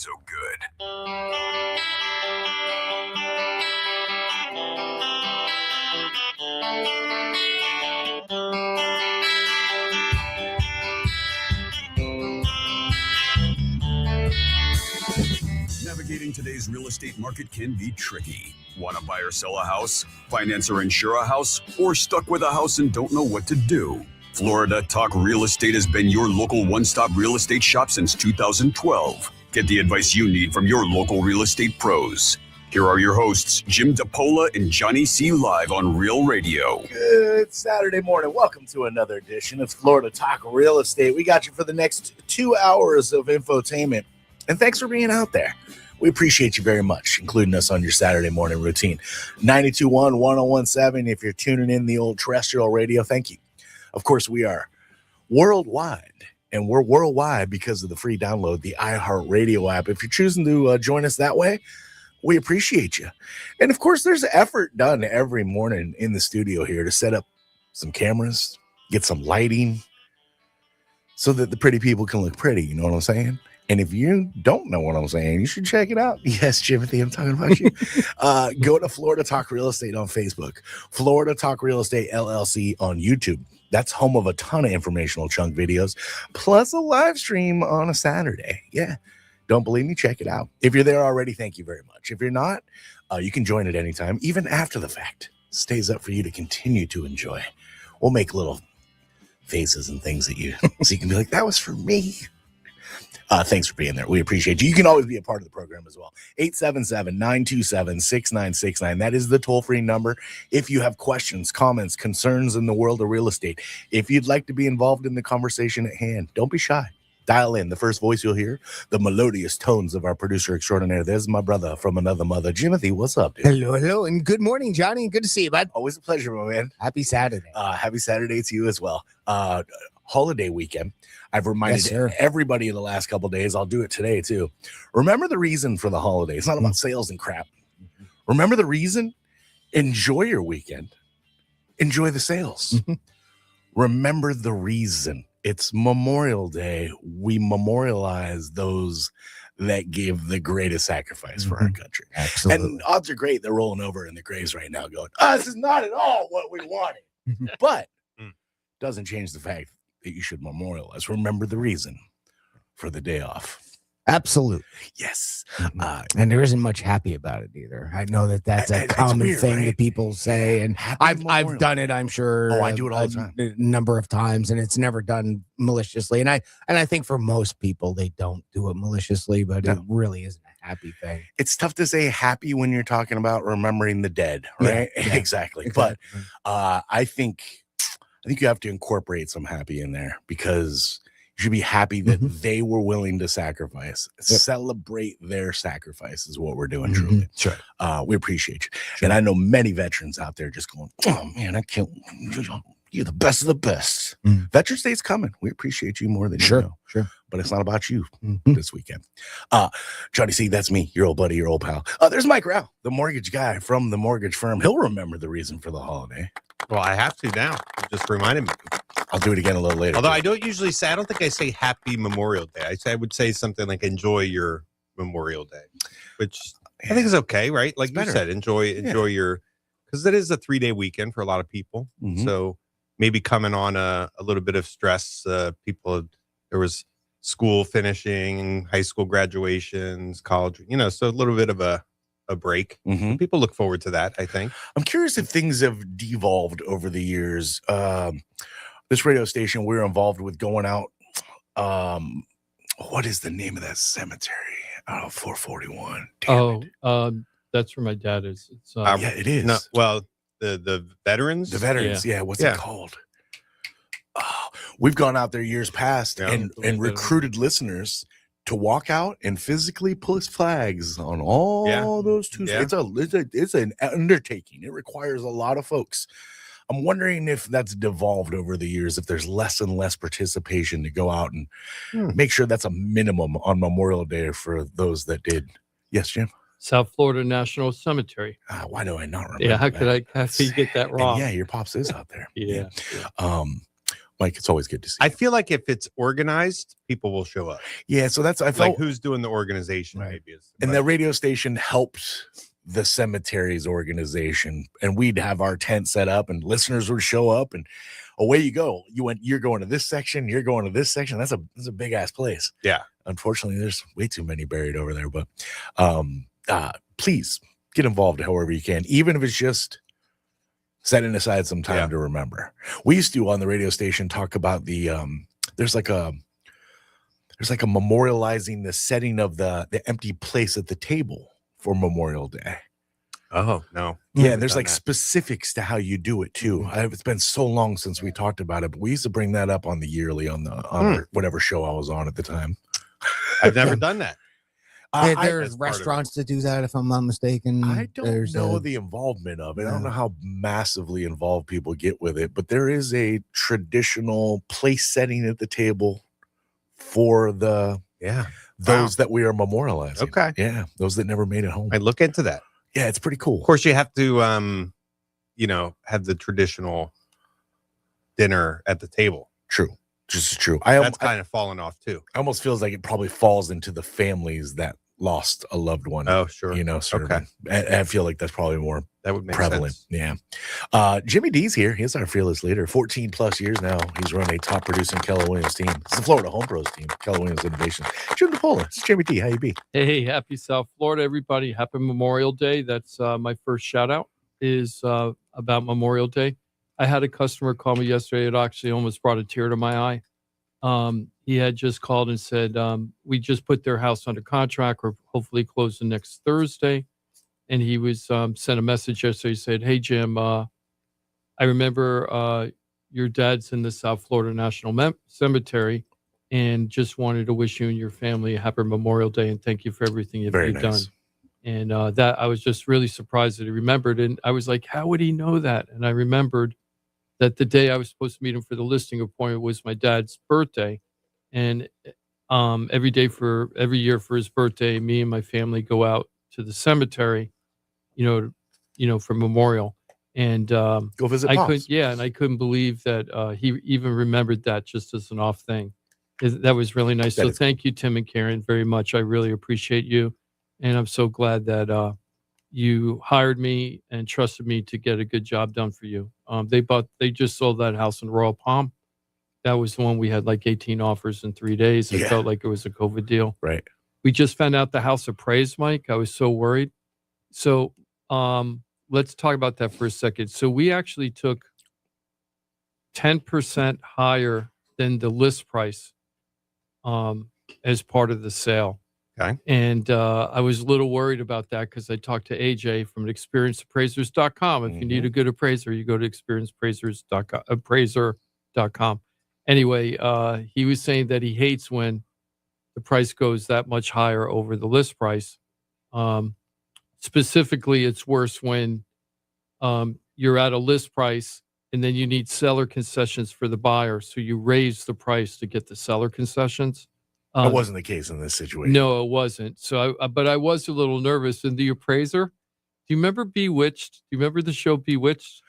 so good. Navigating today's real estate market can be tricky. Want to buy or sell a house, finance or insure a house, or stuck with a house and don't know what to do? Florida Talk Real Estate has been your local one-stop real estate shop since 2012. Get the advice you need from your local real estate pros. Here are your hosts, Jim DePola and Johnny C. Live on Real Radio. Good Saturday morning. Welcome to another edition of Florida Talk Real Estate. We got you for the next 2 hours of infotainment. And thanks for being out there. We appreciate you very much, including us on your Saturday morning routine. 92.1, 101.7. If you're tuning in the old terrestrial radio, thank you. Of course, we are worldwide, and we're worldwide because of the free download, the iHeartRadio app. If you're choosing to join us that way, we appreciate you. And of course, there's effort done every morning in the studio here to set up some cameras, get some lighting so that the pretty people can look pretty. You know what I'm saying? And if you don't know what I'm saying, you should check it out. Yes, Jimothy, I'm talking about you. Go to Florida Talk Real Estate on Facebook, Florida Talk Real Estate LLC on YouTube. That's home of a ton of informational chunk videos, plus a live stream on a Saturday. Yeah. Don't believe me? Check it out. If you're there already, thank you very much. If you're not, you can join at any time, even after the fact. Stays up for you to continue to enjoy. We'll make little faces and things at you so you can be like, that was for me. Thanks for being there. We appreciate you. You can always be a part of the program as well. 877-927-6969. That is the toll-free number. If you have questions, comments, concerns in the world of real estate, if you'd like to be involved in the conversation at hand, don't be shy. Dial in. The first voice you'll hear, the melodious tones of our producer extraordinaire. There's my brother from another mother. Jimothy, what's up, dude? Hello, and good morning, Johnny. Good to see you, bud. Always a pleasure, my man. Happy Saturday. Happy Saturday to you as well. Holiday weekend. I've reminded everybody in the last couple of days. I'll do it today too. Remember the reason for the holiday. It's not about sales and crap. Remember the reason. Enjoy your weekend. Enjoy the sales. Remember the reason. It's Memorial Day. We memorialize those that gave the greatest sacrifice for our country. Absolutely. And odds are great. They're rolling over in the graves right now going, this is not at all what we wanted. But doesn't change the fact that you should memorialize. Remember the reason for the day off. Absolutely. Yes. And there isn't much happy about it either. I know that's a common weird, thing right? that people say, and I've done it, I'm sure. Oh, I do it all the time. A number of times, and it's never done maliciously. And I think for most people, they don't do it maliciously, but it really isn't a happy thing. It's tough to say happy when you're talking about remembering the dead, right? Yeah. Exactly. But I think you have to incorporate some happy in there because you should be happy that they were willing to sacrifice. Celebrate their sacrifice is what we're doing, truly. Sure. We appreciate you. Sure. And I know many veterans out there just going, oh, man, I can't. You're the best of the best. Veterans Day's coming. We appreciate you more than you know. Sure. But it's not about you this weekend. Johnny C., that's me, your old buddy, your old pal. There's Mike Rao, the mortgage guy from the mortgage firm. He'll remember the reason for the holiday. Well, I have to now. You just reminded me. I'll do it again a little later. Although I don't usually say, I don't think I say Happy Memorial Day. I would say something like enjoy your Memorial Day, which I think is okay, right? Like you said, enjoy your, because it is a 3-day weekend for a lot of people. So maybe coming on a little bit of stress. There was school finishing, high school graduations, college, so a little bit of a break. People look forward to that, I think. I'm curious if things have devolved over the years. This radio station, we're involved with going out. What is the name of that cemetery? 441. That's where my dad is. It's, yeah, it is. No, well, the veterans? The veterans, yeah. What's it called? We've gone out there years past and recruited listeners to walk out and physically push flags on all those two. Yeah. It's an undertaking. It requires a lot of folks. I'm wondering if that's devolved over the years, if there's less and less participation to go out and make sure that's a minimum on Memorial Day for those that did. Yes, Jim? South Florida National Cemetery. Why do I not remember? Yeah, how could you get that wrong? And yeah, your pops is out there. Yeah. Mike, it's always good to see I you. feel like if it's organized, people will show up. Yeah, so I felt Like who's doing the organization? Right. Maybe is, and but- the radio station helped the cemetery's organization, and we'd have our tent set up, and listeners would show up, and away you go. You're going to this section, you're going to this section. That's a big ass place. Yeah. Unfortunately, there's way too many buried over there, but please get involved however you can, even if it's just setting aside some time to remember. We used to on the radio station talk about the there's like a memorializing the setting of the empty place at the table for Memorial Day. Oh no. Yeah, Haven't and there's done like that. specifics to how you do it too. It's been so long since we talked about it, but we used to bring that up on the yearly on whatever show I was on at the time. I've never done that. There's That's part of it. restaurants that do that, if I'm not mistaken. I don't There's know a- the involvement of it. I don't No. know how massively involved people get with it, but there is a traditional place setting at the table for Yeah. those that we are memorializing. Okay. Yeah, those that never made it home. I look into that. Yeah, it's pretty Of cool. course, you have to, have the traditional dinner at the table. True. Just true. That's kind of fallen off too. almost feels like it probably falls into the families that lost a loved one. Oh, sure. Sort Okay. of. I feel like that's probably more That would make prevalent. sense. Yeah. Jimmy D's here. He's our fearless leader. 14 plus years now. He's run a top producing Keller Williams team. It's the Florida Home Pros team, Keller Williams Innovations. Jim DePola. It's Jimmy D. How you be? Hey, happy South Florida, everybody. Happy Memorial Day. That's my first shout out is about Memorial Day. I had a customer call me yesterday. It actually almost brought a tear to my eye. He had just called and said, we just put their house under contract or hopefully closing next Thursday. And he was sent a message yesterday. He said, hey, Jim, I remember your dad's in the South Florida National Cemetery and just wanted to wish you and your family a happy Memorial Day and thank you for everything you've Very done. nice. And that I was just really surprised that he remembered. And I was like, how would he know that? And I remembered that the day I was supposed to meet him for the listing appointment was my dad's birthday. And every year for his birthday, me and my family go out to the cemetery, for memorial. And Go visit I Pops. couldn't believe that he even remembered that just as an off thing. That was really nice. That So is thank you, Tim and Karen, very much. I really appreciate you. And I'm so glad that you hired me and trusted me to get a good job done for you. They just sold that house in Royal Palm. That was the one we had like 18 offers in 3 days. It Yeah. felt like it was a COVID deal. Right. We just found out the house appraised, Mike. I was so worried. So let's talk about that for a second. So we actually took 10% higher than the list price as part of the sale. Okay. And I was a little worried about that because I talked to AJ from experienceappraisers.com. If you need a good appraiser, you go to appraiser.com. Anyway, he was saying that he hates when the price goes that much higher over the list price. Specifically, it's worse when you're at a list price and then you need seller concessions for the buyer. So you raise the price to get the seller concessions. That wasn't the case in this situation. No, it wasn't. So, but I was a little nervous. And the appraiser, do you remember Bewitched? Do you remember the show Bewitched?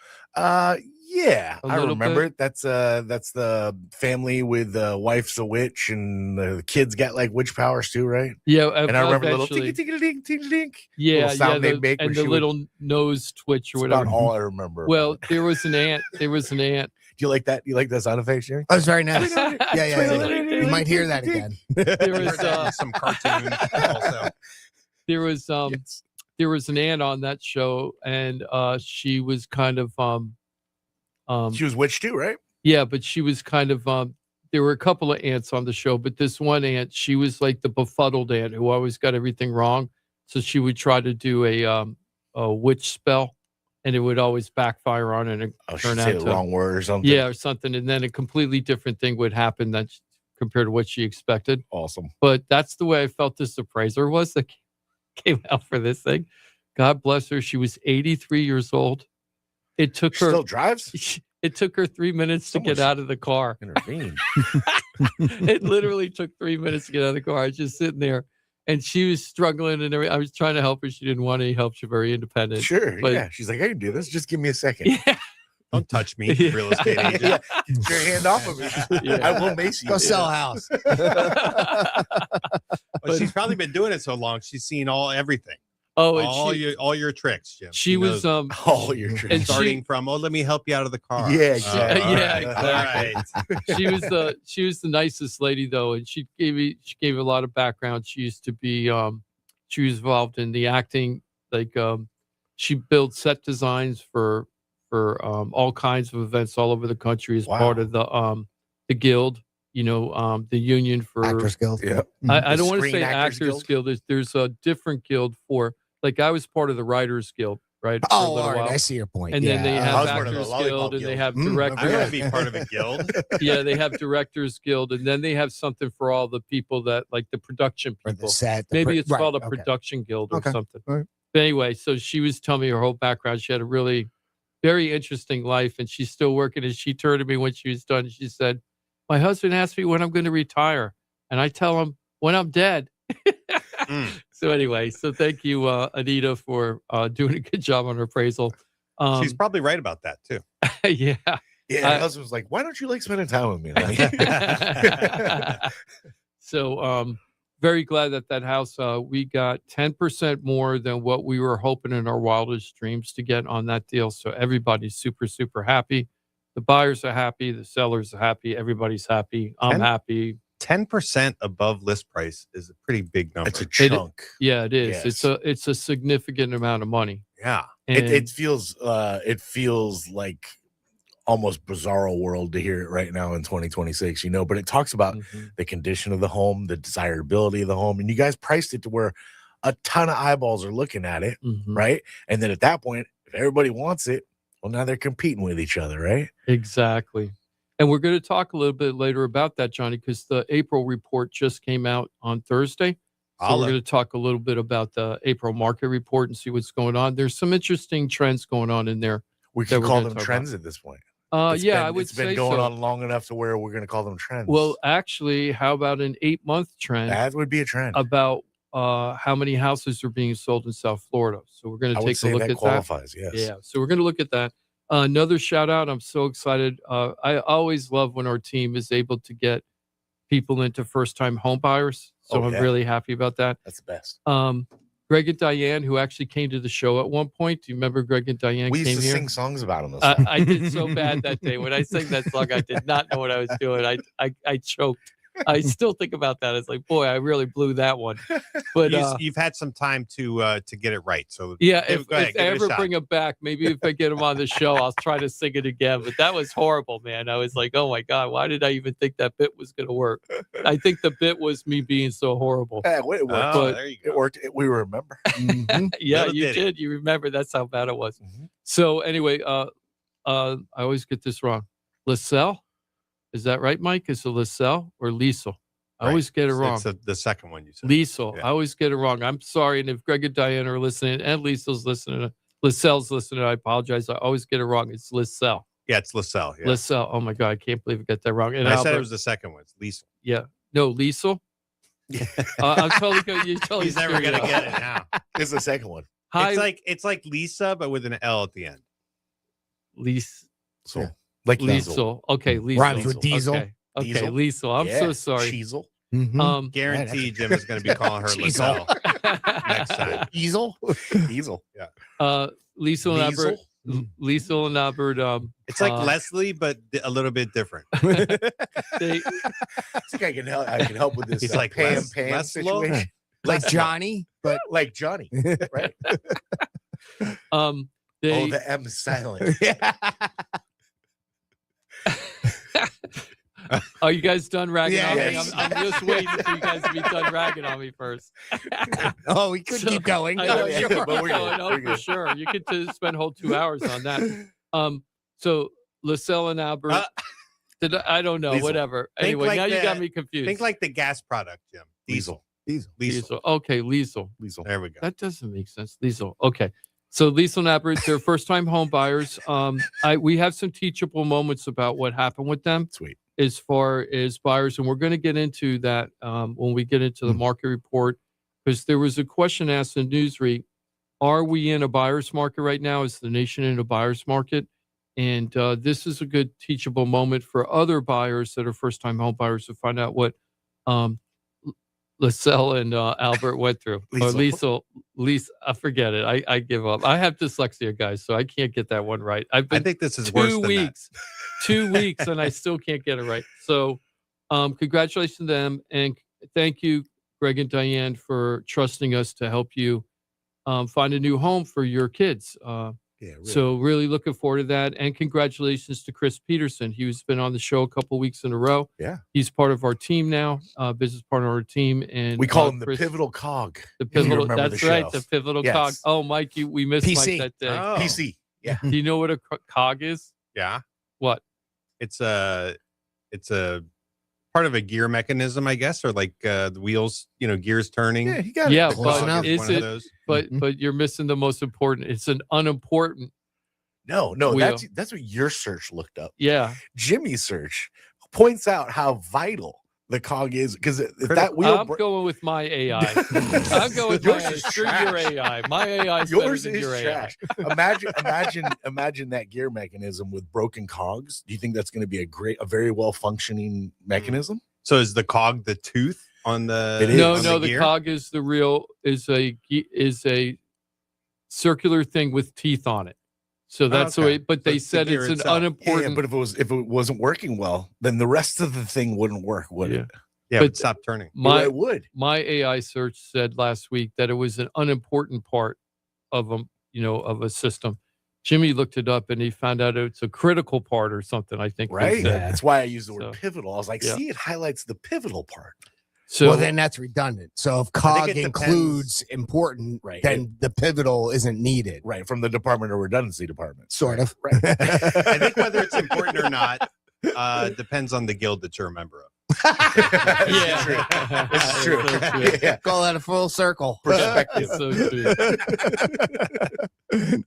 Yeah, A I little remember bit. it. That's the family with the wife's a witch and the kids got like witch powers too, right? Yeah, And I remember little eventually. tinky tinky ding ting ding. Yeah, sound they'd the, make when and she the would- little nose twitch or That's whatever. about all I remember. Well, there was an ant. Do do you like that? You like that sound effect, Jerry? That was very nice. Yeah. You might hear that again. There was some cartoon also. there was Yes. there was an ant on that show, and she was kind of She was witch too, right? yeah, but she was kind of there were a couple of ants on the show, but this one ant, she was like the befuddled ant who always got everything wrong. So she would try to do a witch spell, and it would always backfire on it and Oh, turn she out said the to wrong word or something. yeah or something, and then a completely different thing would happen that compared to what she expected. Awesome. But that's the way I felt this appraiser was that came out for this thing. God bless her. She was 83 years old. It took She her still drives? it took her 3 minutes to get Someone out of the car. Intervene. It literally took 3 minutes to get out of the car. I was just sitting there and she was struggling and I was trying to help her. She didn't want any help. She's very independent. Sure. But- yeah. She's like, I can do this. Just give me a second. Yeah. Don't touch me, Yeah. real estate agent. Yeah, get your hand off of me. Yeah. I will mace you. Go sell a house. Well, she's probably been doing it so long. She's seen everything, Oh, and all your tricks, Jim. she was knows. All your and tricks. starting from let me help you out of the car. Yeah, exactly. all Yeah, right. exactly. she was the nicest lady though, and she gave a lot of background. She used to be she was involved in the acting, like she built set designs for all kinds of events all over the country as part of the guild, the union for Actors Guild. Yeah. I The don't want to Screen say Actors Actors Guild. There's a different guild for, like, I was part of the Writers Guild, right? for a Oh, little all right. while. I see your point. And then they I have was part of the Actors Lollipop Guild, and they Guild. have Mm, I'm Directors. gonna be part of a guild. Yeah, they have Directors Guild, and then they have something for all the people that, like, the production Or people. the set. Maybe it's right, called a okay. production guild or Okay. something. All right. But anyway, so she was telling me her whole background. She had a really very interesting life, and she's still working. And she turned to me when she was done. She said, "My husband asked me when I'm going to retire, and I tell him when I'm dead." So anyway, so thank you, Anita, for doing a good job on her appraisal. She's probably right about that too. Yeah. Yeah, my husband was like, "Why don't you like spending time with me?" So very glad that house, we got 10% more than what we were hoping in our wildest dreams to get on that deal. So everybody's super, super happy. The buyers are happy. The sellers are happy. Everybody's happy. I'm happy. 10% above list price is a pretty big number. It's a chunk. Yeah, it is. Yes. It's a significant amount of money. Yeah. And It feels like almost bizarro world to hear it right now in 2026, but it talks about Mhm. the condition of the home, the desirability of the home, and you guys priced it to where a ton of eyeballs are looking at it, Mhm. right? And then at that point, if everybody wants it, well, now they're competing with each other, right? Exactly. And we're going to talk a little bit later about that, Johnny, because the April report just came out on Thursday. So we're going to talk a little bit about the April market report and see what's going on. There's some interesting trends going on in there. We that can we're call gonna them talk trends at this point. I would it's been say going so. on long enough to where we're going to call them trends. Well, actually, how about an 8-month trend that would be a trend. about how many houses are being sold in South Florida? So we're going I to would take a say look that at qualifies. that. Yes. Yeah. So we're going to look at that. Another shout out. I'm so excited. I always love when our team is able to get people into first time home buyers. So Oh, I'm yeah. really happy about that. That's the best. Greg and Diane, who actually came to the show at one point. Do you remember Greg and Diane We used came to here? sing songs about them. I did so bad that day. When I sang that song, I did not know what I was doing. I choked. I still think about that. It's like, boy, I really blew that one. But You've had some time to get it right. So yeah, give- if go ahead, I give it a ever shot. bring him back, maybe if I get him on the show, I'll try to sing it again. But that was horrible, man. I was like, oh my God, why did I even think that bit was going to work? I think the bit was me being so horrible. Yeah, it worked. Oh, there you go. It worked. We remember. Mhm. Yeah, Little you ditty. did. You remember that's how bad it was. Mhm. So anyway, I always get this wrong. Lisel, is that right, Mike? Is it Lisel or Liesel? I Right. always get it wrong. It's the second one you said. Liesel. Yeah. I always get it wrong. I'm sorry. And if Greg and Diane are listening and Liesel's listening, Lisel's listening, I apologize. I always get it wrong. It's Lisel. Yeah, it's LaSalle. Yeah. Lisel. Oh my God, I can't believe I got that wrong. And I said Albert, it was the second one. It's Lisa. yeah. No, Liesel. I'm totally good. You're totally He's never screwing gonna up. get it now. It's the second one. Hi, It's like Lisa, but with an L at the end. So, Yeah. like Liesel. Liesel. Okay, Liesel. Rhymes with diesel. Okay, Diesel. Liesel. I'm so Yeah, sorry. Cheezel. Mhm. Guarantee Jim is going to be calling her Cheezel. LaSalle next time. Easel. Easel. Liesel and Albert. Liesel? Liesel and Albert. It's like Uh, Leslie, but a little bit different. they, I think I can help with this. He's like Pam Les- Pam Leslo? situation. Like Johnny, but Like Johnny, right? they. The M is silent. Are you guys done ragging on me? Yes. I'm just waiting for you guys to be done ragging on me first. oh, we could So- keep going. I know, Oh, yeah, sure. but we're good. No, no, We're for good. sure. You could just spend a whole 2 hours on that. So Lisel and Albert. I don't know. Liesel. Whatever. Think Anyway, like now you got the- me confused. Think like the gas product, Jim. Diesel. Diesel. Liesel. Okay, Liesel. Liesel. There we go. That doesn't make sense. Liesel. Okay. So Liesel and Albert, they're first-time home buyers. We have some teachable moments about what happened with them Sweet. as far as buyers, and we're going to get into that when we get into the market report, because there was a question asked in Newsweek: are we in a buyer's market right now? Is the nation in a buyer's market? And this is a good teachable moment for other buyers that are first-time home buyers to find out what Lyselle and Albert went through. Or Lisa, I forget it. I give up. I have dyslexia, guys, so I can't get that one right. I think this is worse than that. 2 weeks, and I still can't get it right. So congratulations to them, and thank you, Greg and Diane, for trusting us to help you find a new home for your kids. Really. So really looking forward to that. And congratulations to Chris Peterson. He's been on the show a couple weeks in a row. Yeah. He's part of our team now, business partner of our team. And we call him Chris, the pivotal cog. The pivotal, that's right, the pivotal cog. Oh, Mike, we missed PC. Mike that day. Oh. PC. Yeah. Do you know what a cog is? Yeah. What? It's a part of a gear mechanism, I guess, or like the wheels, gears turning. Yeah, you got Yeah, it. but is One of it? those. But you're missing the most important. It's an unimportant. No, wheel. that's what your search looked up. Yeah. Jimmy's search points out how vital the cog is, because if that wheel I'm going with my AI. I'm going with Yours my is screw trash. your AI. My AI is yours better than is your trash. Imagine that gear mechanism with broken cogs. Do you think that's going to be a very well functioning mechanism? So is the cog the tooth on the? It is. No, on no. The gear? cog is a circular thing with teeth on it. So that's the okay. way. But So they it's the said gear it's an itself. unimportant. Yeah, but if it wasn't working well, then the rest of the thing wouldn't work, would it? Yeah, but but stop turning. Well, it would. My AI search said last week that it was an unimportant part of a system. Jimmy looked it up and he found out it's a critical part or something. I think. they Right. said. That's why I use the word So, pivotal. I was like, yeah. see, it highlights the pivotal part. So Well, then that's redundant. So if I cog think it includes important, Right. then the pivotal isn't needed. Right. From the Department of Redundancy Department. Sort of. Right. I think whether it's important or not depends on the guild that you're a member of. yeah, This is true. That's so true. Yeah. Call that a full circle. Perspective. It's so true.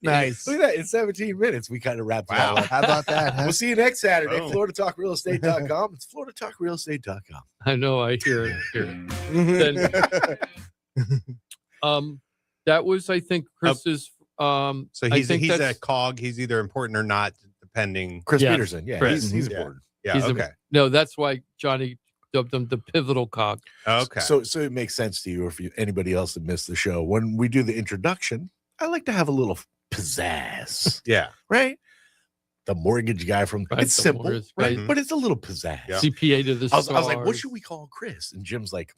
Nice. Look at that. In 17 minutes, we kind of wrapped it all Wow. up. How about that? Huh? We'll see you next Saturday. Boom. FloridaTalkRealEstate.com. It's FloridaTalkRealEstate.com. I know. I hear it. Then, that was, I think, Chris's. So I he's think a that's- cog. He's either important or not, depending. Chris Yeah. Peterson. Yeah. Chris. He's Yeah. important. Yeah. He's a- okay. No, that's why Johnny dubbed him the pivotal cog. Okay. So it makes sense to you, or for anybody else that missed the show. When we do the introduction, I like to have a little pizzazz, yeah. right? The mortgage guy from Right, it's the simple, mortgage right? guy. But it's a little pizzazz. Yeah. CPA to the I was like, what stars. should we call Chris? And Jim's like,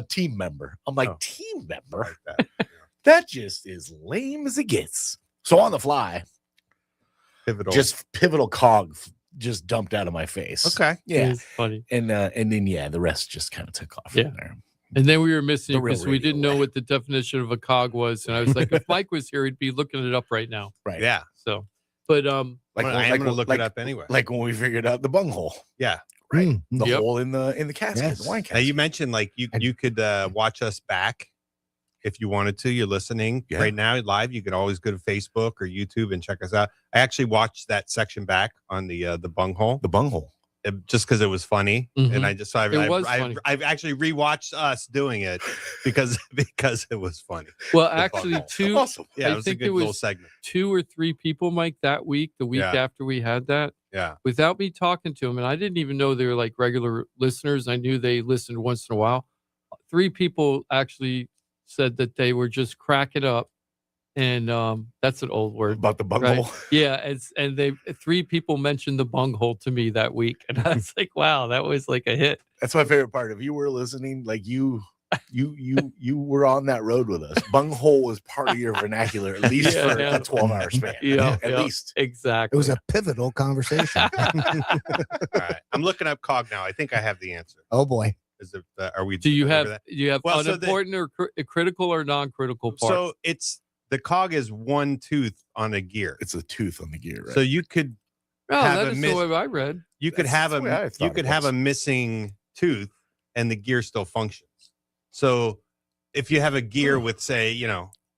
team member. I'm like, Oh. team member? Like that. That just is lame as it gets. So on the fly, Pivotal. just pivotal cog just dumped out of my face. okay. Yeah. It's funny. And then the rest just kind of took off Yeah. from there. And then we were missing The it real because we radio didn't know way. what the definition of a cog was. And I was like, if Mike was here, he'd be looking it up right now. Right. Yeah. So, but Like, I am going to look it up anyway. Like when we figured out the bunghole. Yeah. Right. Mm. The Yep. hole in the casket, Yes. the wine Now casket. you mentioned like you could watch us back if you wanted to. You're listening Yeah. right now live. You could always go to Facebook or YouTube and check us out. I actually watched that section back on the bunghole The bunghole. just because it was funny, Mhm. and I just It was funny. I've actually rewatched us doing it because it was funny. well, The actually, bunghole. two Awesome. Yeah, I it was a think good it little was- segment. 2 or 3 people, Mike, that week, the week Yeah. after we had that, Yeah. without me talking to them, and I didn't even know they were like regular listeners. I knew they listened once in a while. 3 people actually said that they were just cracking up, and that's an old word. About the bunghole. Yeah, and they 3 people mentioned the bunghole to me that week, and I was like, wow, that was like a hit. That's my favorite part. If you were listening, like you were on that road with us. Bunghole was part of your vernacular, at least Yeah, for yeah. a 12-hour span. Yeah, At yeah. least. Exactly. It was a pivotal conversation. All right. I'm looking up cog now. I think I have the answer. Oh boy. Is it? Are we? Do you over have that? Well, so the- unimportant or critical or non-critical parts? So it's the cog is one tooth on a gear. It's a tooth on the gear, right? So you could no, have that a is miss- the way I read. could That's have the way I a thought it have was. a missing tooth and the gear still functions. So if you have a gear with say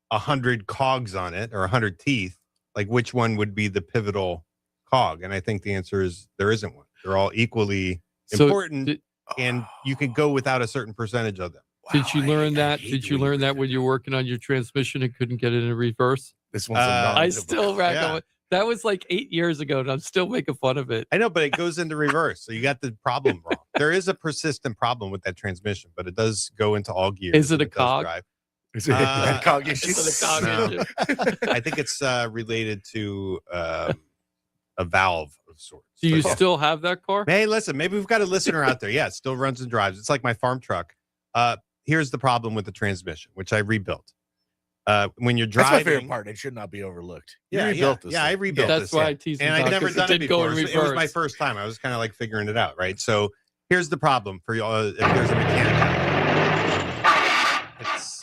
100 cogs on it or 100 teeth, like which one would be the pivotal cog? And I think the answer is there isn't one. They're all equally So important, did- and you can go without a certain percentage of them. Did you Wow, learn I that? hate Did the you way learn that read when you're working on your transmission and couldn't get it in reverse? This one's a I I non-pivotal still cog. rack Yeah. on. That was like 8 years ago, and I'm still making fun of it. I know, but it goes into reverse. So you got the problem wrong. There is a persistent problem with that transmission, but it does go into all gears. Is it a does cog? drive. Is it a cog issue? Is it a cog No. engine? I think it's related to a valve of sorts. Do you But yeah. still have that car? Hey, listen, maybe we've got a listener out there. Yeah, it still runs and drives. It's like my farm truck. Here's the problem with the transmission, which I rebuilt. When you're That's driving, my favorite part. It should not be overlooked. You Yeah, rebuilt this I thing. rebuilt That's this. why yeah. I teased And him I'd about never because done it didn't go before. in It was my reverse. first time. I was kind of like figuring it out, right? So here's the problem for you. If there's a mechanic, it's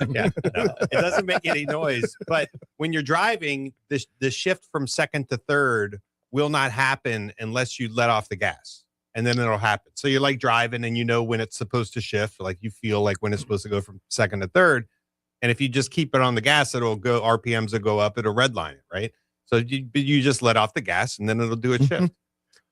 yeah, no, it doesn't make any noise. But when you're driving, the shift from second to third will not happen unless you let off the gas, and then it'll happen. So you're like driving, and you know when it's supposed to shift. Like you feel like when it's supposed to go from second to third. And if you just keep it on the gas, it'll go, RPMs will go up, it'll redline it, right? So you just let off the gas and then it'll do a shift.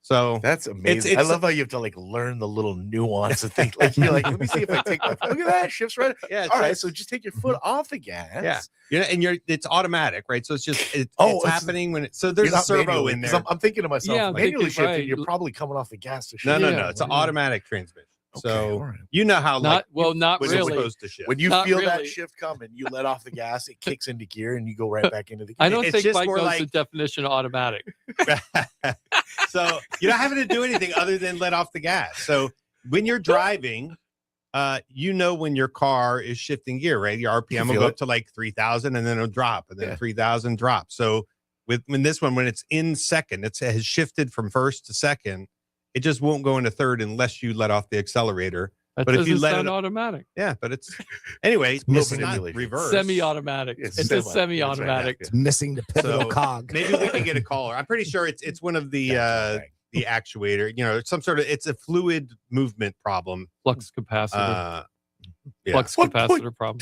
So That's amazing. I love how you have to like learn the little nuance of things. Like you're like, let me see if I take my look at that shifts right. yeah, All right, so just take your foot off the gas. Yeah. And it's automatic, right? So it's just it's it's- happening when so there's You're a not servo manually, in 'cause there. I'm thinking to myself, Yeah, I'm manually thinking, shifting, right. you're probably coming off the gas to shift. No, Yeah. it's an automatic transmission. Okay, So all right. you know how Not like not when it's really. supposed to shift. When you Not feel that really. shift coming, you let off the gas, it kicks into gear, and you go right back into the gear. I don't It's think just Mike more knows like- the definition of automatic. So you're not having to do anything other than let off the gas. So when you're driving, you know when your car is shifting gear, right? Your RPM will feel go it. up to like 3,000 and then it'll drop, and then Yeah. 3,000 drop. So when this one, when it's in second, it has shifted from first to second. It just won't go into third unless you let off the accelerator. That But if you doesn't let sound it- automatic. Yeah, but it's anyway, a little it's not manipulation. reverse. Semi-automatic. It's It's a semi. semi-automatic. That's It's missing the pivotal So, cog. Maybe we can get a caller. I'm pretty sure it's one of the the actuator. You know, some sort of it's a fluid movement problem. Flux capacitor. Yeah. Flux What capacitor problem.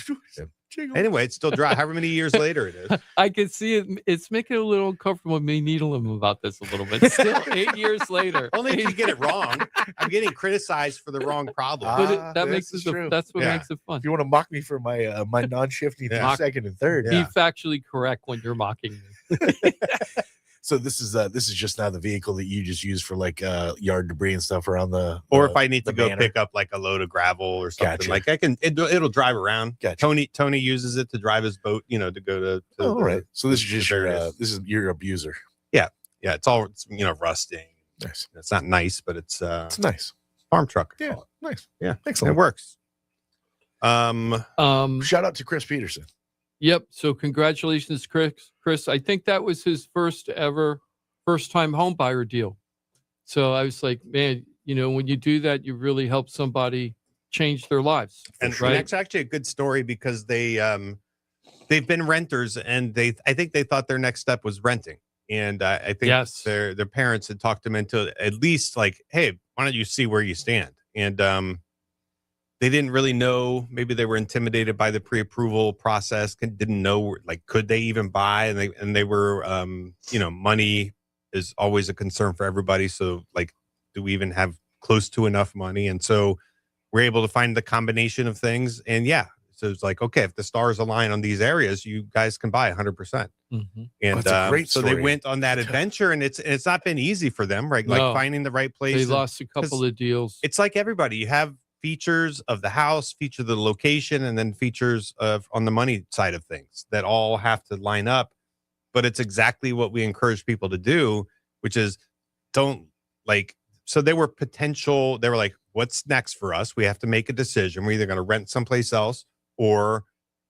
Anyway, it's still dry. However many years later it is. I can see it. It's making it a little uncomfortable with me needling him about this a little bit. Still, 8 years later. Only if you get it wrong. I'm getting criticized for the wrong problem. But Ah, that this makes is it. true. That's what Yeah. makes it fun. If you want to mock me for my my non-shifting Yeah. through second and third, Yeah. Be factually correct when you're mocking me. So this is just now the vehicle that you just use for like yard debris and stuff around the. Or if I need to the go banner. pick up like a load of gravel or something, Gotcha. like I can, it'll drive around. Gotcha. Tony uses it to drive his boat, you know, to go to. Oh, all right. So this is just your various- this is your abuser. Yeah, it's all you know, rusting. Nice. It's not nice, but it's It's nice. farm truck. Yeah. Nice. Yeah. It Excellent. works. Shout out to Chris Peterson. Yep. So congratulations, Chris. I think that was his first time home buyer deal. So I was like, man, you know, when you do that, you really help somebody change their lives. And right. that's actually a good story because they've been renters and I think they thought their next step was renting. And I think Yes. their parents had talked them into at least like, hey, why don't you see where you stand? And they didn't really know. Maybe they were intimidated by the pre-approval process. Didn't know like could they even buy? And they were you know, money is always a concern for everybody. So like, do we even have close to enough money? And so we're able to find the combination of things. And yeah, so it's like, okay, if the stars align on these areas, you guys can buy 100%. Mhm. And That's a great so they story. went on that adventure, and it's not been easy for them, right? Like No. finding the right place. They and lost a couple of deals. it's like everybody. You have features of the house, feature of the location, and then features of on the money side of things that all have to line up. But it's exactly what we encourage people to do, which is don't like. So they were like, what's next for us? We have to make a decision. We're either going to rent someplace else, or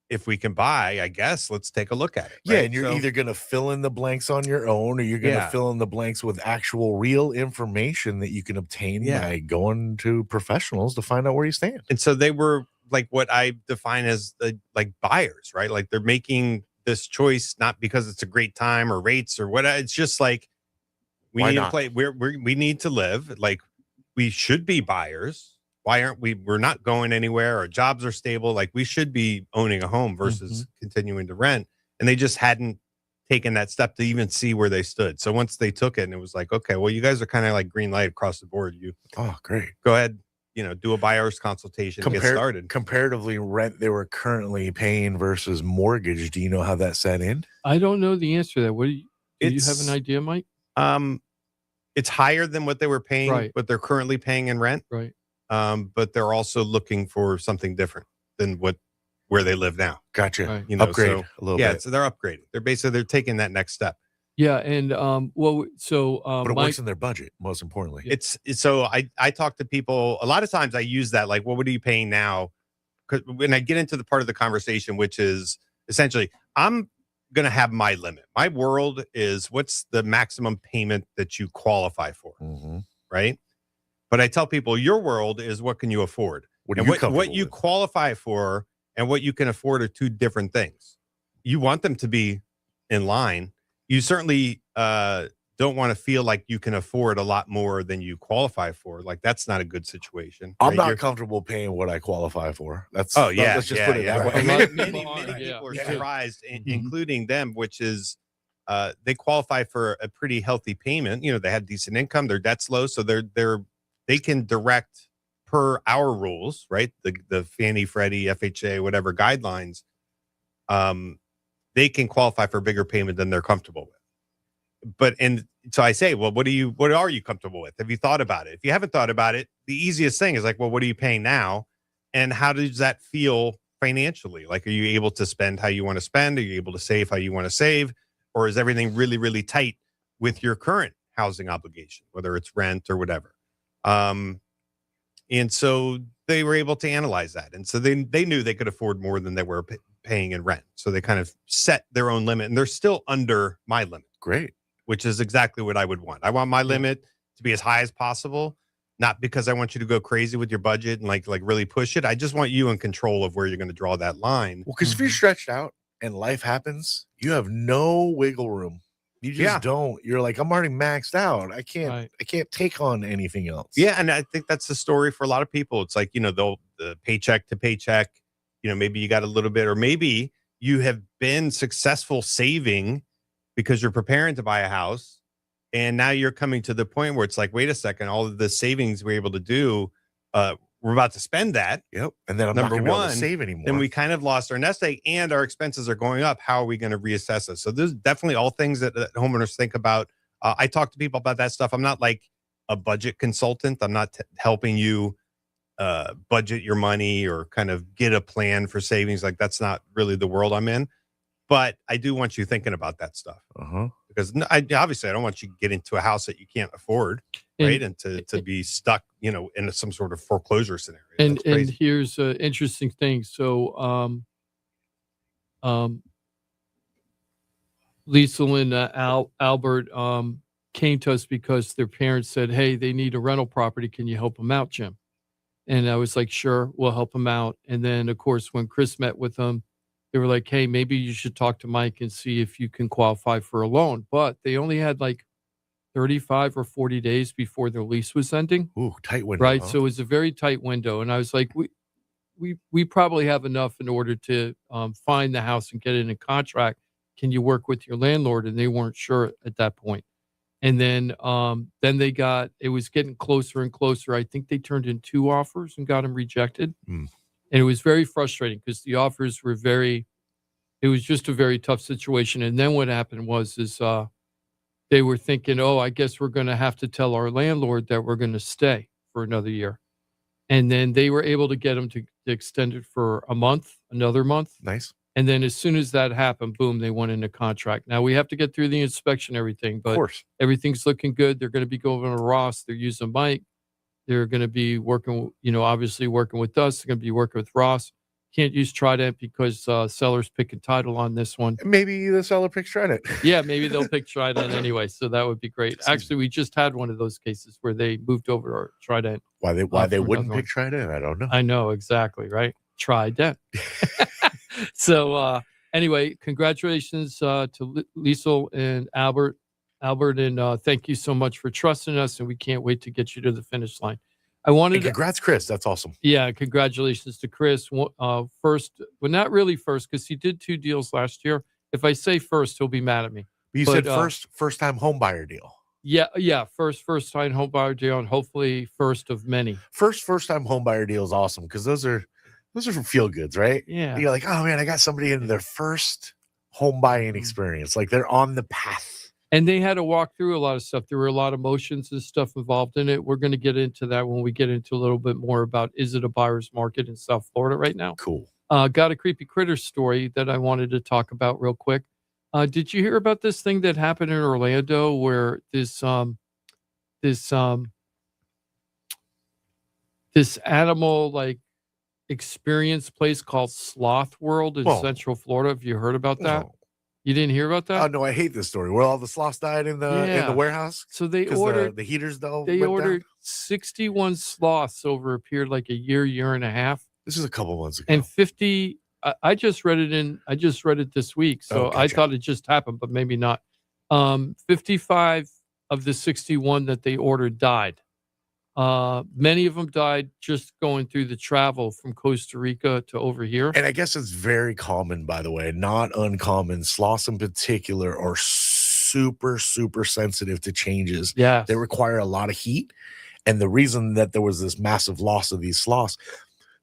if we can buy, I guess let's take a look at it. Yeah, right? and you're So- either going to fill in the blanks on your own, or you're going to Yeah. fill in the blanks with actual real information that you can obtain Yeah. by going to professionals to find out where you stand. And so they were like what I define as like buyers, right? Like they're making this choice not because it's a great time or rates or what. It's just like we Why need not? to play. We need to live. Like we should be buyers. Why aren't we? We're not going anywhere. Our jobs are stable. Like we should be owning a home versus continuing to rent. And they just hadn't taken that step to even see where they stood. So once they took it, and it was like, okay, well, you guys are kind of like green light across the board. You Oh, great. go ahead, do a buyer's consultation and get started. Comparatively, rent they were currently paying versus mortgage. Do you know how that set in? I don't know the answer to that. Do you have an idea, Mike? It's higher than what they were paying, Right. what they're currently paying in rent. Right. But they're also looking for something different than where they live now. Gotcha. Right. Upgrade so, a little yeah, bit. so they're upgrading. They're taking that next step. Yeah, and But it Mike, works in their budget, most importantly. It's so I talk to people a lot of times. I use that like, well, what are you paying now? Because when I get into the part of the conversation, which is essentially, I'm going to have my limit. My world is what's the maximum payment that you qualify for, right? But I tell people your world is what can you afford, What you qualify for and what you can afford are two different things. You want them to be in line. You certainly don't want to feel like you can afford a lot more than you qualify for. Like that's not a good situation. I'm right? not comfortable paying what I qualify for. Let's just put it that way. A lot of Many people are, people are yeah. surprised, including them, which is they qualify for a pretty healthy payment. They have decent income, their debt's low, so they can direct per our rules, right? The Fannie, Freddie, FHA, whatever guidelines. They can qualify for a bigger payment than they're comfortable with. And so I say, well, what are you comfortable with? Have you thought about it? If you haven't thought about it, the easiest thing is like, well, what are you paying now? And how does that feel financially? Like, are you able to spend how you want to spend? Are you able to save how you want to save? Or is everything really, really tight with your current housing obligation, whether it's rent or whatever? And so they were able to analyze that. And so they knew they could afford more than they were paying in rent. So they kind of set their own limit, and they're still under my limit. Great. Which is exactly what I would want. I want my limit to be as high as possible, not because I want you to go crazy with your budget and like really push it. I just want you in control of where you're going to draw that line. Well, because if you're stretched out and life happens, you have no wiggle room. You just don't. You're like, I'm already maxed out. I can't take on anything else. Yeah, and I think that's the story for a lot of people. It's like, the paycheck to paycheck, maybe you got a little bit, or maybe you have been successful saving because you're preparing to buy a house. And now you're coming to the point where it's like, wait a second, all of the savings we're able to do, we're about to spend that. Yep. And then I'm Number not going to be able one, to save anymore. Then we kind of lost our nest egg and our expenses are going up. How are we going to reassess this? So there's definitely all things that homeowners think about. I talk to people about that stuff. I'm not like a budget consultant. I'm not helping you budget your money or kind of get a plan for savings. Like that's not really the world I'm in. But I do want you thinking about that stuff. Because obviously I don't want you to get into a house that you can't afford, right? And to be stuck, in some sort of foreclosure scenario. And here's an interesting thing. So, Lisa and Albert came to us because their parents said, "Hey, they need a rental property. Can you help them out, Jim?" And I was like, "Sure, we'll help them out." And then, of course, when Chris met with them, they were like, "Hey, maybe you should talk to Mike and see if you can qualify for a loan." But they only had like 35 or 40 days before their lease was ending. Ooh, tight window. Right. Huh? So it was a very tight window. And I was like, we probably have enough in order to find the house and get it in a contract. Can you work with your landlord? And they weren't sure at that point. And then it was getting closer and closer. I think they turned in 2 offers and got them rejected. And it was very frustrating because the offers were it was just a very tough situation. And then what happened was they were thinking, oh, I guess we're going to have to tell our landlord that we're going to stay for another year. And then they were able to get them to extend it for another month. Nice. And then as soon as that happened, boom, they went into contract. Now we have to get through the inspection, everything, but of course, everything's looking good. They're going to be going to Ross. They're using Mike. They're going to be working, obviously working with us. They're going to be working with Ross. Can't use Trident because sellers picking title on this one. Maybe the seller picks Trident. Yeah, maybe they'll pick Trident anyway. So that would be great. Actually, we just had one of those cases where they moved over to our Trident. Why they wouldn't pick Trident? I don't know. I know exactly, right? Trident. So anyway, congratulations to Liesl and Albert. And thank you so much for trusting us. And we can't wait to get you to the finish line. Congrats, Chris. That's awesome. Yeah, congratulations to Chris. First, well, not really first, because he did 2 deals last year. If I say first, he'll be mad at me. You said first time home buyer deal. Yeah. First time home buyer deal, and hopefully first of many. First time home buyer deal is awesome because those are from feel goods, right? Yeah. You're like, oh man, I got somebody in their first home buying experience. Like they're on the path. And they had to walk through a lot of stuff. There were a lot of emotions and stuff involved in it. We're going to get into that when we get into a little bit more about, is it a buyer's market in South Florida right now? Cool. Got a creepy critter story that I wanted to talk about real quick. Did you hear about this thing that happened in Orlando where this animal like experience place called Sloth World in Whoa. Central Florida? Have you heard about that? No. You didn't hear about that? Oh no, I hate this story. Where all the sloths died in the warehouse. So they 'Cause ordered the heaters though. they went ordered down? 61 sloths over a period like a year and a half, This is a couple months ago. and 50. I just read it this week, so I gotcha. thought it just happened, but maybe not. 55 of the 61 that they ordered died. Many of them died just going through the travel from Costa Rica to over here. And I guess it's very common, by the way, not uncommon. Sloths in particular are super, super sensitive to changes. Yeah, They require a lot of heat. And the reason that there was this massive loss of these sloths,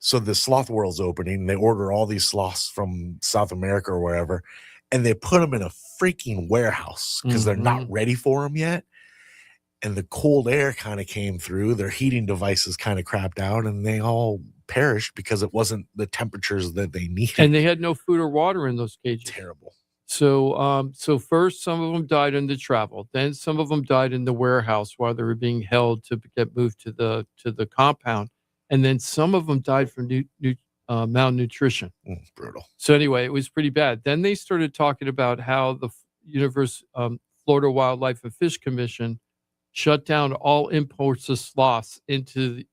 so the Sloth World's opening, they order all these sloths from South America or wherever, and they put them in a freaking warehouse because they're not ready for them yet. And the cold air kind of came through, their heating devices kind of crapped out, and they all perished because it wasn't the temperatures that they needed. and they had no food or water in those cages. Terrible. So, so first, some of them died in the travel. Then some of them died in the warehouse while they were being held to get moved to the compound. And then some of them died from malnutrition. Brutal. So anyway, it was pretty bad. Then they started talking about how the Florida Wildlife and Fish Commission shut down all imports of sloths into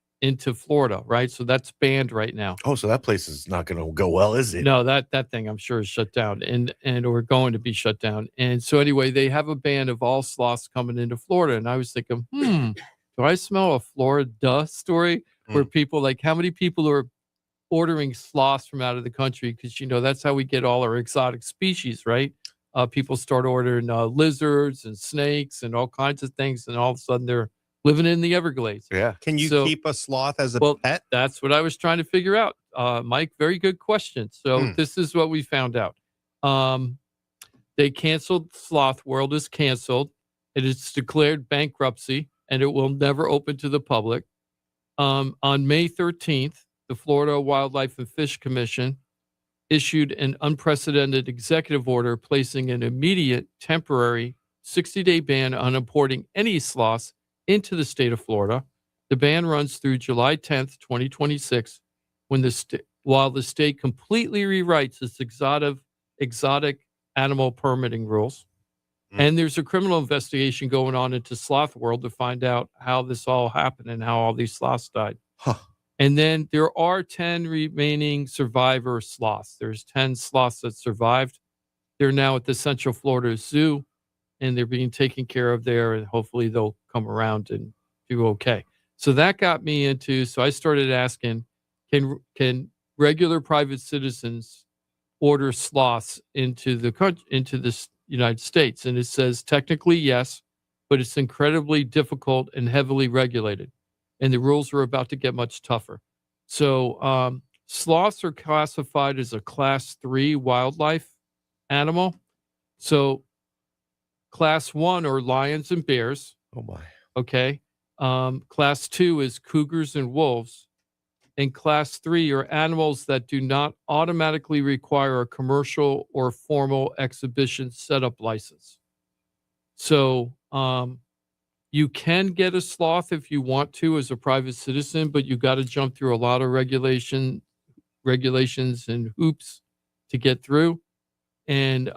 Florida, right? So that's banned right now. Oh, so that place is not going to go well, is it? No, that thing I'm sure is shut down and or going to be shut down. And so anyway, they have a ban of all sloths coming into Florida. And I was thinking, do I smell a Florida story where people like how many people are ordering sloths from out of the country? Because that's how we get all our exotic species, right? People start ordering lizards and snakes and all kinds of things, and all of a sudden they're living in the Everglades. Yeah. Can you keep a sloth as a pet? That's what I was trying to figure out. Mike, very good question. So this is what we found out. They canceled Sloth World is canceled. It is declared bankruptcy, and it will never open to the public. On May 13th, the Florida Wildlife and Fish Commission issued an unprecedented executive order placing an immediate temporary 60-day ban on importing any sloths into the state of Florida. The ban runs through July 10th, 2026, while the state completely rewrites its exotic animal permitting rules. And there's a criminal investigation going on into Sloth World to find out how this all happened and how all these sloths died. And then there are 10 remaining survivor sloths. There's 10 sloths that survived. They're now at the Central Florida Zoo, and they're being taken care of there, and hopefully they'll come around and do okay. So that got me into, so I started asking, can regular private citizens order sloths into the United States? And it says technically yes, but it's incredibly difficult and heavily regulated. And the rules are about to get much tougher. So sloths are classified as a class 3 wildlife animal. So class 1 are lions and bears. Oh my. Okay. Class 2 is cougars and wolves. And class 3 are animals that do not automatically require a commercial or formal exhibition setup license. So you can get a sloth if you want to as a private citizen, but you got to jump through a lot of regulations and hoops to get through. And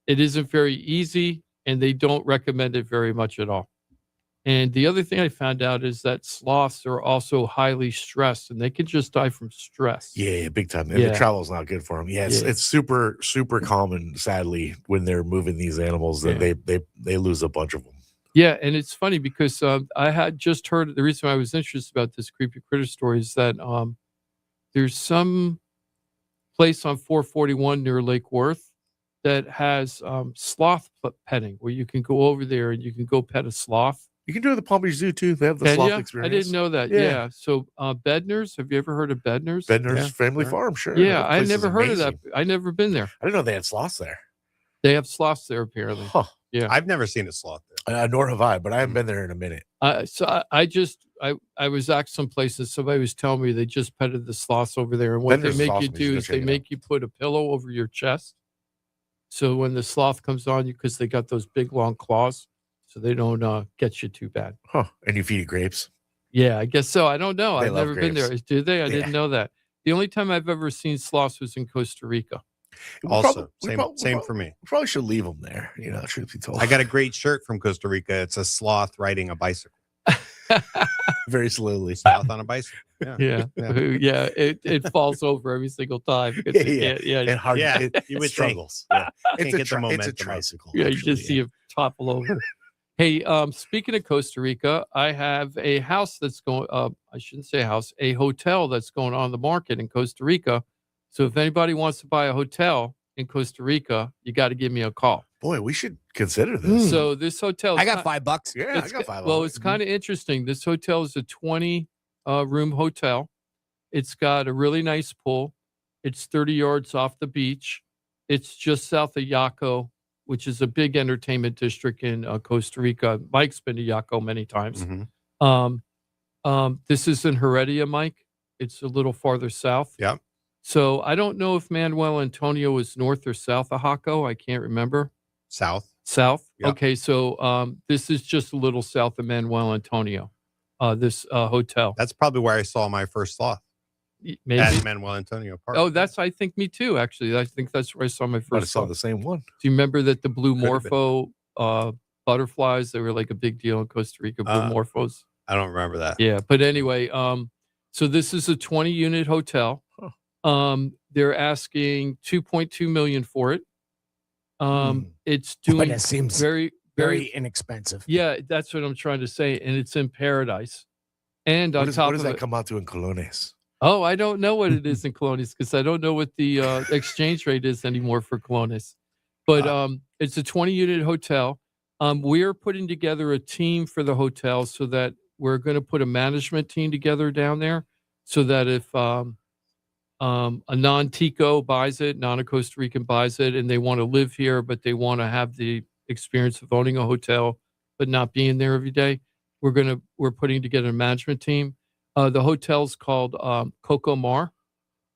it isn't very easy, and they don't recommend it very much at all. And the other thing I found out is that sloths are also highly stressed, and they can just die from stress. Yeah, big time. And the travel's not good for them. It's super, super common, sadly, when they're moving these animals that they lose a bunch of them. Yeah, and it's funny because I had just heard, the reason I was interested about this creepy critter story is that there's some place on 441 near Lake Worth that has sloth petting, where you can go over there and you can go pet a sloth. You can do it at the Palm Beach Zoo too. They have the Can sloth ya? experience. I didn't know that. Yeah. Yeah. So Bednar's, have you ever heard of Bednar's? Bednar's Yeah, Family sure. Farm, sure. Yeah, That I place never is heard of that. amazing. I never been there. I didn't know they had sloths there. They have sloths there apparently. Huh. Yeah. I've never seen a sloth there. Nor have I, but I haven't been there in a minute. I was at some places. Somebody was telling me they just petted the sloths over there, and what Bednar's they is make you awesome. You should do go is check they it make you put a pillow over your chest. So when the sloth comes on you, because they got those big long claws, so they don't get you too bad. Huh. And you feed it grapes. Yeah, I guess so. I don't know. They I've love never been there. grapes. Do they? I Yeah. didn't know that. The only time I've ever seen sloths was in Costa Rica. We Also, prob- same for me. We probably should leave them there, truth be told. I got a great shirt from Costa Rica. It's a sloth riding a bicycle. very slowly. Sloth on a bicycle. Yeah. Yeah. It falls over every single time. because Yeah, it yeah. can't- yeah, And hard, Yeah, it, you it would struggles. Yeah. Can't It's a, get the it's a momentum up. tricycle. yeah, you actually, just see it topple over. Hey, speaking of Costa Rica, I have a house that's going. I shouldn't say a house, a hotel that's going on the market in Costa Rica. So if anybody wants to buy a hotel in Costa Rica, you got to give me a call. Boy, we should consider this. So this hotel, I got $5. Yeah, I it's got five. well, it's kind of interesting. This hotel is a 20 room hotel. It's got a really nice pool. It's 30 yards off the beach. It's just south of Yaco, which is a big entertainment district in Costa Rica. Mike's been to Yaco many times. This is in Heredia, Mike. It's a little farther south. Yeah. So I don't know if Manuel Antonio is north or south of Jaco. I can't remember. South. South. Yeah. Okay, so this is just a little south of Manuel Antonio. This hotel. That's probably where I saw my first sloth Maybe. at Manuel Antonio Park. Oh, I think me too. Actually, I think that's where I saw my But I first. saw sloth. the same one. Do you remember that the blue Could have been. morpho butterflies? They were like a big deal in Costa Rica. Blue morphos. I don't remember that. Yeah, but anyway, so this is a 20-unit hotel. They're asking 2.2 million for it. It's But doing it seems very, very very. inexpensive. Yeah, that's what I'm trying to say, and it's in paradise. And on What top does of that it, come out to in colones? oh, I don't know what it is in colones because I don't know what the exchange rate is anymore for colones. But it's a 20-unit hotel. We're putting together a team for the hotel so that we're going to put a management team together down there so that if a non-Tico buys it, non-Costa Rican buys it, and they want to live here, but they want to have the experience of owning a hotel but not being there every day, we're putting together a management team. The hotel's called Coco Mar.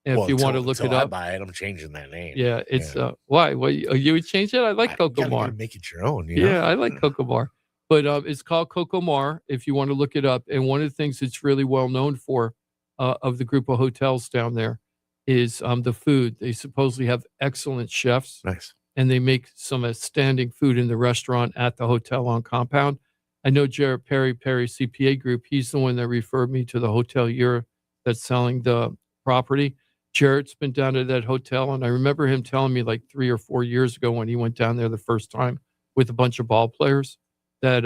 And if you want to look it I up, buy it, I'm changing that name. yeah, it's why? What you would change it? I like Coco Mar. Make it your own. You know? Yeah, I like Coco Mar. But it's called Coco Mar if you want to look it up. And one of the things it's really well known for of the group of hotels down there is the food. They supposedly have excellent chefs. Nice. And they make some outstanding food in the restaurant at the hotel on compound. I know Jared Perry CPA Group. He's the one that referred me to the hotelier that's selling the property. Jared's been down to that hotel, and I remember him telling me like 3 or 4 years ago when he went down there the first time with a bunch of ball players that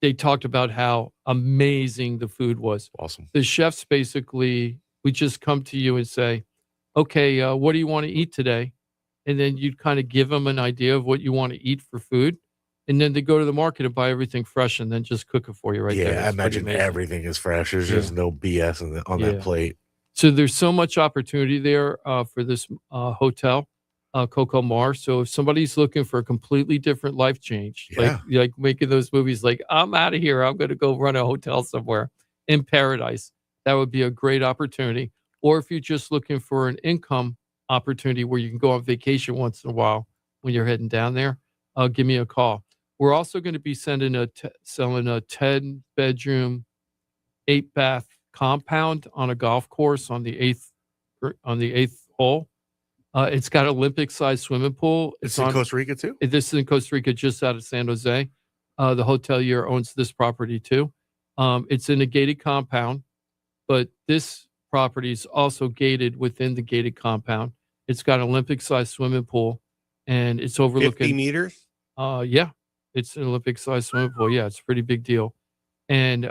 they talked about how amazing the food was. Awesome. The chefs basically would just come to you and say, okay, what do you want to eat today? And then you'd kind of give them an idea of what you want to eat for food. And then they go to the market and buy everything fresh and then just cook it for you right there. Yeah, I It's pretty imagine amazing. everything is fresh. There's just no BS on Yeah. that plate. So there's so much opportunity there for this hotel, Coco Mar. So if somebody's looking for a completely different life change, like making those movies like, I'm out of here, I'm going to go run a hotel somewhere in paradise, that would be a great opportunity. Or if you're just looking for an income opportunity where you can go on vacation once in a while when you're heading down there, give me a call. We're also going to be selling a 10-bedroom, 8-bath compound on a golf course on the eighth hole. It's got Olympic-sized swimming pool. It's in Costa Rica too? This is in Costa Rica, just out of San Jose. The hotelier owns this property too. It's in a gated compound, but this property is also gated within the gated compound. It's got an Olympic-sized swimming pool, and it's overlooking 50 meters? Yeah, it's an Olympic-sized swimming pool. Yeah, it's a pretty big deal. And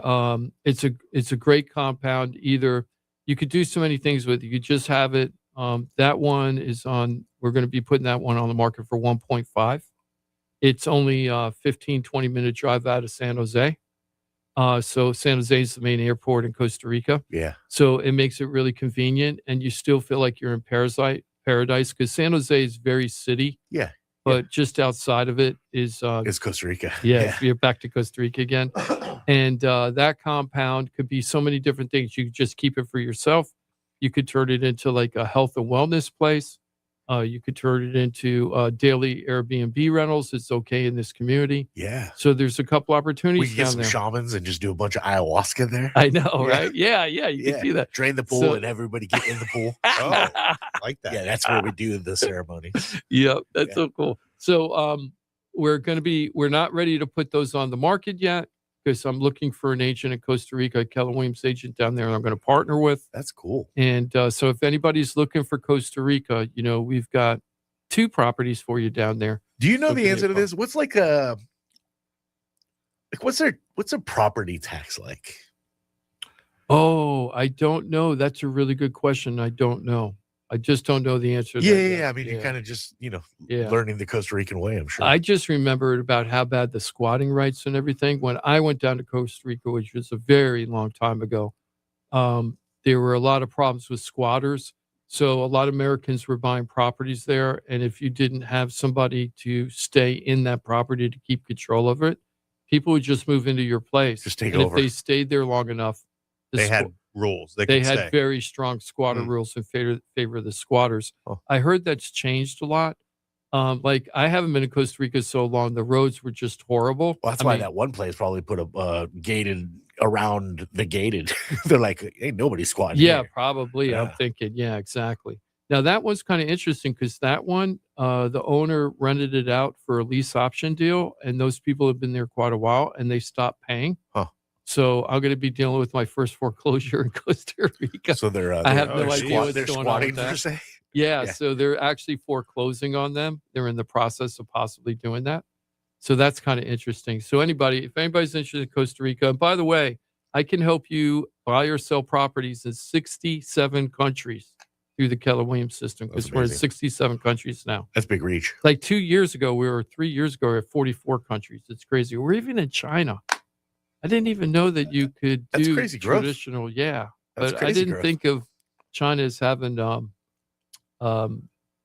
it's a great compound. Either you could do so many things with it. You could just have it. That one is on We're going to be putting that one on the market for 1.5. It's only a 15, 20-minute drive out of San Jose. So San Jose is the main airport in Costa Rica. Yeah. So it makes it really convenient, and you still feel like you're in paradise because San Jose is very city. Yeah. But just outside of it is It's Costa Rica. yeah, you're back to Costa Rica again. And that compound could be so many different things. You could just keep it for yourself. You could turn it into like a health and wellness place. You could turn it into daily Airbnb rentals. It's okay in this community. Yeah. So there's a couple We opportunities can get down some there. shamans and just do a bunch of ayahuasca there. I know, Yeah. right? Yeah, you can do that. Drain the pool So- and everybody get in the pool. Oh, like that. Yeah, that's where we do the ceremony. Yep, that's Yeah. so cool. So we're not ready to put those on the market yet because I'm looking for an agent in Costa Rica, Keller Williams agent down there, and I'm going to partner with. That's cool. And so if anybody's looking for Costa Rica, we've got 2 properties for you down there. Do you know So the can answer to they- this? What's what's a property tax like? Oh, I don't know. That's a really good question. I don't know. I just don't know the answer to Yeah, that yeah, yet. yeah. I mean, you're kind of just, Yeah. learning the Costa Rican way, I'm sure. I just remembered about how bad the squatting rights and everything. When I went down to Costa Rica, which was a very long time ago, there were a lot of problems with squatters. So a lot of Americans were buying properties there. And if you didn't have somebody to stay in that property to keep control of it, people would just move into your place. Just take and over. if they stayed there long enough, They had rules. They they could had say. very strong squatter Hmm. rules in favor of the squatters. Oh. I heard that's changed a lot. Like I haven't been in Costa Rica so long. The roads were just horrible. Well, that's I why mean, that one place probably put a gated around the gated. They're like, ain't nobody squatting yeah, here. probably. I'm Yeah. thinking, yeah, exactly. Now that was kind of interesting because that one, the owner rented it out for a lease option deal, and those people have been there quite a while, and they stopped paying. Huh. So I'm going to be dealing with my first foreclosure in Costa Rica. So they're, I have they're no idea what's they're going on squatting with that. per se. Yeah, Yeah. so they're actually foreclosing on them. They're in the process of possibly doing that. So that's kind of interesting. So if anybody's interested in Costa Rica, and by the way, I can help you buy or sell properties in 67 countries through the Keller Williams system That's because we're in amazing. 67 countries now. That's big reach. Like 3 years ago, we were at 44 countries. It's crazy. We're even in China. I didn't even know that you could That's do crazy growth. traditional. Yeah, That's but I crazy didn't growth. think of China as having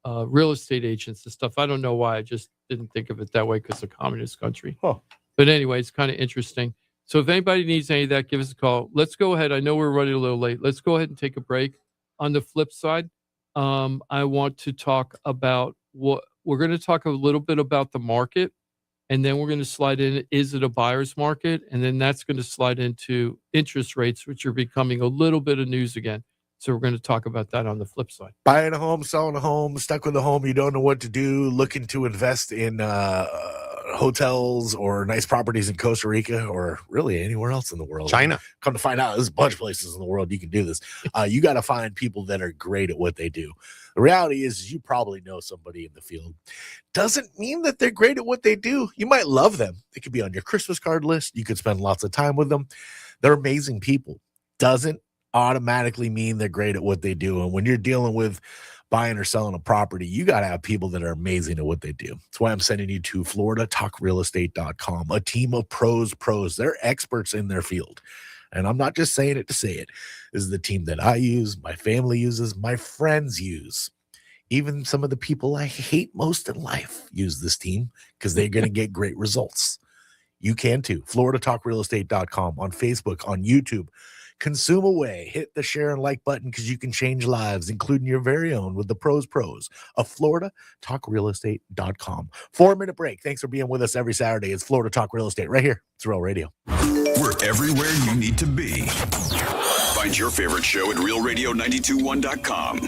real estate agents and stuff. I don't know why. I just didn't think of it that way because it's a communist country. Huh. But anyway, it's kind of interesting. So if anybody needs any of that, give us a call. Let's go ahead. I know we're running a little late. Let's go ahead and take a break. On the flip side, I want to talk about we're going to talk a little bit about the market, and then we're going to slide in, is it a buyer's market? And then that's going to slide into interest rates, which are becoming a little bit of news again. So we're going to talk about that on the flip side. Buying a home, selling a home, stuck with a home, you don't know what to do, looking to invest in hotels or nice properties in Costa Rica or really anywhere else in the world. China. Come to find out, there's a bunch of places in the world you can do this. You got to find people that are great at what they do. The reality is you probably know somebody in the field. Doesn't mean that they're great at what they do. You might love them. They could be on your Christmas card list. You could spend lots of time with them. They're amazing people. Doesn't automatically mean they're great at what they do. And when you're dealing with buying or selling a property, you got to have people that are amazing at what they do. That's why I'm sending you to FloridaTalkRealEstate.com, a team of pros. They're experts in their field. And I'm not just saying it to say it. This is the team that I use, my family uses, my friends use. Even some of the people I hate most in life use this team because they're going to get great results. You can too. FloridaTalkRealEstate.com, on Facebook, on YouTube. Consume away. Hit the share and like button because you can change lives, including your very own, with the pros of FloridaTalkRealEstate.com. 4-minute break. Thanks for being with us every Saturday. It's Florida Talk Real Estate right here. It's Real Radio. We're everywhere you need to be. Find your favorite show at realradio921.com.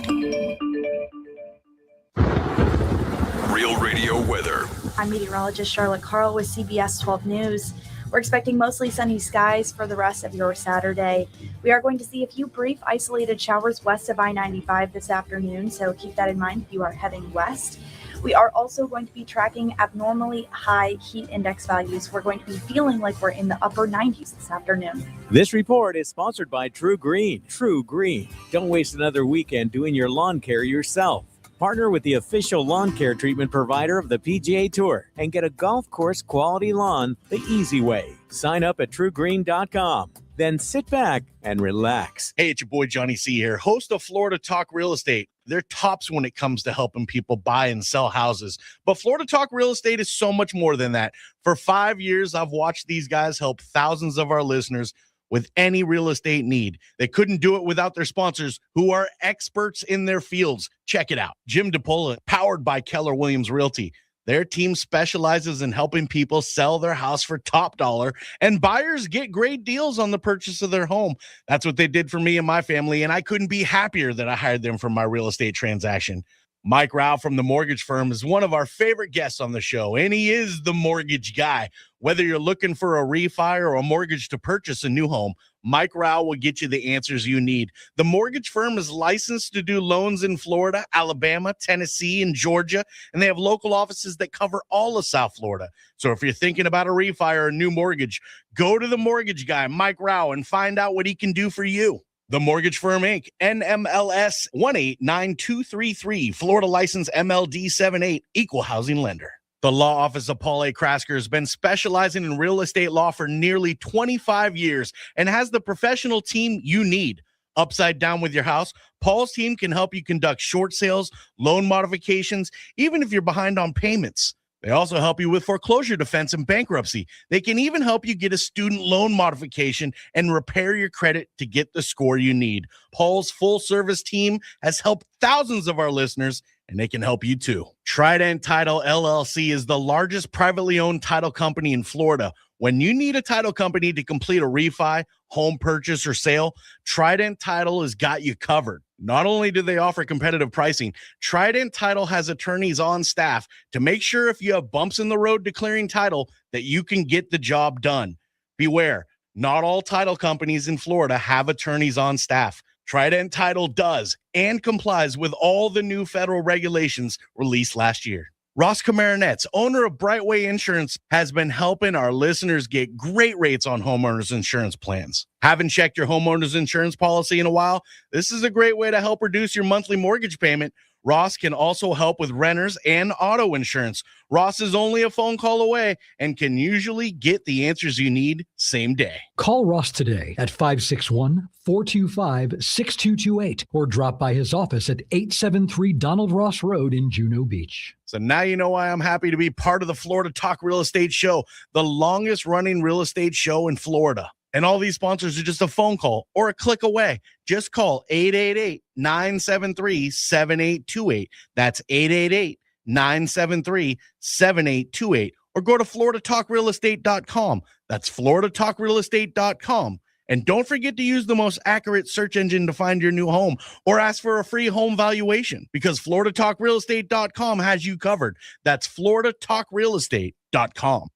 Real Radio weather. I'm meteorologist Charlotte Carl with CBS 12 News. We're expecting mostly sunny skies for the rest of your Saturday. We are going to see a few brief isolated showers west of I-95 this afternoon, so keep that in mind if you are heading west. We are also going to be tracking abnormally high heat index values. We're going to be feeling like we're in the upper 90s this afternoon. This report is sponsored by True Green. True Green. Don't waste another weekend doing your lawn care yourself. Partner with the official lawn care treatment provider of the PGA Tour and get a golf course quality lawn the easy way. Sign up at TrueGreen.com. Then sit back and relax. Hey, it's your boy Johnny C here, host of Florida Talk Real Estate. They're tops when it comes to helping people buy and sell houses. But Florida Talk Real Estate is so much more than that. For 5 years, I've watched these guys help thousands of our listeners with any real estate need. They couldn't do it without their sponsors, who are experts in their fields. Check it out. Jim DePola, powered by Keller Williams Realty. Their team specializes in helping people sell their house for top dollar, and buyers get great deals on the purchase of their home. That's what they did for me and my family, and I couldn't be happier that I hired them for my real estate transaction. Mike Rao from the mortgage firm is one of our favorite guests on the show, and he is the mortgage guy. Whether you're looking for a refi or a mortgage to purchase a new home, Mike Rao will get you the answers you need. The mortgage firm is licensed to do loans in Florida, Alabama, Tennessee, and Georgia, and they have local offices that cover all of South Florida. So if you're thinking about a refi or a new mortgage, go to the mortgage guy, Mike Rao, and find out what he can do for you. The Mortgage Firm, Inc., NMLS 189233, Florida license MLD 78, equal housing lender. The law office of Paul A. Krasker has been specializing in real estate law for nearly 25 years and has the professional team you need. Upside down with your house, Paul's team can help you conduct short sales, loan modifications, even if you're behind on payments. They also help you with foreclosure defense and bankruptcy. They can even help you get a student loan modification and repair your credit to get the score you need. Paul's full-service team has helped thousands of our listeners, and they can help you too. Trident Title LLC is the largest privately owned title company in Florida. When you need a title company to complete a refi, home purchase, or sale, Trident Title has got you covered. Not only do they offer competitive pricing, Trident Title has attorneys on staff to make sure if you have bumps in the road declaring title that you can get the job done. Beware, not all title companies in Florida have attorneys on staff. Trident Title does and complies with all the new federal regulations released last year. Ross Camaronets, owner of Brightway Insurance, has been helping our listeners get great rates on homeowners insurance plans. Haven't checked your homeowners insurance policy in a while? This is a great way to help reduce your monthly mortgage payment. Ross can also help with renters and auto insurance. Ross is only a phone call away and can usually get the answers you need same day. Call Ross today at 561-425-6228 or drop by his office at 873 Donald Ross Road in Juno Beach. So now you know why I'm happy to be part of the Florida Talk Real Estate Show, the longest running real estate show in Florida. And all these sponsors are just a phone call or a click away. Just call 888-973-7828. That's 888-973-7828. Or go to floridatalkrealestate.com. That's floridatalkrealestate.com. And don't forget to use the most accurate search engine to find your new home or ask for a free home valuation because floridatalkrealestate.com has you covered. That's floridatalkrealestate.com.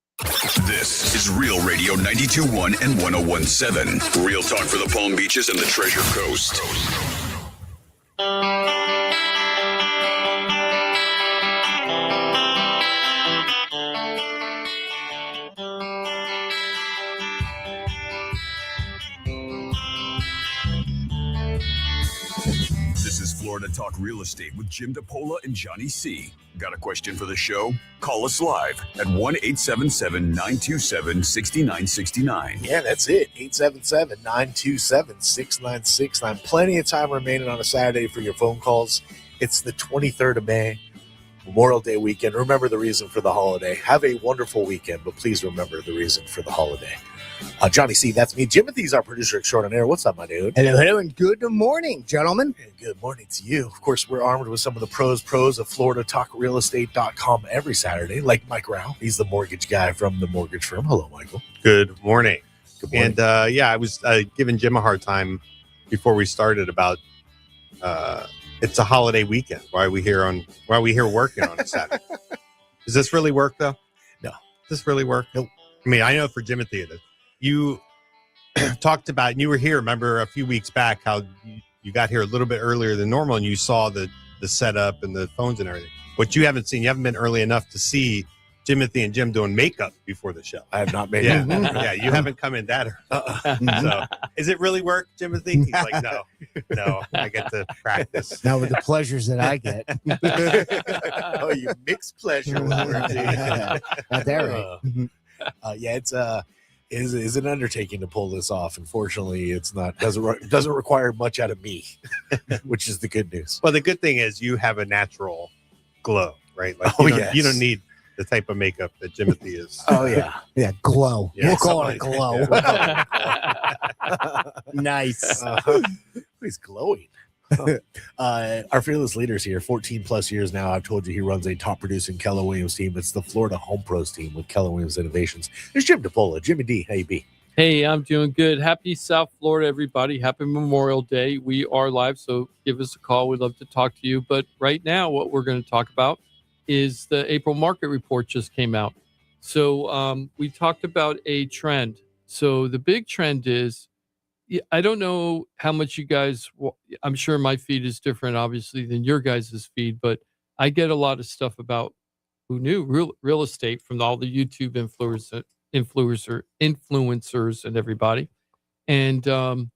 This is Real Radio 92.1 and 101.7. Real talk for the Palm Beaches and the Treasure Coast. This is Florida Talk Real Estate with Jim DePola and Johnny C. Got a question for the show? Call us live at 1-877-927-6969. Yeah, that's it. 877-927-6969. Plenty of time remaining on a Saturday for your phone calls. It's the 23rd of May, Memorial Day weekend. Remember the reason for the holiday. Have a wonderful weekend, but please remember the reason for the holiday. Johnny C, that's me. Timothy's our producer extraordinaire. What's up, my dude? Hello, and good morning, gentlemen. And good morning to you. Of course, we're armed with some of the pros of FloridaTalkRealEstate.com every Saturday, like Mike Rao. He's the mortgage guy from the mortgage firm. Hello, Michael. Good morning. Good morning. And yeah, I was giving Jim a hard time before we started about it's a holiday weekend. Why are we here working on a Saturday? Does this really work though? No. Does this really work? Nope. I mean, I know for Timothy it is. You talked about, and you were here, remember a few weeks back, how you got here a little bit earlier than normal and you saw the setup and the phones and everything. What you haven't seen, you haven't been early enough to see Jimothy and Jim doing makeup before the show. I have not made Yeah, it. yeah, you haven't come in that early. So, is it really work, Jimothy? He's like, no, I get to practice. Now with the pleasures that I get. Oh, you mix pleasure with work. Not that right. Yeah, it's is an undertaking to pull this off. Unfortunately, it's not doesn't require much out of me, which is the good news. Well, the good thing is you have a natural glow, right? Like you don't need the type of makeup that Jimothy is. Oh yeah, Yeah, glow. Yeah, We'll call it something glow. Nice. He's glowing. Our fearless leaders here, 14 plus years now. I've told you he runs a top producing Keller Williams team. It's the Florida Home Pros team with Keller Williams Innovations. There's Jim DePola. Jimmy D, how you be? Hey, I'm doing good. Happy South Florida, everybody. Happy Memorial Day. We are live, so give us a call. We'd love to talk to you. But right now, what we're going to talk about is the April market report just came out. So we talked about a trend. So the big trend is, I don't know how much you guys, I'm sure my feed is different, obviously, than your guys' feed, but I get a lot of stuff about who knew real estate from all the YouTube influencers and everybody. And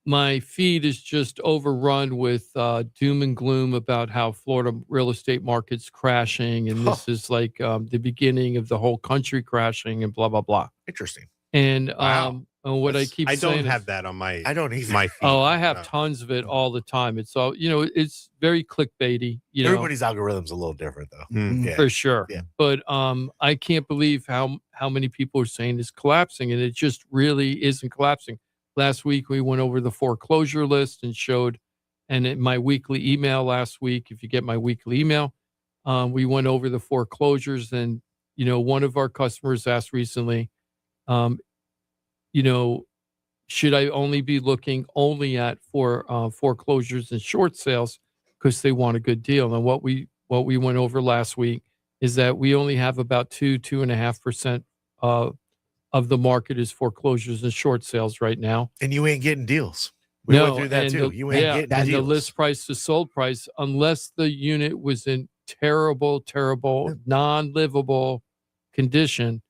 my feed is just overrun with doom and gloom about how Florida real estate market's crashing. And this is like the beginning of the whole country crashing and blah, blah, blah. Interesting. And Wow. what I keep I saying don't is- have that on my. I don't either. My feed. Oh, I have No. tons of it all the time. It's all, it's very clickbaity, Everybody's algorithm's a little different though. Mm. Yeah. for sure. Yeah. But I can't believe how many people are saying it's collapsing, and it just really isn't collapsing. Last week we went over the foreclosure list and showed, and in my weekly email last week, if you get my weekly email, we went over the foreclosures, and one of our customers asked recently, should I only be looking only at foreclosures and short sales because they want a good deal? And what we went over last week is that we only have about 2.5% of the market is foreclosures and short sales right now. And you ain't getting deals. We went through that too. You ain't getting and deals. the list price to sold price, unless the unit was in terrible, non-livable condition,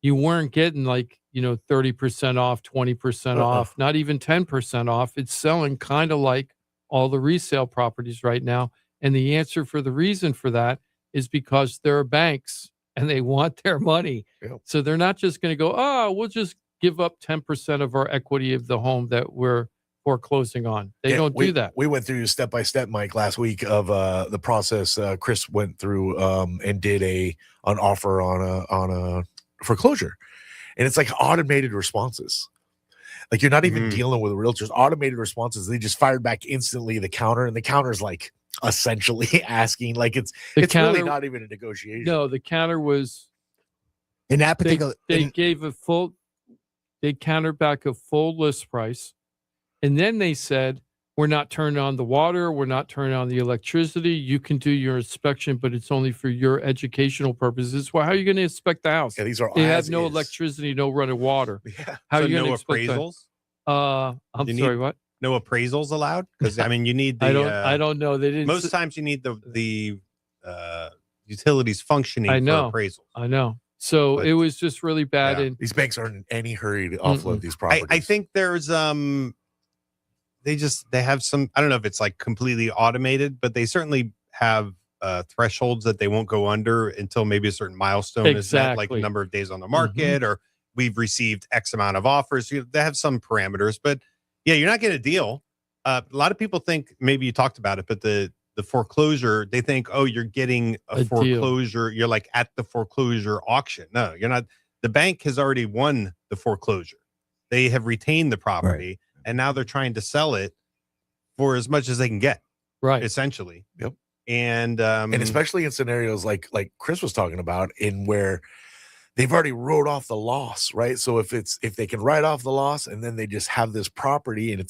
you weren't getting 30% off, 20% off, not even 10% off. It's selling kind of like all the resale properties right now. And the answer for the reason for that is because there are banks and they want their money. Yep. So they're not just going to go, we'll just give up 10% of our equity of the home that we're foreclosing on. They don't do that. We went through step by step, Mike, last week of the process. Chris went through and did an offer on a foreclosure, and it's like automated responses. Like you're not even dealing with realtors. Automated responses. They just fired back instantly the counter, and the counter's like essentially asking, like it's really not even a negotiation. No, the counter was In that particular, they gave they countered back a full list price. And then they said, we're not turning on the water. We're not turning on the electricity. You can do your inspection, but it's only for your educational purposes. Well, how are you going to inspect the house? Yeah, these are They as have no is. electricity, no running water. Yeah. How So are you no going to appraisals? I'm You sorry, need- what? No appraisals allowed? Because you need the. I don't know. They didn't. Most times you need the utilities functioning I know. for appraisals. I know. So But- it was just really bad. Yeah. And These banks aren't in any hurry to offload these properties. I think there's they have some, I don't know if it's like completely automated, but they certainly have thresholds that they won't go under until maybe a certain milestone is met, like the Exactly. number of days on the market or we've received X amount of offers. They have some parameters, but yeah, you're not getting a deal. A lot of people think, maybe you talked about it, but the foreclosure, they think, oh, you're getting a A deal. foreclosure. You're like at the foreclosure auction. No, you're not. The bank has already won the foreclosure. They have retained the property and now they're trying to sell it for as much as they can get, right. essentially. Yep. And especially in scenarios like Chris was talking about, in where they've already wrote off the loss, right? So if they can write off the loss and then they just have this property and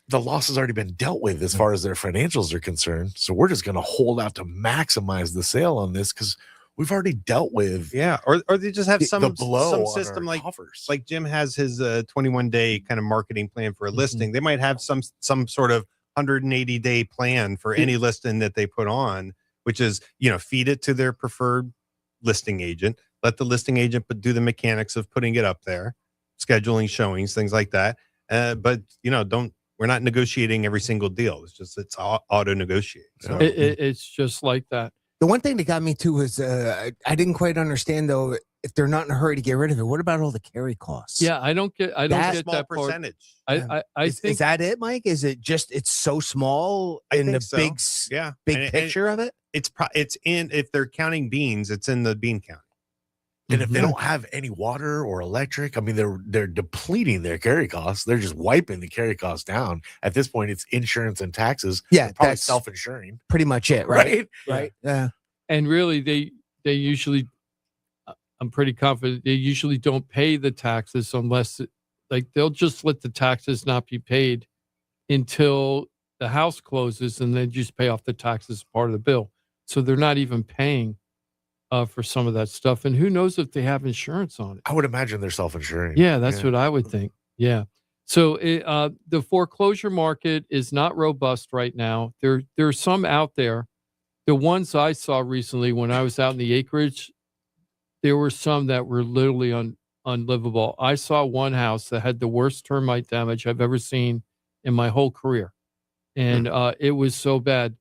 the loss has already been dealt with as far as their financials are concerned. So we're just going to hold out to maximize the sale on this because we've already dealt with or they just have the some blow on system our like coffers. Jim has his 21-day kind of marketing plan for a listing. They might have some sort of 180-day plan for any listing that they put on which is, feed it to their preferred listing agent, let the listing agent do the mechanics of putting it up there, scheduling showings, things like that. But we're not negotiating every single deal. It's auto negotiate. So. It's just like that. The one thing that got me too was I didn't quite understand though, if they're not in a hurry to get rid of it, what about all the carry costs? Yeah, I don't get Small that percentage. I Is think that it, Mike? Is it just it's so small in the so. big picture of it? It's if they're counting beans, it's in the bean count. And if they don't have any water or electric, I mean, they're depleting their carry costs. They're just wiping the carry costs down. At this point, it's insurance and taxes. Yeah, They're probably that's self-insuring, pretty much it, right? right? Yeah. and really they usually, I'm pretty confident they usually don't pay the taxes unless they'll just let the taxes not be paid until the house closes, and then just pay off the taxes as part of the bill. So they're not even paying for some of that stuff. And who knows if they have insurance on it? I would imagine they're self-insuring. Yeah, that's what I would think. Yeah. So the foreclosure market is not robust right now. There are some out there. The ones I saw recently when I was out in the acreage, there were some that were literally unlivable. I saw one house that had the worst termite damage I've ever seen in my whole career. And it was so bad.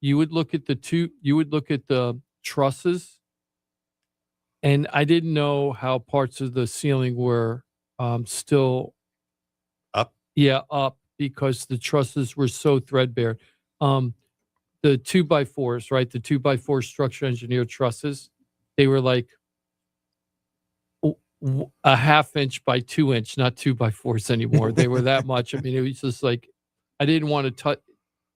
You would look at the trusses, and I didn't know how parts of the ceiling were still up. Yeah, up, because the trusses were so threadbare. The 2x4s, right? The 2x4 structure engineered trusses, they were like a ½ inch by 2 inch, not 2x4s anymore. They were that much. I mean, it was just like, I didn't want to touch.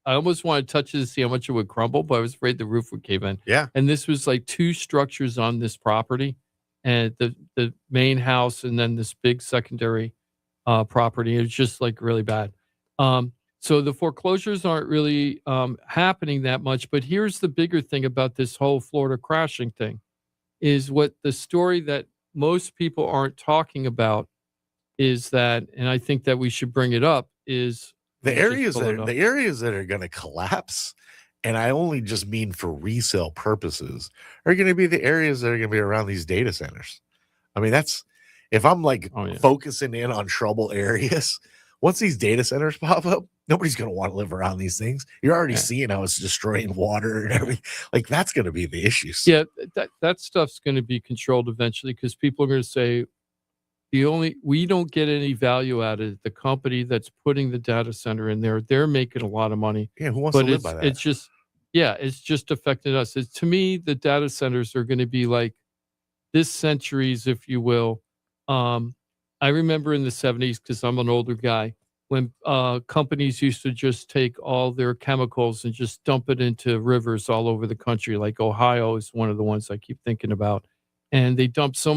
I almost wanted to touch it to see how much it would crumble, but I was afraid the roof would cave in. Yeah. And this was like 2 structures on this property, and the main house, and then this big secondary property. It was just like really bad. So the foreclosures aren't really happening that much. But here's the bigger thing about this whole Florida crashing thing, is what the story that most people aren't talking about is that, and I think that we should bring it up, is the areas that are going to collapse, and I only just mean for resale purposes, are going to be the areas that are going to be around these data centers. I mean, that's, if I'm focusing in on trouble areas, once these data centers pop up, nobody's going to want to live around these things. You're already seeing how it's destroying water and everything. Like, that's going to be the issues. Yeah, that stuff's going to be controlled eventually, because people are going to say, we don't get any value out of it. The company that's putting the data center in there, they're making a lot of money. Yeah, who wants to live by that? It's just affecting us. To me, the data centers are going to be like this century's, if you will. I remember in the 70s, because I'm an older guy, when companies used to just take all their chemicals and just dump it into rivers all over the country. Like Ohio is one of the ones I keep thinking about. And they dump so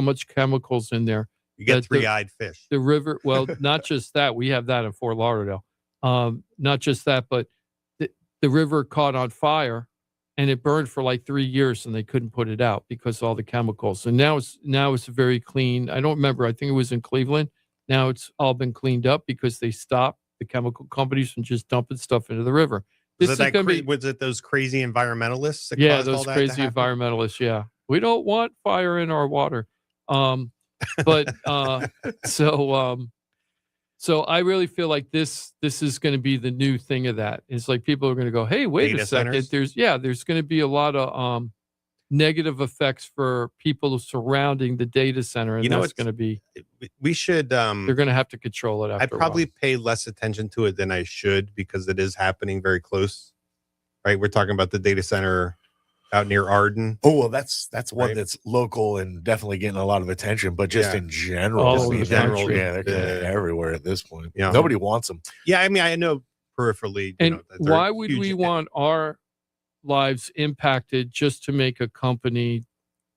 much chemicals in there. You get three-eyed fish. The river, well, not just that. We have that in Fort Lauderdale. Not just that, but the river caught on fire, and it burned for like 3 years, and they couldn't put it out because of all the chemicals. And now it's very clean. I don't remember. I think it was in Cleveland. Now it's all been cleaned up because they stopped the chemical companies from just dumping stuff into the river. Was it those crazy environmentalists? Yeah, those crazy environmentalists. Yeah. We don't want fire in our water. So I really feel like this is going to be the new thing of that. It's like people are going to go, hey, wait a second. There's going to be a lot of negative effects for people surrounding the data center. And that's going to be, we should, they're going to have to control it. I'd probably pay less attention to it than I should, because it is happening very close, right? We're talking about the data center out near Arden. Oh, well, that's one that's local and definitely getting a lot of attention, but just in general, they're everywhere at this point. Yeah, nobody wants them. Yeah, I mean, I know peripherally. And why would we want our lives impacted just to make a company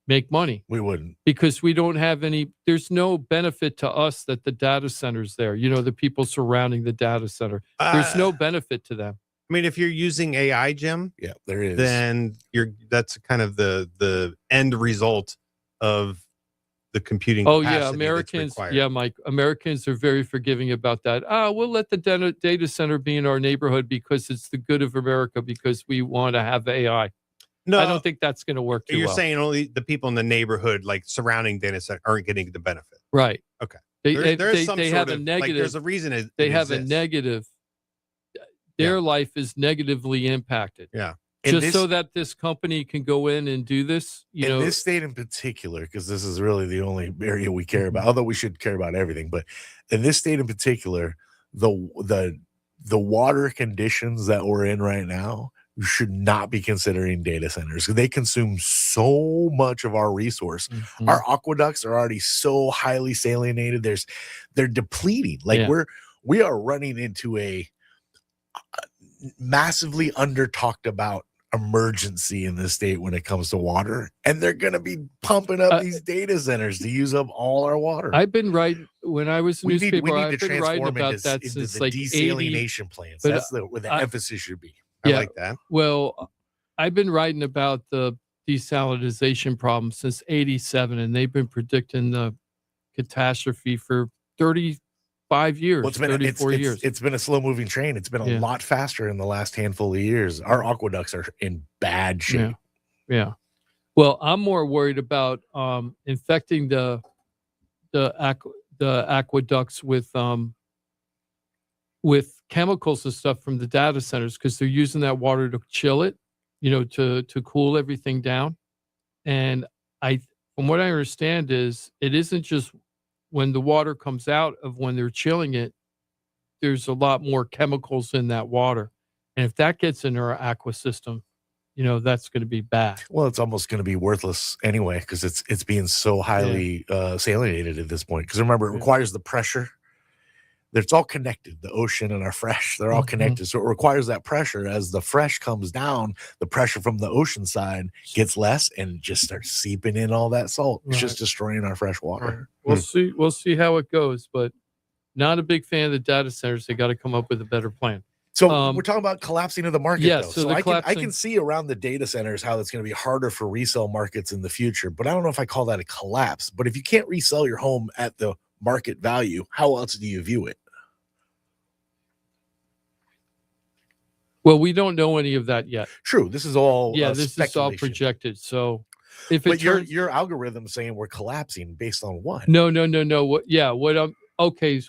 make money? We wouldn't, because we don't have any. There's no benefit to us that the data center's there. The people surrounding the data center. There's no benefit to them. I mean, if you're using AI, Jim, yeah, there is. Then that's kind of the end result of the computing. Oh capacity yeah, that's Americans. required. Yeah, Mike. Americans are very forgiving about that. We'll let the data center be in our neighborhood because it's the good of America because we want to have AI. No, I don't think that's going to work too you're well. saying only the people in the neighborhood, like surrounding data center, aren't getting the benefit. Right. Okay. They Some have a negative. there's a reason they have a negative. Their life is negatively impacted. Yeah. Just so that this company can go in and do this, in this state in particular, because this is really the only area we care about, although we should care about everything, but in this state in particular, the water conditions that we're in right now, you should not be considering data centers. They consume so much of our resource. Mhm. Our aqueducts are already so highly salinated. They're depleting. Like we are running into a massively under talked about emergency in the state when it comes to water, and they're going to be pumping up these data centers to use up all our water. I've been writing when I was a we newspaper. need I've to been writing transform about into, that into since the like desalination plants. but, That's where the emphasis should be. I Yeah. like that. Well, I've been writing about the desalinization problem since '87, and they've been predicting the catastrophe for 35 years, Well, it's been 34 years. It's been a slow moving train. It's been a lot faster in the last handful of years. Our aqueducts are in bad shape. Yeah. Well, I'm more worried about infecting the aqueducts with chemicals and stuff from the data centers because they're using that water to chill it, to cool everything down. And from what I understand is it isn't just when the water comes out of when they're chilling it, there's a lot more chemicals in that water. And if that gets in our aqua system, that's going to be bad. Well, it's almost going to be worthless anyway because it's being so highly salinated at this point. Because remember, it requires the pressure. It's all connected. The ocean and our fresh, they're all connected. So it requires that pressure. As the fresh comes down, the pressure from the ocean side gets less and just starts seeping in all that salt. It's just destroying our fresh water. We'll see. We'll see how it goes, but not a big fan of the data centers. They got to come up with a better plan. So we're talking about collapsing of the market. Yeah, though. so So the I can see around the data centers how that's going to be harder for resale markets in the future. But I don't know if I call that a collapse. But if you can't resell your home at the market value, how else do you view it? Well, we don't know any of that yet. True. This is all this is all speculation. projected. So if But it turns, your algorithm saying we're collapsing based on what? no.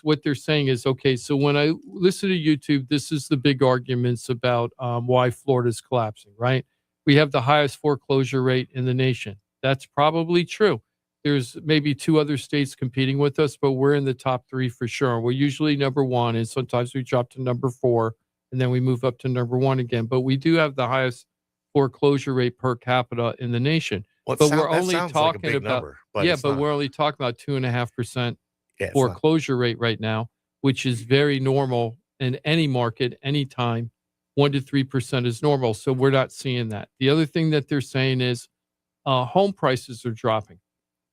What they're saying is okay. So when I listen to YouTube, this is the big arguments about why Florida's collapsing. Right? We have the highest foreclosure rate in the nation. That's probably true. There's maybe 2 other states competing with us, but we're in the top 3 for sure. We're usually number 1, and sometimes we drop to number 4. And then we move up to number 1 again. But we do have the highest foreclosure rate per capita in the nation. Well, but we're only talking about number, but we're only talking about 2.5% it's foreclosure rate right now, which is very normal in any market, anytime. 1 to 3% is normal. So we're not seeing that. The other thing that they're saying is home prices are dropping.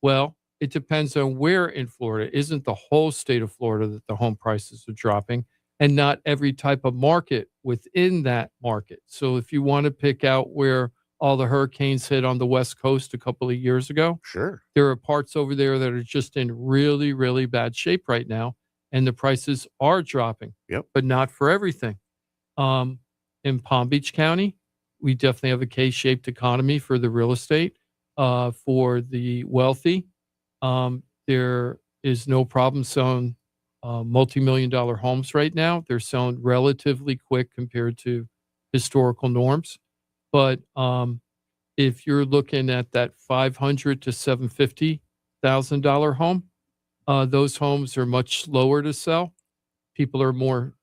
Well, it depends on where in Florida. Isn't the whole state of Florida that the home prices are dropping? And not every type of market within that market. So if you want to pick out where all the hurricanes hit on the West Coast a couple of years ago, sure, there are parts over there that are just in really, really bad shape right now, and the prices are dropping. Yep. But not for everything. In Palm Beach County, we definitely have a K-shaped economy for the real estate. For the wealthy, there is no problem selling multi-million-dollar homes right now. They're selling relatively quick compared to historical norms. But if you're looking at that $500,000 to $750,000 home, those homes are much slower to sell. People are more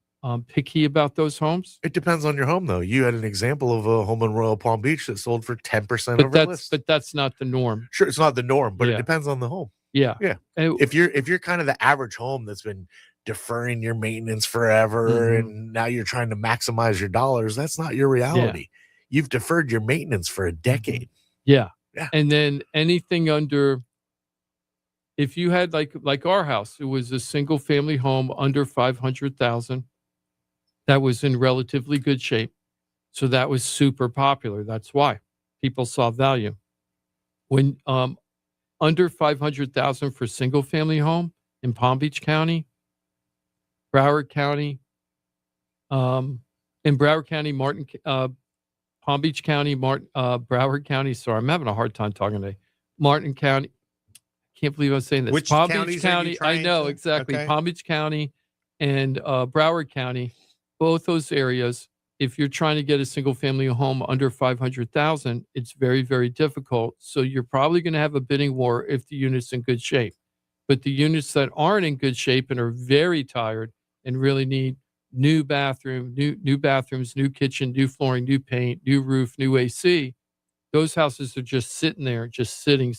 picky about those homes. It depends on your home, though. You had an example of a home in Royal Palm Beach that sold for 10% over list. But that's not the norm. Sure, it's not the norm, but it depends on the home. Yeah. And if you're kind of the average home that's been deferring your maintenance forever and now you're trying to maximize your dollars, that's not your reality. You've deferred your maintenance for a decade. Yeah. And then anything under, if you had like our house, it was a single family home under 500,000 that was in relatively good shape. So that was super popular. That's why people saw value. When under 500,000 for single family home in Palm Beach County, Broward County, in Broward County, Palm Beach County, Broward County. Sorry, I'm having a hard time talking today. Martin County. Can't believe I'm saying this. Which Palm counties Beach are you County. I trying know to- exactly. okay. Palm Beach County and Broward County, both those areas. If you're trying to get a single family home under 500,000, it's very, very difficult. So you're probably going to have a bidding war if the unit's in good shape. But the units that aren't in good shape and are very tired and really need new bathroom, new bathrooms, new kitchen, new flooring, new paint, new roof, new AC, those houses are just sitting there, just sitting.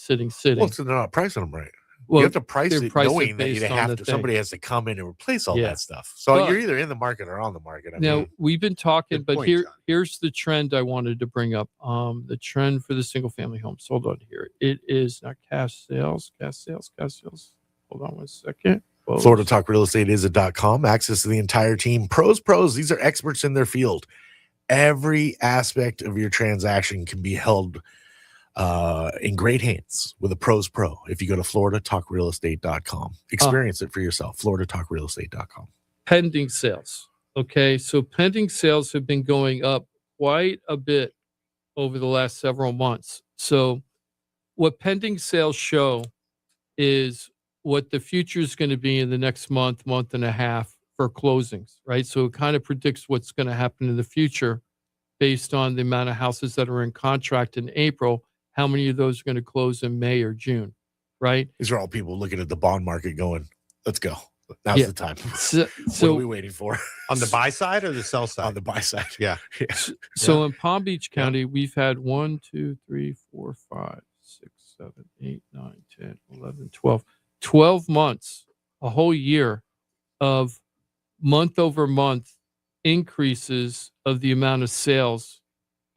Well, so they're not pricing them right. Well, You have to price they're it priced knowing that based you on have the to. thing. Somebody has to come in and replace all Yeah. that stuff. So But- you're either in the market or on the market. I Now mean, we've been talking, Good but point, John. here's the trend I wanted to bring up. The trend for the single family homes. Hold on here. It is not cash sales. Hold on one second. Whoa. Florida Talk Real Estate is a.com. Access to the entire team. Pros. These are experts in their field. Every aspect of your transaction can be held in great hands with a Pros Pro. If you go to floridatalkrealestate.com, experience it for yourself. floridatalkrealestate.com. Pending sales. Okay, so pending sales have been going up quite a bit over the last several months. So what pending sales show is what the future is going to be in the next month and a half for closings, right? So it kind of predicts what's going to happen in the future based on the amount of houses that are in contract in April. How many of those are going to close in May or June, right? These are all people looking at the bond market going, let's go. Now's Yeah. the time. So, What are we waiting for? On the buy side or the sell side? On the buy side. Yeah. So in Palm Beach County, we've had 1, 2, 3, 4, 5, 6, 7, 8, 9, 10, 11, 12 months, a whole year of month over month increases of the amount of sales,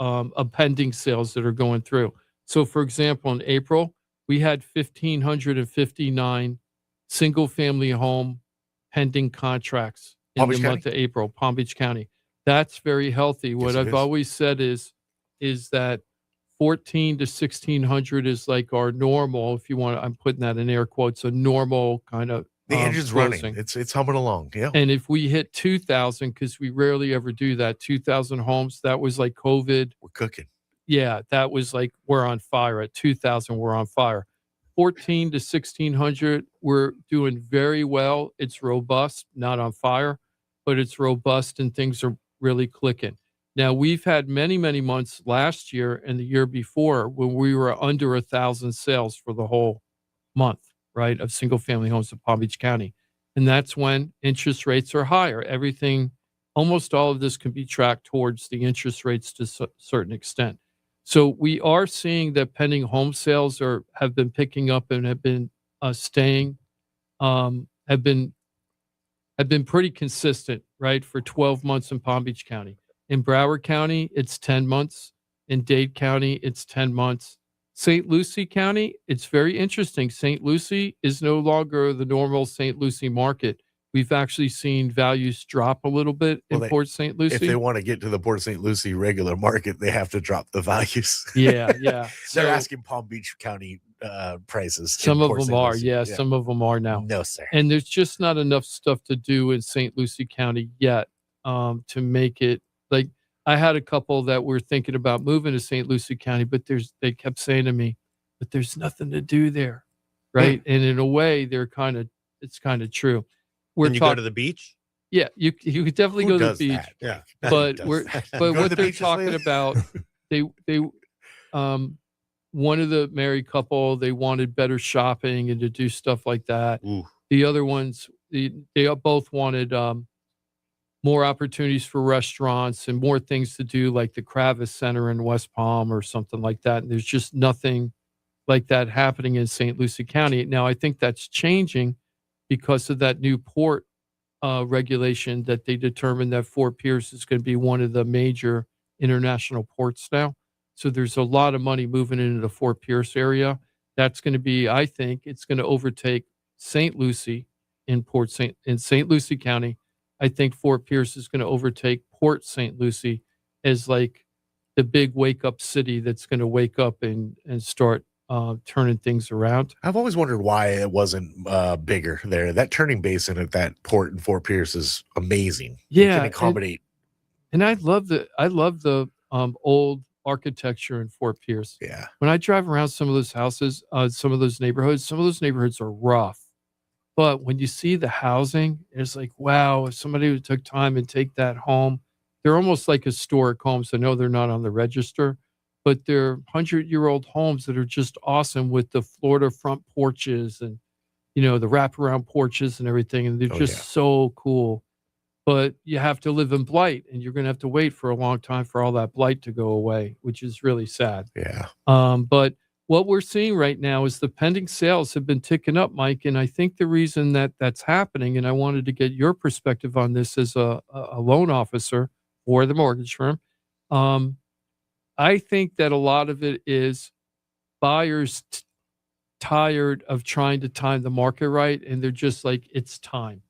of pending sales that are going through. So for example, in April, we had 1,559 single family home pending contracts in Palm the Beach month of April, Palm Beach County. That's very healthy. What Yes, it I've is. always said is that 14 to 1,600 is like our normal, if you want, I'm putting that in air quotes, a normal kind of The engine's closing. running. It's humming along. Yeah. And if we hit 2,000, because we rarely ever do that, 2,000 homes, that was like COVID. We're cooking. Yeah, that was like we're on fire. At 2,000, we're on fire. 14 to 1,600, we're doing very well. It's robust, not on fire, but it's robust and things are really clicking. Now, we've had many, many months last year and the year before when we were under 1,000 sales for the whole month, right, of single family homes in Palm Beach County. And that's when interest rates are higher. Everything, almost all of this can be tracked towards the interest rates to a certain extent. So we are seeing that pending home sales have been picking up and have been staying, have been pretty consistent, right, for 12 months in Palm Beach County. In Broward County, it's 10 months. In Dade County, it's 10 months. St. Lucie County, it's very interesting. St. Lucie is no longer the normal St. Lucie market. We've actually seen values drop a little bit in Well, Port St. Lucie. If they want to get to the Port St. Lucie regular market, they have to drop the values. Yeah. They're So asking Palm Beach County prices. in some of Port them St. are, Lucie. yeah, some of them are now. No, sir. And there's just not enough stuff to do in St. Lucie County yet to make it like I had a couple that were thinking about moving to St. Lucie County, but they kept saying to me, but there's nothing to do there. Right. And in a way, it's kind of true. When you go to the beach? Yeah, you could definitely Who go to the does beach. that? Yeah. But Who we're does that? but Go to what the they're beach this talking way? about, they one of the married couple, they wanted better shopping and to do stuff like that. Ooh. The other ones, they both wanted more opportunities for restaurants and more things to do, like the Kravis Center in West Palm or something like that. And there's just nothing like that happening in St. Lucie County. Now, I think that's changing because of that new port regulation that they determined that Fort Pierce is going to be one of the major international ports now. So there's a lot of money moving into the Fort Pierce area. That's going to be, I think, it's going to overtake St. Lucie in St. Lucie County. I think Fort Pierce is going to overtake Port St. Lucie as like the big wake up city that's going to wake up and start turning things around. I've always wondered why it wasn't bigger there. That turning basin at that port in Fort Pierce is amazing. You Yeah, can accommodate. and I love the old architecture in Fort Pierce. Yeah. When I drive around some of those houses, some of those neighborhoods are rough. But when you see the housing, it's like, wow, if somebody who took time and take that home, they're almost like historic homes. I know they're not on the register, but they're 100-year-old homes that are just awesome with the Florida front porches and, the wraparound porches and everything. And they're just so cool. But you have to live in blight, and you're going to have to wait for a long time for all that blight to go away, which is really sad. Yeah. But what we're seeing right now is the pending sales have been ticking up, Mike. And I think the reason that that's happening, and I wanted to get your perspective on this as a loan officer for the mortgage firm. I think that a lot of it is buyers tired of trying to time the market right. And they're just like, it's time.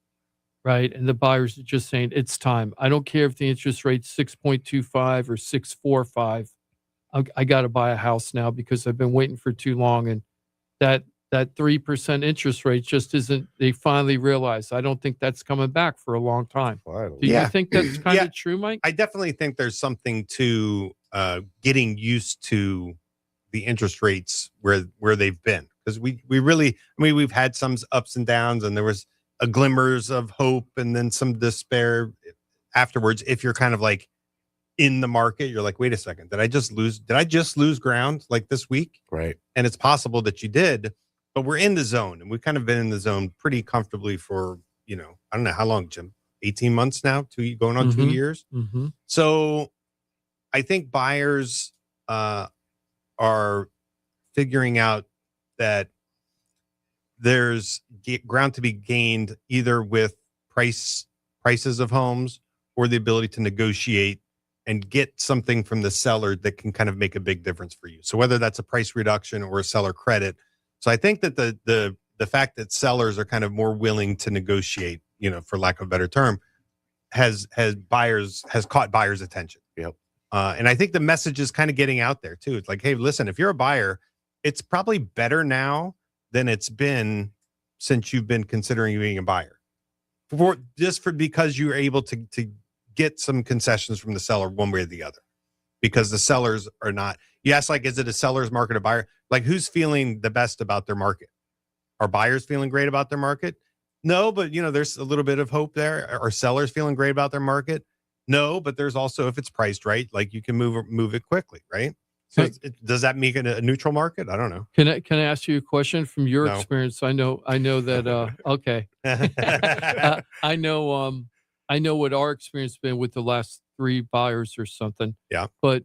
Right. And the buyers are just saying, it's time. I don't care if the interest rate's 6.25 or 6.45. I got to buy a house now because I've been waiting for too long. And that 3% interest rate just isn't, they finally realize, I don't think that's coming back for a long time. Do you think that's kind of true, Mike? I definitely think there's something to getting used to the interest rates where they've been. Because we really, we've had some ups and downs, and there was a glimmers of hope and then some despair afterwards. If you're kind of like in the market, you're like, wait a second, did I just lose ground like this week? Right. And it's possible that you did, but we're in the zone, and we've kind of been in the zone pretty comfortably for, I don't know how long, Jim, 18 months now, going on 2 years. Mm-hmm. So I think buyers are figuring out that there's ground to be gained either with prices of homes or the ability to negotiate and get something from the seller that can kind of make a big difference for you. So whether that's a price reduction or a seller credit. So I think that the fact that sellers are kind of more willing to negotiate, for lack of a better term, has caught buyers' attention. Yep. And I think the message is kind of getting out there too. It's like, hey, listen, if you're a buyer, it's probably better now than it's been since you've been considering being a buyer. Because you're able to get some concessions from the seller one way or the other. Because the sellers are not. Yes, like, is it a seller's market or buyer? Like, who's feeling the best about their market? Are buyers feeling great about their market? No, but there's a little bit of hope there. Are sellers feeling great about their market? No, but there's also, if it's priced right, like you can move it quickly, right? So does that make it a neutral market? I don't know. Can I ask you a question from your experience? I know that. Okay. I know what our experience has been with the last 3 buyers or something. Yeah. But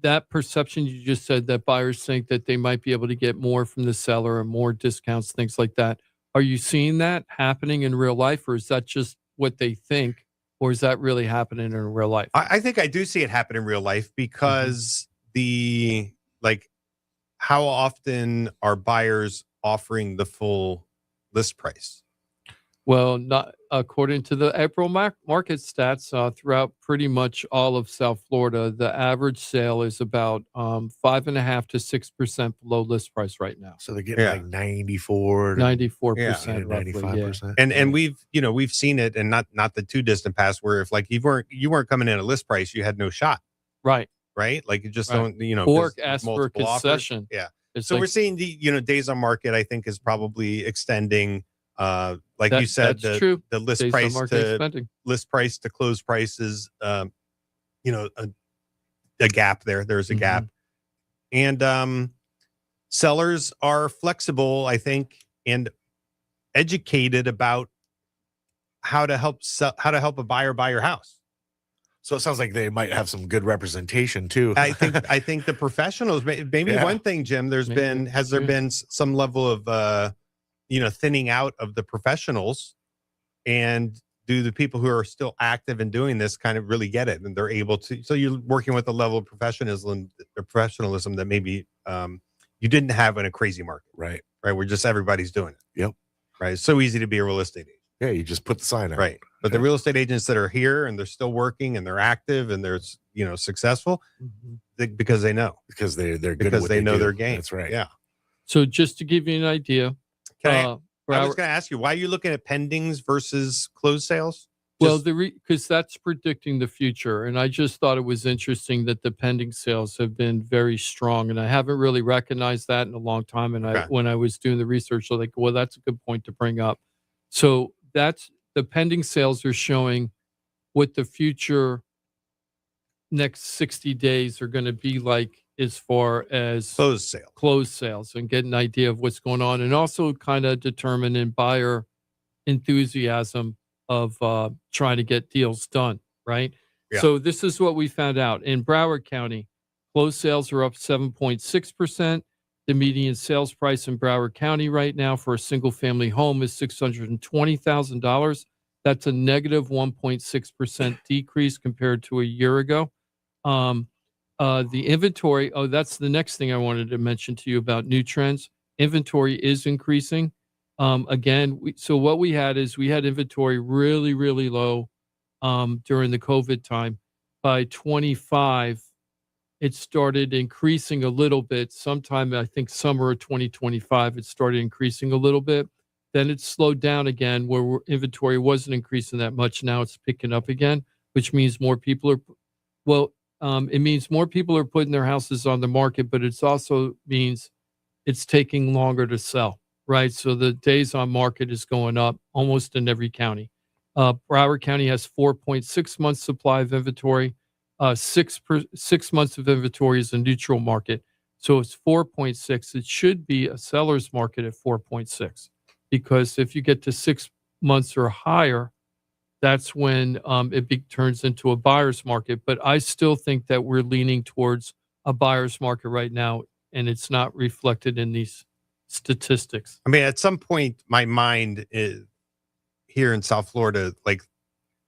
that perception you just said, that buyers think that they might be able to get more from the seller and more discounts, things like that. Are you seeing that happening in real life, or is that just what they think, or is that really happening in real life? I think I do see it happen in real life because how often are buyers offering the full list price? Well, not according to the April market stats throughout pretty much all of South Florida. The average sale is about 5.5% to 6% below list price right now. So they're getting like 94%, 95%. And we've seen it, and not the too distant past, where if like you weren't coming in at list price, you had no shot. Right. Like you just Right. don't, or ask for a concession. Offers. Yeah. It's So like, we're seeing the days on market, I think, is probably extending. Like you said, that's true. The list Days on price market to expanding. list price to close prices, a gap there. There's a gap, and sellers are flexible, I think, and educated about how to help a buyer buy your house. So it sounds like they might have some good representation too. I think the professionals, maybe one thing, Jim, has there been some level of thinning out of the professionals, and do the people who are still active in doing this kind of really get it, and they're able to? So you're working with a level of professionalism that maybe you didn't have in a crazy market, right? Where just everybody's doing it. Yep. Right. It's so easy to be a real estate agent. Yeah, you just put the sign out. Right. But the real estate agents that are here and they're still working and they're active and they're, successful because they know. Because they're good Because at what they know do. their game. That's right. Yeah. So just to give you an idea, I was going to ask you, why are you looking at pendings versus closed sales? Well, because that's predicting the future, and I just thought it was interesting that the pending sales have been very strong, and I haven't really recognized that in a long time. And when I was doing the research, I was like, well, that's a good point to bring up. So that's the pending sales are showing what the future next 60 days are going to be like as far as closed sales, and get an idea of what's going on, and also kind of determine in buyer enthusiasm of trying to get deals done, right? Yeah. So this is what we found out. In Broward County, closed sales are up 7.6%. The median sales price in Broward County right now for a single-family home is $620,000. That's a negative 1.6% decrease compared to a year ago. The inventory, that's the next thing I wanted to mention to you about new trends. Inventory is increasing. So what we had is we had inventory really, really low during the COVID time. By 25, it started increasing a little bit. Sometime, I think summer of 2025, it started increasing a little bit. Then it slowed down again where inventory wasn't increasing that much. Now it's picking up again, which means more people are, it means more people are putting their houses on the market, but it also means it's taking longer to sell. Right. So the days on market is going up almost in every county. Broward County has 4.6 months supply of inventory. 6 months of inventory is a neutral market. So it's 4.6. It should be a seller's market at 4.6, because if you get to 6 months or higher, that's when it turns into a buyer's market. But I still think that we're leaning towards a buyer's market right now, and it's not reflected in these statistics. I mean, at some point, my mind is here in South Florida, like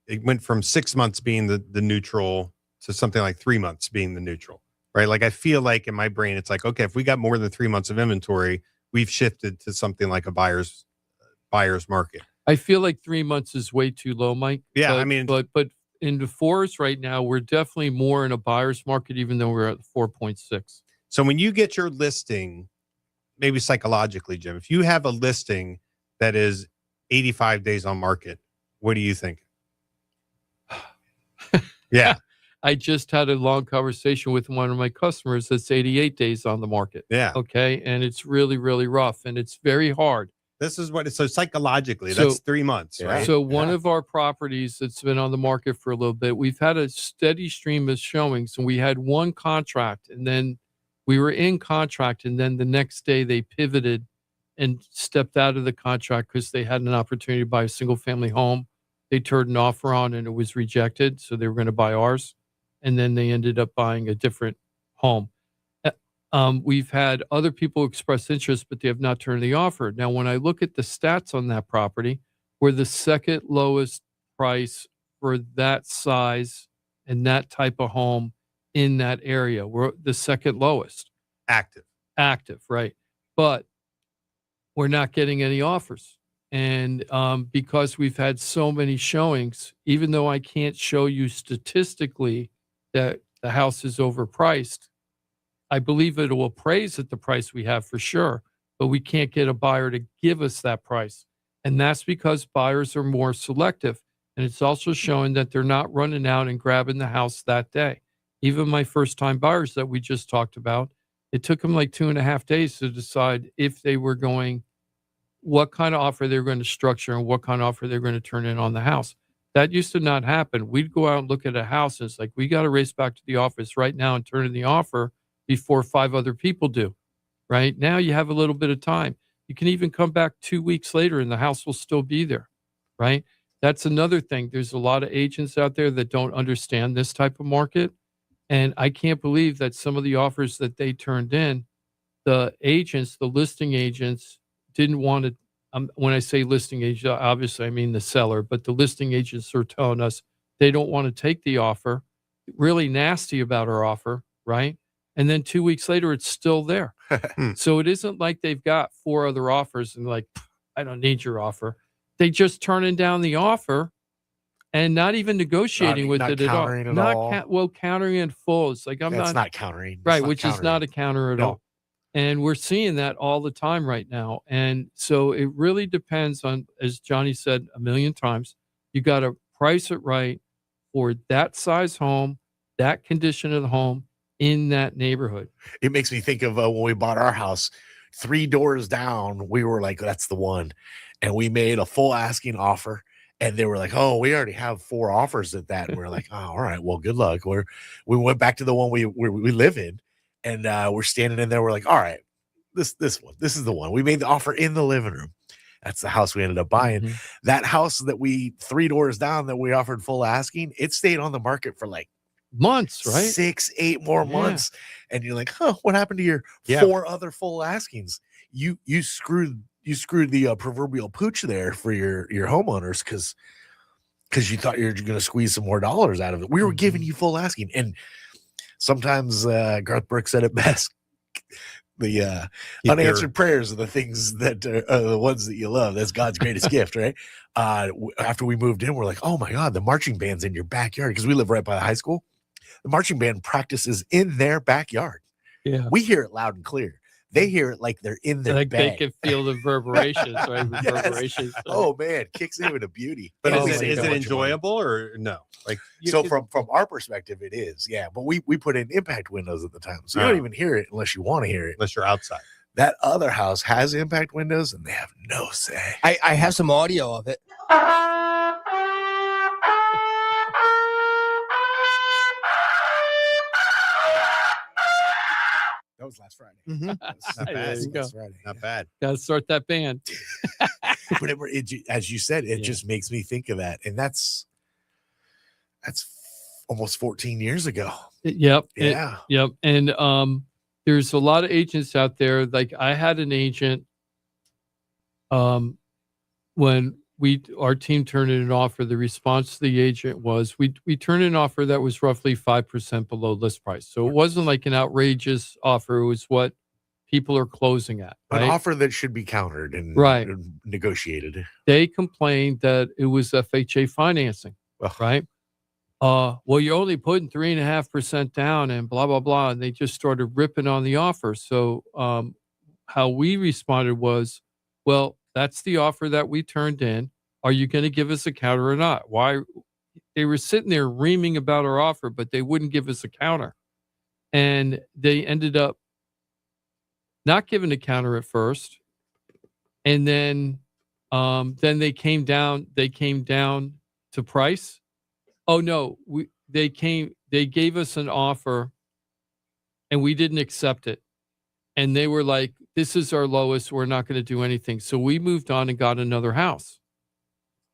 it went from 6 months being the neutral to something like 3 months being the neutral, right? Like I feel like in my brain, it's like, okay, if we got more than 3 months of inventory, we've shifted to something like a buyer's market. I feel like 3 months is way too low, Mike. Yeah, but in the fours right now, we're definitely more in a buyer's market, even though we're at 4.6. So when you get your listing, maybe psychologically, Jim, if you have a listing that is 85 days on market, what do you think? Yeah. I just had a long conversation with one of my customers that's 88 days on the market. Yeah. Okay. And it's really, really rough, and it's very hard. This is what it's so psychologically, that's 3 months, right? So one of our properties that's been on the market for a little bit, we've had a steady stream of showings, and we had one contract, and then we were in contract, and then the next day they pivoted and stepped out of the contract because they had an opportunity to buy a single family home. They turned an offer on and it was rejected. So they were going to buy ours. And then they ended up buying a different home. We've had other people express interest, but they have not turned the offer. Now, when I look at the stats on that property, we're the second lowest price for that size and that type of home in that area. We're the second lowest. Active, right. But we're not getting any offers. And because we've had so many showings, even though I can't show you statistically that the house is overpriced, I believe it will appraise at the price we have for sure, but we can't get a buyer to give us that price. And that's because buyers are more selective. And it's also showing that they're not running out and grabbing the house that day. Even my first-time buyers that we just talked about, it took them like 2.5 days to decide if they were going, what kind of offer they were going to structure and what kind of offer they're going to turn in on the house. That used to not happen. We'd go out and look at a house, and it's like, we got to race back to the office right now and turn in the offer before 5 other people do. Right now, you have a little bit of time. You can even come back 2 weeks later, and the house will still be there. Right? That's another thing. There's a lot of agents out there that don't understand this type of market. And I can't believe that some of the offers that they turned in, the agents, the listing agents, didn't want to. When I say listing agent, obviously I mean the seller, but the listing agents are telling us they don't want to take the offer, really nasty about our offer, right? And then 2 weeks later, it's still there. So it isn't like they've got 4 other offers and like, I don't need your offer. they just turning down the offer and not even negotiating with not it at all. countering at all. Well, countering in full. It's like That's not countering. It's right, not which is countering. not a counter at No. all. And we're seeing that all the time right now. And so it really depends on, as Johnny said a million times, you got to price it right for that size home, that condition of the home in that neighborhood. It makes me think of when we bought our house, 3 doors down, we were like, that's the one. And we made a full asking offer. And they were like, oh, we already have 4 offers at that. And we're like, oh, all right, well, good luck. We went back to the one we live in. And we're standing in there. We're like, all right, this is the one. We made the offer in the living room. That's the house we ended up buying. Mm-hmm. That house that 3 doors down that we offered full asking, it stayed on the market for like months, right? 6-8 more months. And you're like, huh, what happened to your 4 other full askings? You screwed the proverbial pooch there for your homeowners because you thought you were going to squeeze some more dollars out of it. We were giving you full asking. And sometimes Garth Brooks said it best. The unanswered prayers are the things that are the ones that you love. That's God's greatest gift, right? After we moved in, we're like, oh my God, the marching band's in your backyard because we live right by the high school. The marching band practices in their backyard. Yeah. We hear it loud and clear. They hear it like they're in their like bed. they can feel the reverberations, right? Yes. Reverberations. Oh man, kicks in with a beauty. But And we is saved it a bunch of money. enjoyable or no? Like So from our perspective, it is, yeah. But we put in impact windows at the time, so you don't even hear it unless you want to hear it. Unless you're outside. That other house has impact windows, and they have no say. I have some audio of it. That was last Friday. Not There bad. you go. Last Friday. Not bad. Got to start that band. But as you said, it Yeah. just makes me think of that, and that's almost 14 years ago. Yep. Yeah. Yep. And there's a lot of agents out there. Like I had an agent when our team turned in an offer, the response to the agent was we turned in an offer that was roughly 5% below list price. So it wasn't like an outrageous offer. It was what people are closing at. An Right? offer that should be countered and Right. and negotiated. They complained that it was FHA financing. Ugh. Right. Well, you're only putting 3.5% down and blah, blah, blah. And they just started ripping on the offer. So how we responded was, well, that's the offer that we turned in. Are you going to give us a counter or not? Why? They were sitting there reaming about our offer, but they wouldn't give us a counter. And they ended up not giving a counter at first. And then they came down to price. Oh no, they gave us an offer and we didn't accept it. And they were like, this is our lowest, we're not going to do anything. So we moved on and got another house.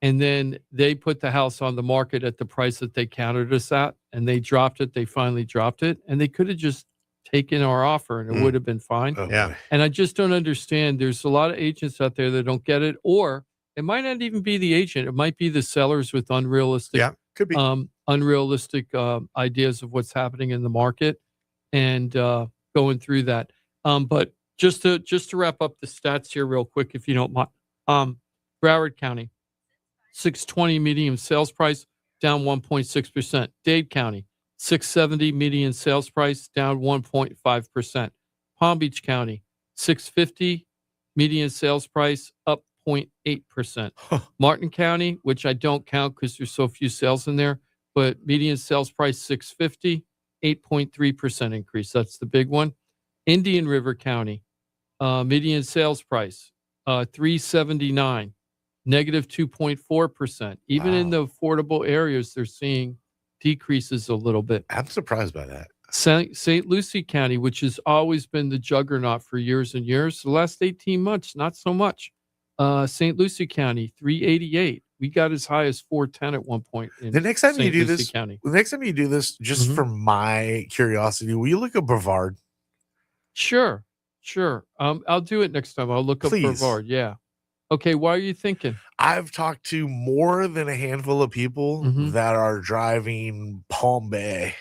And then they put the house on the market at the price that they countered us at, and they dropped it. They finally dropped it, and they could have just taken our offer and it would have been fine. Oh, Yeah. boy. And I just don't understand. There's a lot of agents out there that don't get it, or it might not even be the agent. It might be the sellers with unrealistic, Yeah, could be. unrealistic ideas of what's happening in the market, and going through that. But just to wrap up the stats here real quick, if you don't mind, Broward County, 620 median sales price, down 1.6%. Dade County, 670 median sales price, down 1.5%. Palm Beach County, 650 median sales price, up 0.8%. Martin County, which I don't count because there's so few sales in there, but median sales price 650, 8.3% increase. That's the big one. Indian River County, median sales price 379, negative 2.4%. Even in the affordable areas, they're seeing decreases a little bit. I'm surprised by that. St. Lucie County, which has always been the juggernaut for years and years, the last 18 months, not so much. St. Lucie County, 388. We got as high as 410 at one point. In The next time St. you do Lucie this, County. the next time you do this, just Mhm. for my curiosity, will you look at Brevard? Sure. I'll do it next time. I'll look up Please. Brevard. Yeah. Okay. Why are you thinking? I've talked to more than a handful of people Mhm. that are driving Palm Bay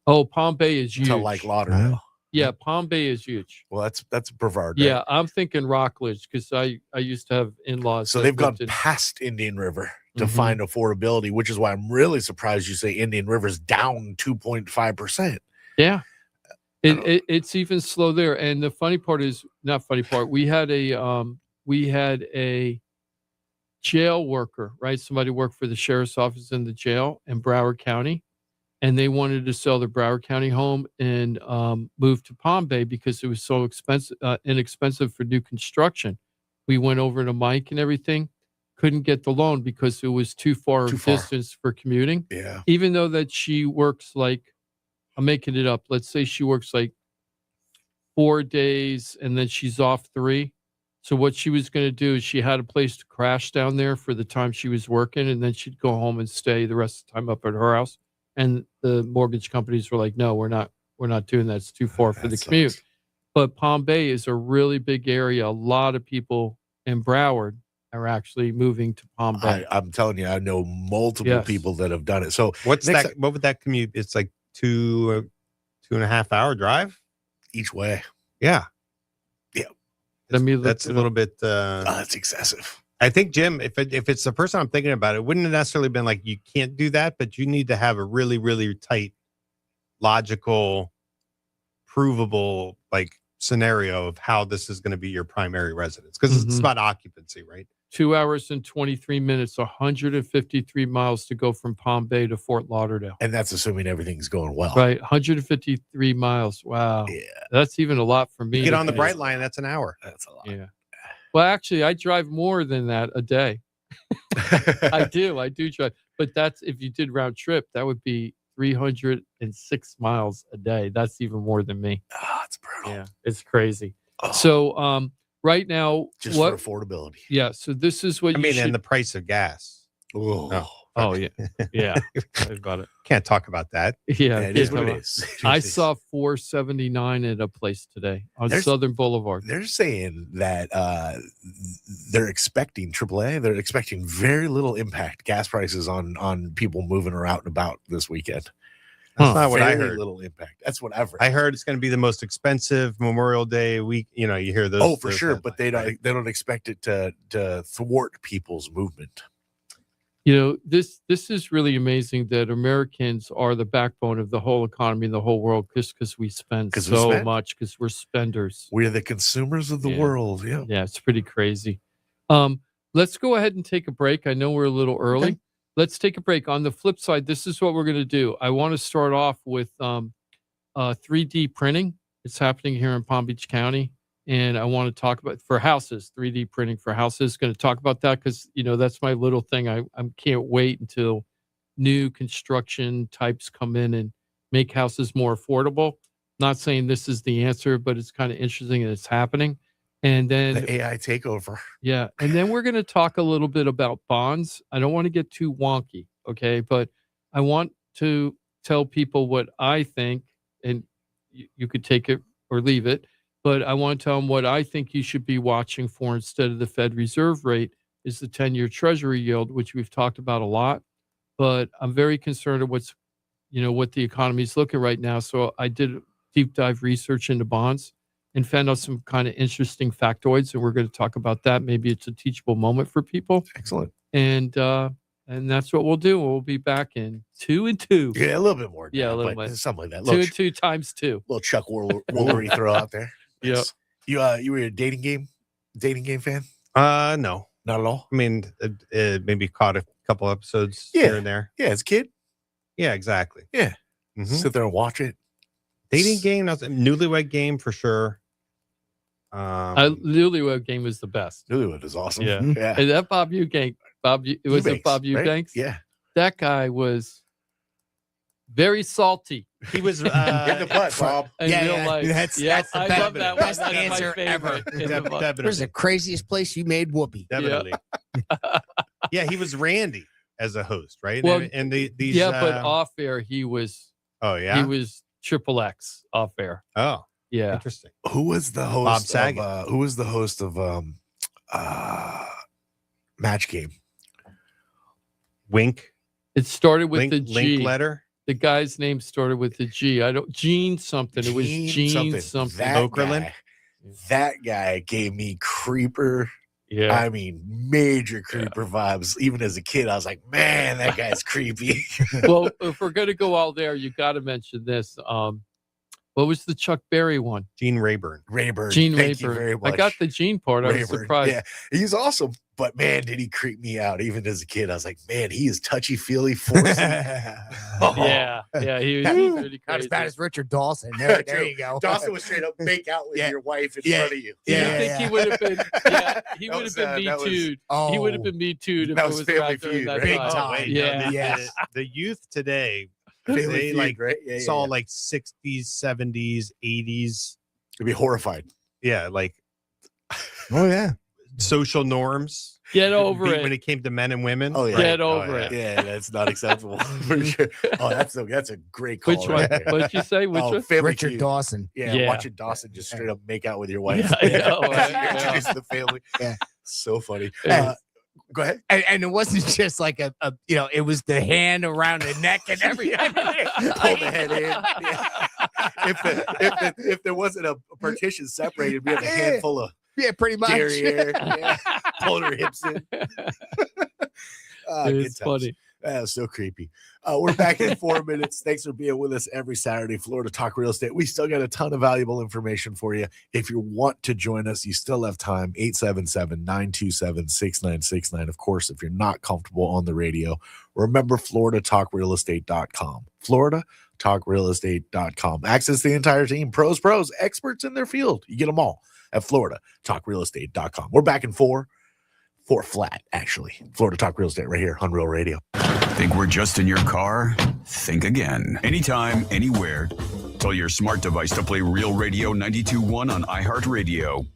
Oh, Palm Bay is huge. to like Lauderdale. Yeah, Palm Bay is huge. Well, that's Brevard. Yeah, right? I'm thinking Rockledge because I used to have in-laws. So that they've gone lived in- past Indian River to Mhm. find affordability, which is why I'm really surprised you say Indian River's down 2.5%. Yeah. It's even slow there. And the funny part is not funny part. We had a jail worker, right? Somebody worked for the sheriff's office in the jail in Broward County, and they wanted to sell their Broward County home and move to Palm Bay because it was so inexpensive for new construction. We went over to Mike and everything, couldn't get the loan because it was too far of distance for commuting. Yeah. Even though that she works like, I'm making it up. Let's say she works like 4 days and then she's off 3. So what she was going to do is she had a place to crash down there for the time she was working, and then she'd go home and stay the rest of the time up at her house. And the mortgage companies were like, "No, we're not doing that. It's too far for the commute." Sucks. But Palm Bay is a really big area. A lot of people in Broward are actually moving to Palm Bay. I'm telling you, I know multiple Yes. people that have done it. So What's next that? What would that commute? It's like 2.5 hour drive. each way. Yeah. Let me look That's a it little bit. That's excessive. I think, Jim, if it's the person I'm thinking about, it wouldn't have necessarily been like you can't do that, but you need to have a really, really tight, logical, provable like scenario of how this is going to be your primary residence, because it's Mhm. about occupancy, right? 2 hours and 23 minutes, 153 miles to go from Palm Bay to Fort Lauderdale. And that's assuming everything's going well. Right, 153 miles. Wow, Yeah. that's even a lot for me. Get to on the do. Bright Line, that's an hour. That's a lot. Yeah. Well, actually, I drive more than that a day. I do drive, but that's if you did round trip, that would be 306 miles a day. That's even more than me. It's brutal. Yeah, it's crazy. Oh, So, right now, just what? for affordability. Yeah, so this is what I you mean, should. and the price of gas. Oh, Oh yeah, yeah. Sorry about it. Can't talk about that. Yeah, it is yeah, what come it on. is. I saw 479 at a place today on There's- Southern Boulevard. They're saying that they're expecting AAA. They're expecting very little impact gas prices on people moving around and about this weekend. That's not what I Very heard. little impact. That's what I've heard. I heard it's going to be the most expensive Memorial Day week. You know, you hear those. Oh, for those sure, but headlines, right? they don't expect it to thwart people's movement. You know, this is really amazing that Americans are the backbone of the whole economy in the whole world just because we spend 'Cause we so spend. much because we're spenders. We're the consumers of the Yeah. world. Yeah. Yeah, it's pretty crazy. Let's go ahead and take a break. I know we're a little early. Okay. Let's take a break. On the flip side, this is what we're going to do. I want to start off with 3D printing. It's happening here in Palm Beach County. And I want to talk about for houses, 3D printing for houses. Going to talk about that because, you know, that's my little thing. I can't wait until new construction types come in and make houses more affordable. Not saying this is the answer, but it's kind of interesting and it's happening. And then The AI takeover. yeah. And then we're going to talk a little bit about bonds. I don't want to get too wonky, okay? But I want to tell people what I think, and you could take it or leave it, but I want to tell them what I think you should be watching for instead of the Fed Reserve rate is the 10-year Treasury yield, which we've talked about a lot. But I'm very concerned of what the economy is looking right now. So I did deep dive research into bonds and found out some kind of interesting factoids, and we're going to talk about that. Maybe it's a teachable moment for people, Excellent. and that's what we'll do. We'll be back in 2 and 2. Yeah, a little bit more. Yeah, a down, little but bit. something like that. 2 Little, and 2 times 2. little Chuck Woolery throw out there. Yep. Nice. You were a dating game fan? No. Not at all. I mean, maybe caught a couple episodes Yeah. here and there. Yeah, as a kid, Yeah, exactly. Yeah. Mhm. sit there and watch it. Dating game, newlywed game for sure. Newlywed Game was the best. Newlywed is awesome. Yeah. yeah. And that Bob Eubanks, it was Eubanks, Bob right? Eubanks. Yeah. That guy was very salty He was In the butt, Bob. in Yeah, real yeah. life. That's yeah, the I best- love that one. best That's my answer favorite. ever. In the butt. Where's the craziest place you made whoopee? Definitely. Yeah, he was Randy as a host, right? Well, and these Yeah, but off air he was oh yeah. he was triple X off air. Oh, Yeah. interesting. Who was the host? Bob Saget. Who was the host of Match Game? Wink. It started with the G. Link letter. The guy's name started with the G. Gene something. It was Gene something. That guy gave me creeper. Yeah. I mean, major creeper vibes. Even as a kid, I was like, man, that guy's creepy. Well, if we're gonna go all there, you got to mention this. What was the Chuck Berry one? Gene Rayburn. Gene Thank you Rayburn. very much. I got the Gene part. I was surprised. Yeah, he's awesome. But man, did he creep me out. Even as a kid, I was like, man, he is touchy-feely, forcey. Yeah, he's really Not as crazy. bad as Richard Dawson. There you go. Dawson was straight up make out with your wife in front of you. Do you think he would have been? Yeah, he would have been Me Too'd. He would have been Me Too'd if that it was was Family around during Feud, that right? Big time. time. Yeah. The youth today, Family they Feud, like right? saw like 60s, 70s, 80s. They'd be horrified. Yeah, like Oh yeah. social norms. Get over when it. it came to men and women. Oh, yeah. Get over it. Yeah, that's not acceptable for sure. Oh, that's a great call. Which one? right there. What did you say? Which Oh, one? Family Richard Feud. Dawson. Yeah, Yeah. watching Dawson just straight up make out with your wife. Yeah, I know, right? As you introduce the family. Yeah. So funny. Yeah. Go ahead. And it wasn't just like a it was the hand around the neck and everything. Pull the head in. Yeah. If there wasn't a partition separated, we had a handful of Yeah, pretty much. derriere. Yeah. Pulling her hips in. Good It's times. funny. That was so creepy. We're back in 4 minutes. Thanks for being with us every Saturday, Florida Talk Real Estate. We still got a ton of valuable information for you. If you want to join us, you still have time. 877-927-6969. Of course, if you're not comfortable on the radio, remember FloridaTalkRealEstate.com. FloridaTalkRealEstate.com. Access the entire team. Pros, experts in their field. You get them all at FloridaTalkRealEstate.com. We're back in four flat, actually. Florida Talk Real Estate right here on Real Radio. Think we're just in your car? Think again. Anytime, anywhere. Tell your smart device to play Real Radio 92.1 on iHeartRadio.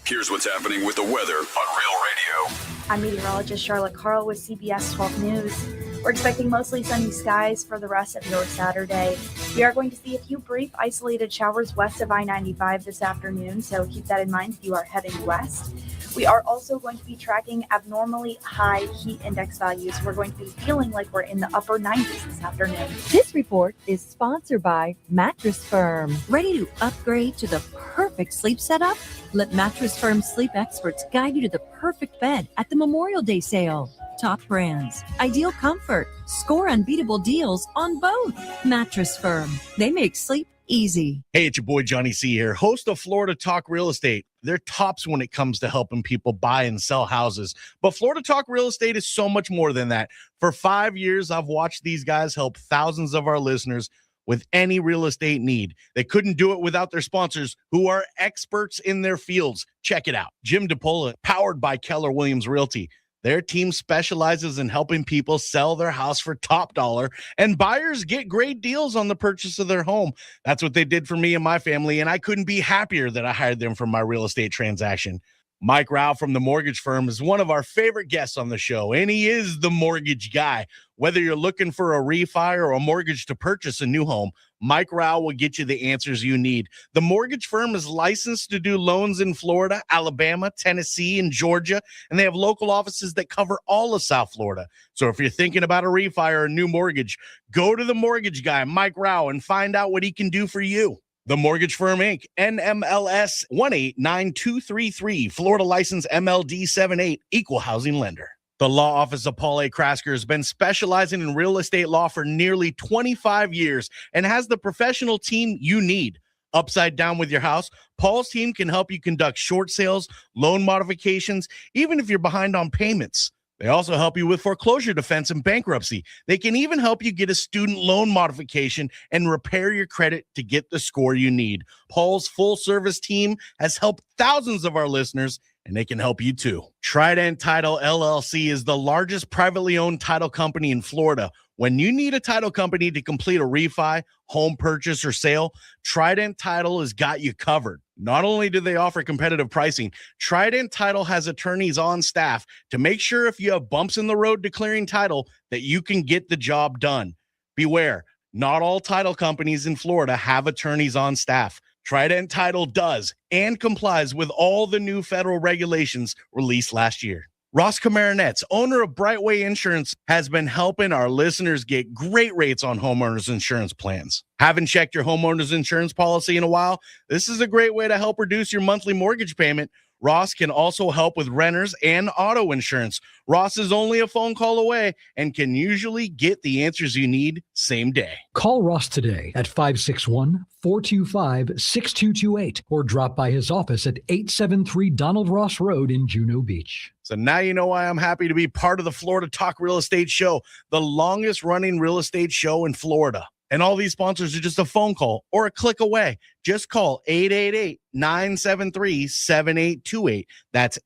Here's what's happening with the weather on Real Radio. I'm meteorologist Charlotte Carl with CBS 12 News. We're expecting mostly sunny skies for the rest of your Saturday. We are going to see a few brief isolated showers west of I-95 this afternoon, so keep that in mind if you are heading west. We are also going to be tracking abnormally high heat index values. We're going to be feeling like we're in the upper 90s this afternoon. This report is sponsored by Mattress Firm. Ready to upgrade to the perfect sleep setup? Let Mattress Firm sleep experts guide you to the perfect bed at the Memorial Day sale. Top brands, ideal comfort, score unbeatable deals on both. Mattress Firm. They make sleep easy. Hey, it's your boy Johnny C here, host of Florida Talk Real Estate. They're tops when it comes to helping people buy and sell houses. But Florida Talk Real Estate is so much more than that. For 5 years, I've watched these guys help thousands of our listeners with any real estate need. They couldn't do it without their sponsors, who are experts in their fields. Check it out. Jim DePola, powered by Keller Williams Realty. Their team specializes in helping people sell their house for top dollar, and buyers get great deals on the purchase of their home. That's what they did for me and my family, and I couldn't be happier that I hired them for my real estate transaction. Mike Rao from the mortgage firm is one of our favorite guests on the show, and he is the mortgage guy. Whether you're looking for a refi or a mortgage to purchase a new home, Mike Rao will get you the answers you need. The mortgage firm is licensed to do loans in Florida, Alabama, Tennessee, and Georgia, and they have local offices that cover all of South Florida. So if you're thinking about a refi or a new mortgage, go to the mortgage guy, Mike Rao, and find out what he can do for you. The Mortgage Firm, Inc., NMLS 189233, Florida license MLD 78, equal housing lender. The law office of Paul A. Krasker has been specializing in real estate law for nearly 25 years and has the professional team you need. Upside down with your house, Paul's team can help you conduct short sales, loan modifications, even if you're behind on payments. They also help you with foreclosure defense and bankruptcy. They can even help you get a student loan modification and repair your credit to get the score you need. Paul's full-service team has helped thousands of our listeners, and they can help you too. Trident Title LLC is the largest privately owned title company in Florida. When you need a title company to complete a refi, home purchase, or sale, Trident Title has got you covered. Not only do they offer competitive pricing, Trident Title has attorneys on staff to make sure if you have bumps in the road declaring title that you can get the job done. Beware, not all title companies in Florida have attorneys on staff. Trident Title does and complies with all the new federal regulations released last year. Ross Camaronets, owner of Brightway Insurance, has been helping our listeners get great rates on homeowners insurance plans. Haven't checked your homeowners insurance policy in a while? This is a great way to help reduce your monthly mortgage payment. Ross can also help with renters and auto insurance. Ross is only a phone call away and can usually get the answers you need same day. Call Ross today at 561-425-6228 or drop by his office at 873 Donald Ross Road in Juno Beach. So now you know why I'm happy to be part of the Florida Talk Real Estate Show, the longest running real estate show in Florida. And all these sponsors are just a phone call or a click away. Just call 888-973-7828. That's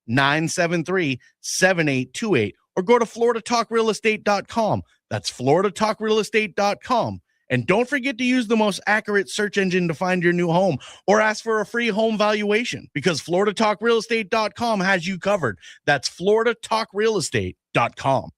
888-973-7828. Or go to floridatalkrealestate.com. That's floridatalkrealestate.com. And don't forget to use the most accurate search engine to find your new home or ask for a free home valuation because floridatalkrealestate.com has you covered. That's floridatalkrealestate.com.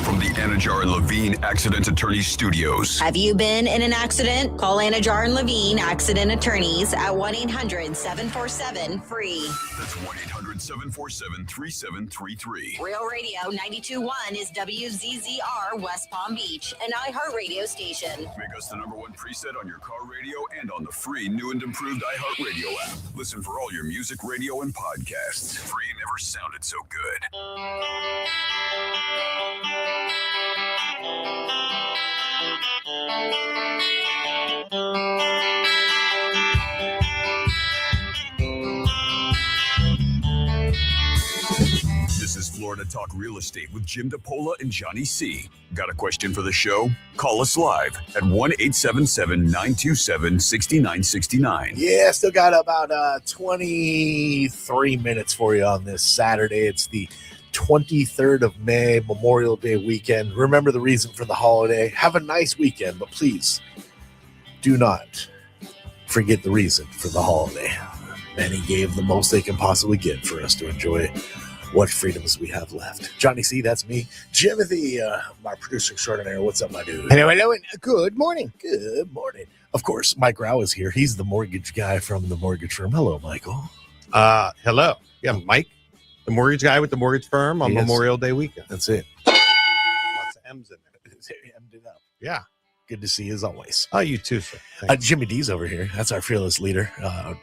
From the Anajar and Levine Accident Attorneys Studios. Have you been in an accident? Call Anajar and Levine Accident Attorneys at 1-800-747-FREE. That's 1-800-747-3733. Real Radio 92.1 is WZZR West Palm Beach, an iHeartRadio station. Make us the #1 preset on your car radio and on the free new and improved iHeartRadio app. Listen for all your music, radio, and podcasts. Free never sounded so good. This is Florida Talk Real Estate with Jim DePola and Johnny C. Got a question for the show? Call us live at 1-877-927-6969. Yeah, still got about 23 minutes for you on this Saturday. It's the 23rd of May, Memorial Day weekend. Remember the reason for the holiday. Have a nice weekend, but please do not forget the reason for the holiday. Many gave the most they can possibly get for us to enjoy what freedoms we have left. Johnny C, that's me. Jimothy, my producer extraordinaire. What's up, my dude? Hello, and good morning. Good morning. Of course, Mike Rao is here. He's the mortgage guy from the mortgage firm. Hello, Michael. Hello. Yeah, Mike, the mortgage guy with the mortgage firm on Memorial Day weekend. That's it. Lots of M's in there. Emmed it up. Yeah. Good to see you as always. Oh, you too, sir. Jimmy D's over here. That's our fearless leader.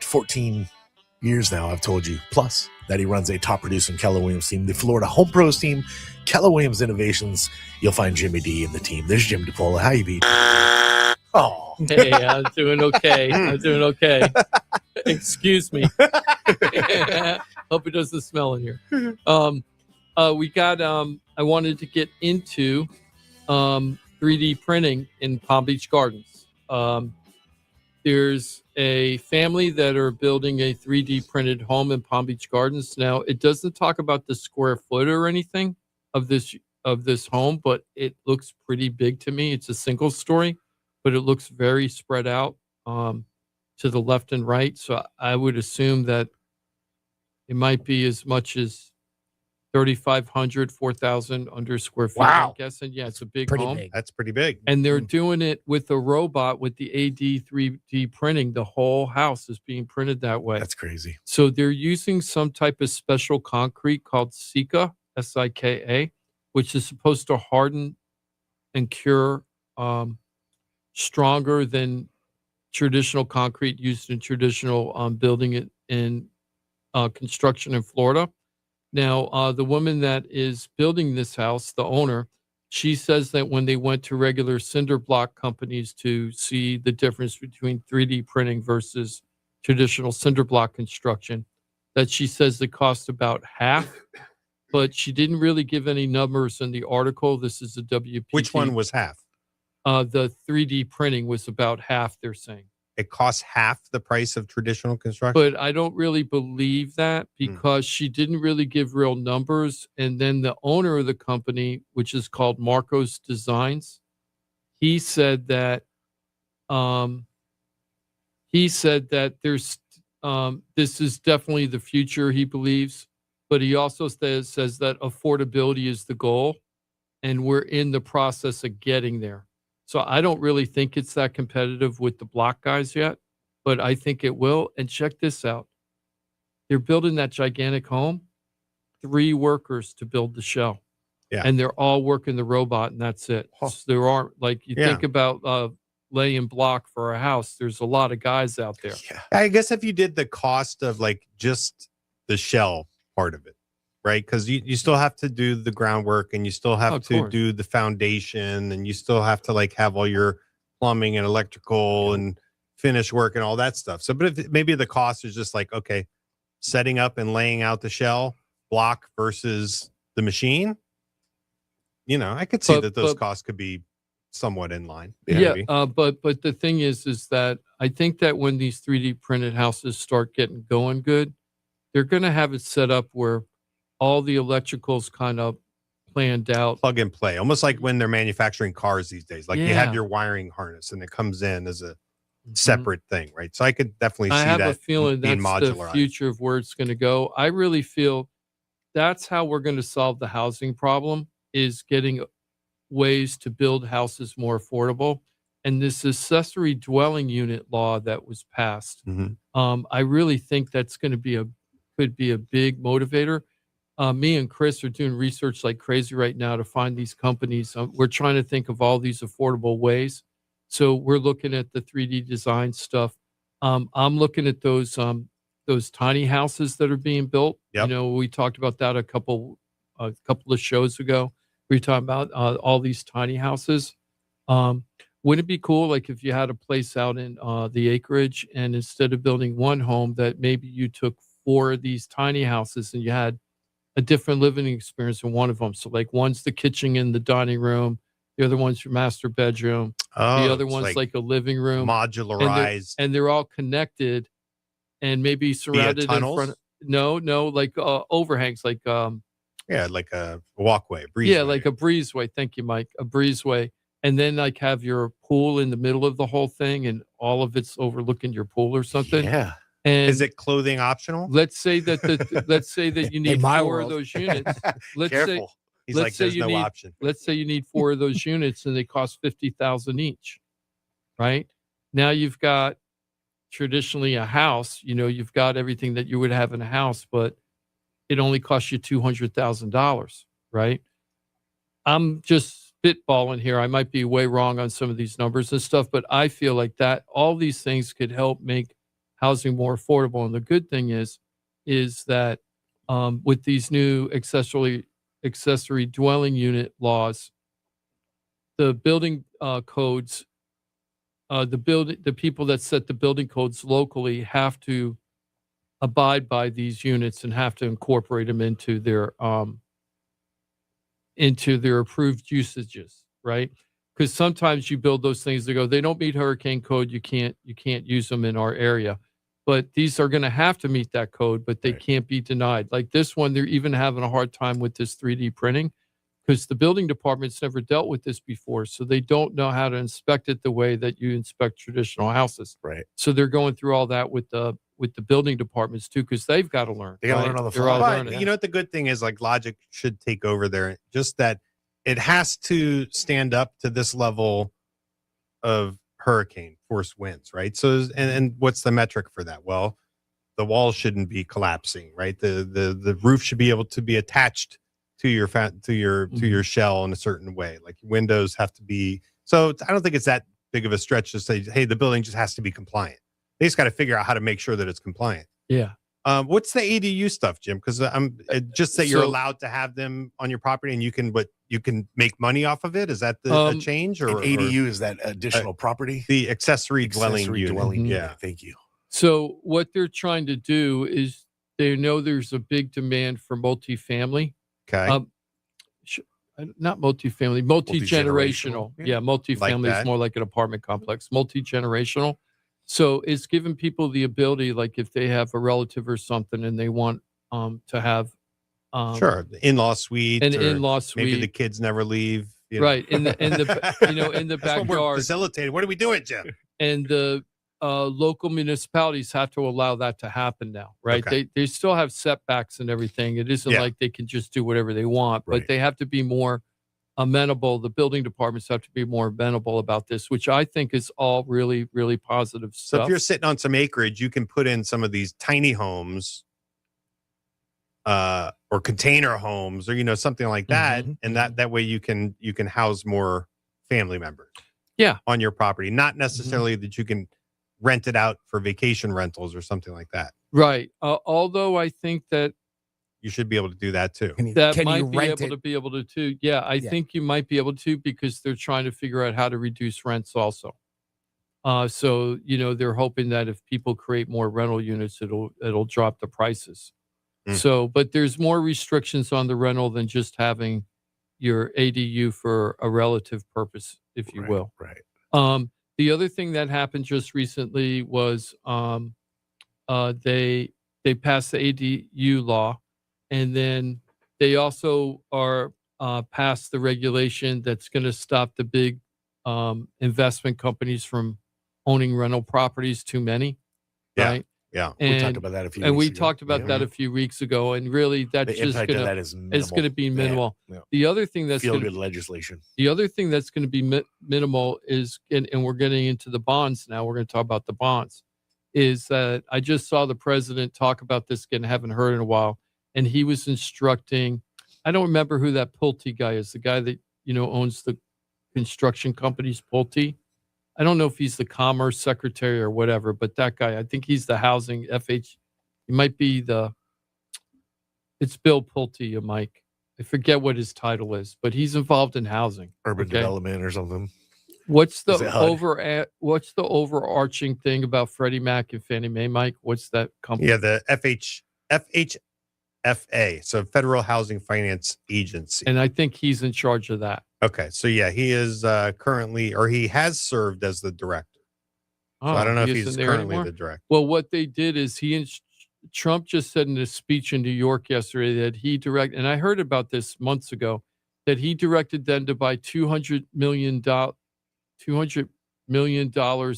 14 years now, I've told you, plus that he runs a top producing Keller Williams team, the Florida Home Pros team, Keller Williams Innovations. You'll find Jimmy D in the team. There's Jim DePola. How you be? Oh, hey, I'm doing okay. I'm doing okay. Excuse me. Hope it doesn't smell in here. We got. I wanted to get into 3D printing in Palm Beach Gardens. There's a family that are building a 3D printed home in Palm Beach Gardens. Now, it doesn't talk about the square foot or anything of this home, but it looks pretty big to me. It's a single story, but it looks very spread out to the left and right. So I would assume that it might be as much as 3,500, 4,000 under square feet. Wow. I'm guessing. Yeah, it's a big Pretty home. big. That's pretty big. And they're doing it with a robot with the AD 3D printing. The whole house is being printed that way. that's crazy. So they're using some type of special concrete called Sika, S-I-K-A, which is supposed to harden and cure stronger than traditional concrete used in traditional building it in construction in Florida. Now, the woman that is building this house, the owner, she says that when they went to regular cinder block companies to see the difference between 3D printing versus traditional cinder block construction, that she says it cost about half, but she didn't really give any numbers in the article. This is a WPP. Which one was half? The 3D printing was about half, they're saying. It costs half the price of traditional construction. But I don't really believe that because she didn't really give real numbers. And then the owner of the company, which is called Marcos Designs, he said that there's this is definitely the future, he believes. But he also says that affordability is the goal, and we're in the process of getting there. So I don't really think it's that competitive with the block guys yet, but I think it will. And check this out. They're building that gigantic home. 3 workers to build the shell. Yeah. And they're all working the robot, and that's it. Huh. So there aren't, like, you Yeah. think about laying block for a house, there's a lot of guys out there. Yeah. I guess if you did the cost of like just the shell part of it, right? Because you still have to do the groundwork and you still have Of to course. do the foundation and you still have to like have all your plumbing and electrical and finish work and all that stuff. So, but if maybe the cost is just like, okay, setting up and laying out the shell block versus the machine, I could see that those costs could be somewhat in line. maybe. But the thing is that I think that when these 3D printed houses start getting going good, they're going to have it set up where all the electricals kind of planned out. Plug and play, almost like when they're manufacturing cars these days. Like you Yeah. have your wiring harness and it comes in as a separate thing, right? So I could definitely see I have that a feeling being that's the modularized. future of where it's going to go. I really feel that's how we're going to solve the housing problem, is getting ways to build houses more affordable. And this accessory dwelling unit law that was passed, Mhm. I really think that's going to could be a big motivator. Me and Chris are doing research like crazy right now to find these companies. We're trying to think of all these affordable ways. So we're looking at the 3D design stuff. I'm looking at those tiny houses that are being built. Yep. We talked about that a couple of shows ago. We were talking about all these tiny houses. Wouldn't it be cool, like if you had a place out in the acreage, and instead of building one home, that maybe you took 4 of these tiny houses and you had a different living experience in one of them. So like one's the kitchen and the dining room, the other one's your master bedroom, Oh, the other it's one's like a living room, modularized. and they're all connected and maybe surrounded in tunnels? front. No, like overhangs, like Yeah, like a walkway, breezeway. yeah, like a breezeway. Thank you, Mike. A breezeway, and then like have your pool in the middle of the whole thing, and all of it's overlooking your pool or something. Yeah. And Is it clothing optional? let's say that let's say that you need my 4 of world. those units. Let's say Careful. He's let's like, say there's you no need- option. let's say you need 4 of those units and they cost 50,000 each, right? Now you've got traditionally a house, you've got everything that you would have in a house, but it only costs you $200,000, right? I'm just spitballing here. I might be way wrong on some of these numbers and stuff, but I feel like that all these things could help make housing more affordable. And the good thing is that with these new accessory dwelling unit laws, the building codes, the people that set the building codes locally have to abide by these units and have to incorporate them into their approved usages, right? Because sometimes you build those things that go, they don't meet hurricane code, you can't use them in our area. But these are going to have to meet that code, but they can't be denied. Like this one, they're even having a hard time with this 3D printing because the building department's never dealt with this before. So they don't know how to inspect it the way that you inspect traditional houses. Right. So they're going through all that with the building departments too, because they've got to learn. They gotta right? learn on the They're fly. all But learning. you know what the good thing is, like logic should take over there. Just that it has to stand up to this level of hurricane force winds, right? So and what's the metric for that? Well, the walls shouldn't be collapsing, right? The roof should be able to be attached to your to your shell in a certain way. Like windows have to be. So I don't think it's that big of a stretch to say, hey, the building just has to be compliant. They just got to figure out how to make sure that it's compliant. Yeah. What's the ADU stuff, Jim? Because I'm just that you're So- allowed to have them on your property and you can make money off of it. Is that the change An or ADU is that additional property? the accessory dwelling Accessory unit? dwelling unit. Yeah. Thank you. So what they're trying to do is they know there's a big demand for multifamily. Okay. Not multifamily, multi-generational. Multi-generational. Yeah, multifamily that. is more like an apartment complex. Multi-generational. So it's giving people the ability, like if they have a relative or something and they want to have Sure. The in-law suite. an or in-law Maybe suite, the kids never leave. you know. right? In the in the That's what we're backyard, facilitating. What are we doing, Jim? and the local municipalities have to allow that to happen now, right? Okay. They still have setbacks and everything. It isn't Yeah. like they can just do whatever they want, but Right. they have to be more amenable. The building departments have to be more amenable about this, which I think is all really, really positive So stuff. if you're sitting on some acreage, you can put in some of these tiny homes or container homes or something like that, and that way you can house more family members on your property, not necessarily that you can rent it out for vacation rentals or something like that. Right. Although I think that you should be able to do that too. That might be able to too. Yeah, I think you might be able to, because they're trying to figure out how to reduce rents also. So they're hoping that if people create more rental units, it'll drop the prices. So, but there's more restrictions on the rental than just having your ADU for a relative purpose, if you will. Right. The other thing that happened just recently was they passed the ADU law, and then they also are passed the regulation that's going to stop the big investment companies from owning rental properties, too many. Right? Yeah. And we talked about that a few and weeks we ago. talked about that a few weeks ago, and really that's The just impact of gonna that is it's going to be minimal. Yeah. The other thing that's Feel gonna, good legislation. the other thing that's going to be minimal is, and we're getting into the bonds now. We're going to talk about the bonds. Is that I just saw the president talk about this again. Haven't heard in a while, and he was instructing. I don't remember who that Pulte guy is. The guy that owns the construction companies, Pulte. I don't know if he's the commerce secretary or whatever, but that guy, I think he's the housing FH. He might be it's Bill Pulte, Mike. I forget what his title is, but he's involved in housing. Urban development or something. What's Is the it HUD? what's the overarching thing about Freddie Mac and Fannie Mae, Mike? What's that company? Yeah, the FHFA, so Federal Housing Finance Agency. And I think he's in charge of that. Okay, so yeah, he is currently, or he has served as the director. So I don't know if he he's isn't there currently anymore? the director. Well, what they did is Trump just said in a speech in New York yesterday that he directed, and I heard about this months ago, that he directed them to buy $200 million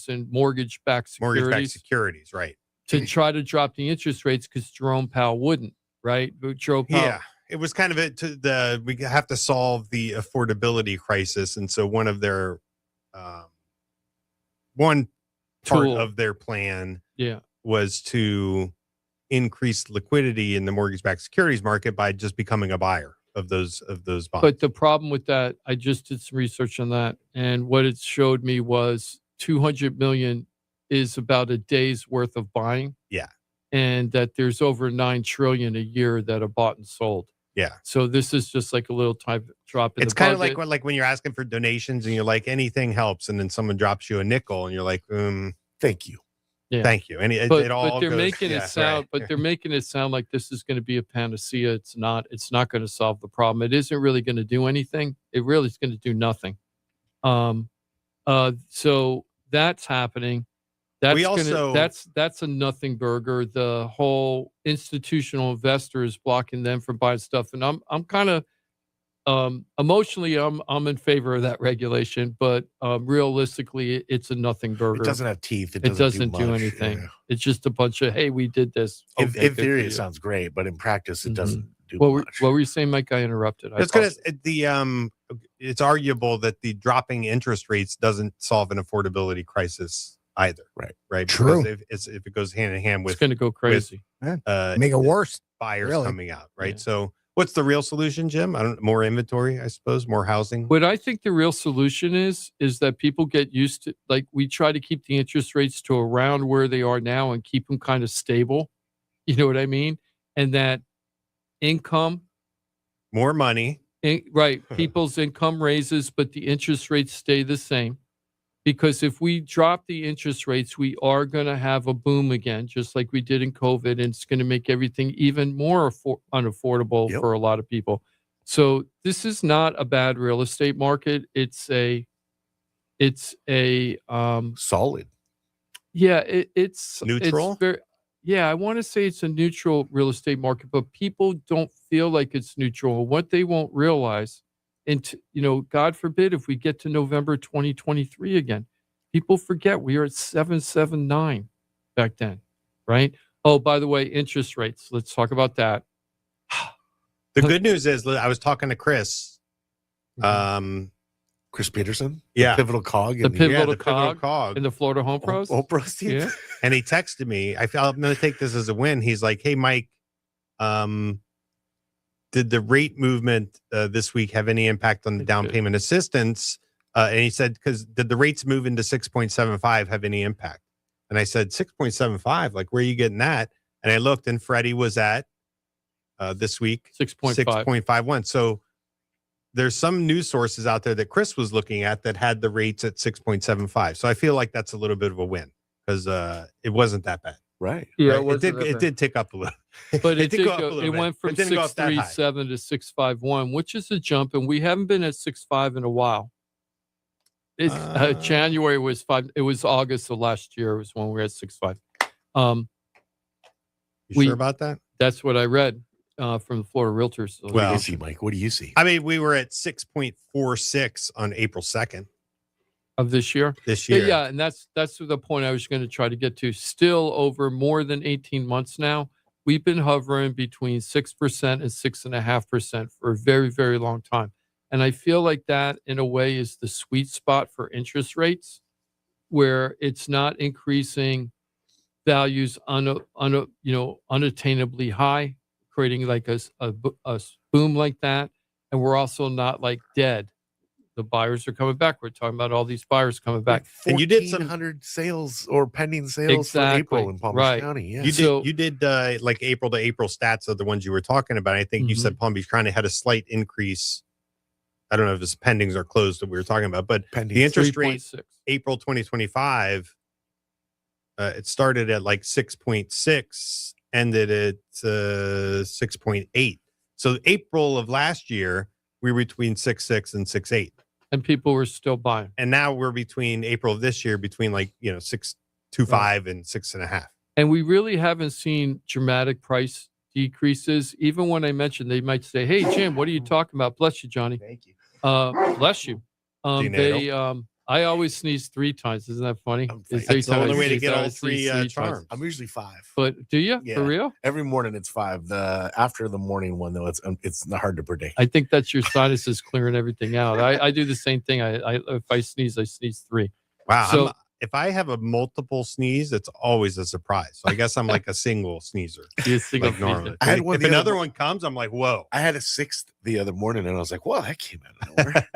in mortgage-backed securities, right? To try to drop the interest rates because Jerome Powell wouldn't, right? But Jerome Powell, Yeah, it was kind of we have to solve the affordability crisis, and so one of their one part Tool. of their plan yeah. was to increase liquidity in the mortgage-backed securities market by just becoming a buyer of those bonds. But the problem with that, I just did some research on that, and what it showed me was 200 million is about a day's worth of buying. Yeah. And that there's over 9 trillion a year that are bought and sold. Yeah. So this is just like a little type drop in It's the kind of budget. like when you're asking for donations and you're like, anything helps, and then someone drops you a nickel and you're like, thank you. Yeah. Thank you. And it all but they're goes, making it sound, but they're making it sound like this is going to be a panacea. It's not going to solve the problem. It isn't really going to do anything. It really is going to do nothing. So that's happening. That's a nothing burger. The whole institutional investor is blocking them from buying stuff. And I'm kind of emotionally, I'm in favor of that regulation, but realistically, it's a nothing burger. It doesn't have teeth. It doesn't do much. anything. Yeah. It's just a bunch of, hey, we did this. In Okay, good theory, for it you. sounds great, but in practice, it doesn't do What much. were you saying, Mike? I interrupted. it's arguable that the dropping interest rates doesn't solve an affordability crisis either. Right. True. Because if it goes hand in hand with, It's going to go crazy. Make it worse. Buyers Really. coming out, right? Yeah. So what's the real solution, Jim? More inventory, I suppose, more housing. What I think the real solution is that people get used to, like, we try to keep the interest rates to around where they are now and keep them kind of stable. You know what I mean? And that income, More money. right, people's income raises, but the interest rates stay the same. Because if we drop the interest rates, we are going to have a boom again, just like we did in COVID, and it's going to make everything even more unaffordable for a lot of people. So this is not a bad real estate market. It's a solid. Yeah, it's neutral. It's very, yeah, I want to say it's a neutral real estate market, but people don't feel like it's neutral. What they won't realize, and God forbid if we get to November 2023 again, people forget we are at 7.79 back then, right? Oh, by the way, interest rates. Let's talk about that. The good news is I was talking to Chris. Chris Peterson, yeah, the pivotal cog, the pivotal cog in the Florida Home Pros. Home Pros team. Yeah. And he texted me. I'm going to take this as a win. He's like, "Hey, Mike, did the rate movement this week have any impact on the down payment assistance? And he said, because did the rates move into 6.75 have any impact? And I said, 6.75, like where are you getting that? And I looked and Freddie was at this week 6.51. So there's some news sources out there that Chris was looking at that had the rates at 6.75. So I feel like that's a little bit of a win because it wasn't that bad. Right. Yeah, right? It did tick up a little. But it did go up a go, little it bit. went from It didn't go up that high. 637 to 651, which is a jump, and we haven't been at 65 in a while. It's January was 5. It was August of last year was when we were at 65. You sure about that? That's what I read from the Florida Realtors. What do you see, Mike? What do you see? I mean, we were at 6.46 on April 2nd of this year. Yeah, and that's the point I was going to try to get to. Still over more than 18 months now, we've been hovering between 6% and 6.5% for a very, very long time. And I feel like that, in a way, is the sweet spot for interest rates, where it's not increasing values unattainably high, creating like a boom like that. And we're also not like dead. The buyers are coming back. We're talking about all these buyers coming back. And you did some 100 sales or pending sales for April in Palm Beach County. Yeah. You did like April to April stats of the ones you were talking about. I think you said Palm Beach County had a slight increase. I don't know if it's pendings or closed that we were talking about, but pendings. The interest rate April 2025, it started at like 6.6, ended at 6.8. So April of last year, we were between 6.6 and 6.8. And people were still buying. And now we're between April of this year, between 6.25 and 6.5. And we really haven't seen dramatic price decreases. Even when I mentioned, they might say, "Hey, Jim, what are you talking about?" Bless you, Johnny. Thank you. Bless you. I always sneeze 3 times. Isn't that funny? That's the only way to get all 3 charms. I'm usually 5. But do you? Yeah. For real? Every morning it's 5. After the morning one though, it's hard to predict. I think that's your sinuses clearing everything out. I do the same thing. If I sneeze 3. Wow. So if I have a multiple sneeze, it's always a surprise. So I guess I'm like a single sneezer. You're a single like normally. I had one if another one comes, I'm like, whoa. I had a 6th the other morning and I was like, whoa, that came out of nowhere.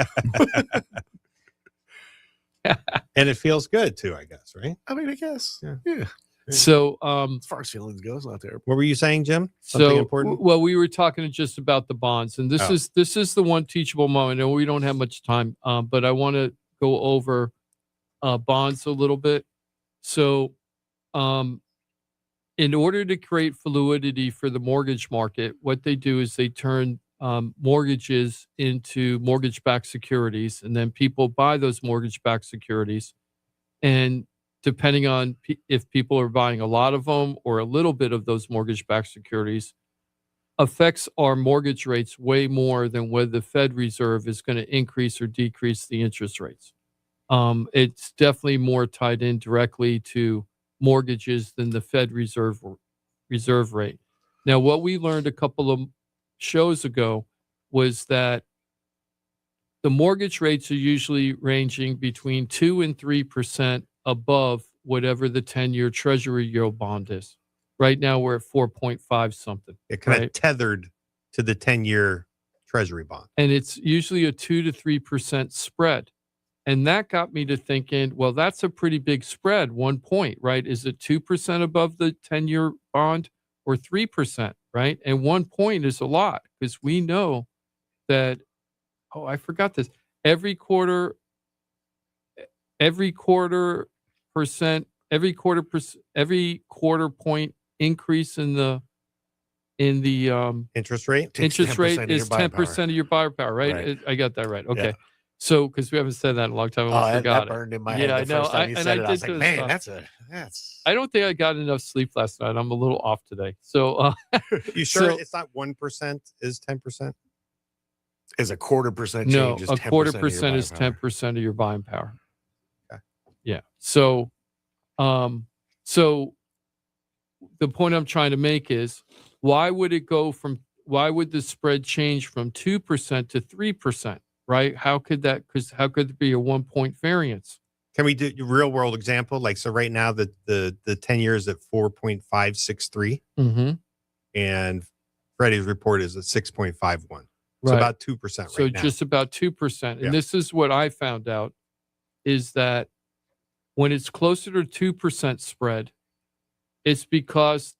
And it feels good too, I guess, right? I mean, I guess. Yeah. So as far as feelings goes, not there. What were you saying, Jim? Something important? Well, we were talking just about the bonds, and this is the one teachable moment, and we don't have much time, but I want to go over bonds a little bit. So, in order to create fluidity for the mortgage market, what they do is they turn mortgages into mortgage-backed securities, and then people buy those mortgage-backed securities. And depending on if people are buying a lot of them or a little bit of those mortgage-backed securities, affects our mortgage rates way more than whether the Fed Reserve is going to increase or decrease the interest rates. It's definitely more tied in directly to mortgages than the Fed Reserve rate. Now, what we learned a couple of shows ago was that the mortgage rates are usually ranging between 2 and 3% above whatever the 10-year Treasury yield bond is. Right now, we're at 4.5 something. It kind of tethered to the 10-year Treasury bond. And it's usually a 2 to 3% spread. And that got me to thinking, well, that's a pretty big spread, 1 point, right? Is it 2% above the 10-year bond or 3%, right? And 1 point is a lot because we know that, I forgot this. Every quarter point increase in the interest rate is 10% of your buyer power, right? I got that right. Okay. Yeah. So, because we haven't said that in a long time, I forgot that burned in my head. I know. I was like, man, that's. I don't think I got enough sleep last night. I'm a little off today. So, you sure it's not 1% is 10%? Is a 1/4% change? No, is a 1/4% is 10% of your buying power. Okay. Yeah. So, so the point I'm trying to make is, why would the spread change from 2% to 3%? Right? How could that? Because how could there be a 1 point variance? Can we do a real world example? Like, so right now the 10 years at 4.563, mm-hmm. and Friday's report is at 6.51. So Right. about 2% right So now. just about 2%. Yeah. And this is what I found out is that when it's closer to 2% spread, it's because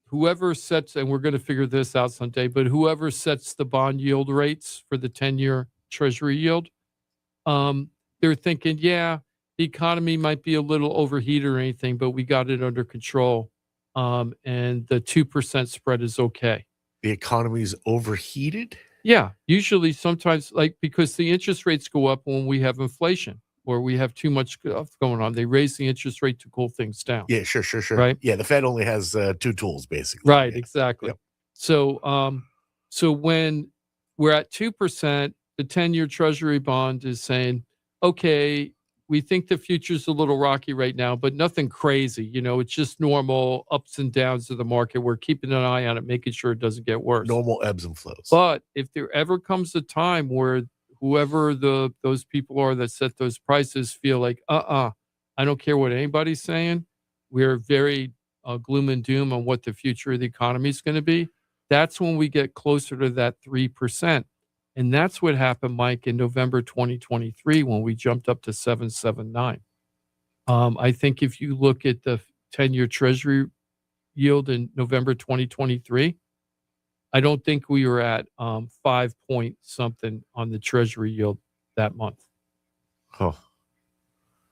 whoever sets, and we're going to figure this out someday, but whoever sets the bond yield rates for the 10-year Treasury yield, they're thinking, yeah, the economy might be a little overheated or anything, but we got it under control. And the 2% spread is okay. The economy's overheated? Yeah, usually sometimes because the interest rates go up when we have inflation or we have too much stuff going on. They raise the interest rate to cool things down. Yeah, sure. Right? Yeah, the Fed only has two tools, basically. Right, Yeah. exactly. Yep. So so when we're at 2%, the 10-year Treasury bond is saying, okay, we think the future's a little rocky right now, but nothing crazy. It's just normal ups and downs of the market. We're keeping an eye on it, making sure it doesn't get worse. Normal ebbs and flows. But if there ever comes a time where whoever those people are that set those prices feel like, I don't care what anybody's saying, we're very gloom and doom on what the future of the economy is going to be, that's when we get closer to that 3%. And that's what happened, Mike, in November 2023 when we jumped up to 7.79. I think if you look at the 10-year Treasury yield in November 2023, I don't think we were at 5 point something on the Treasury yield that month. Oh,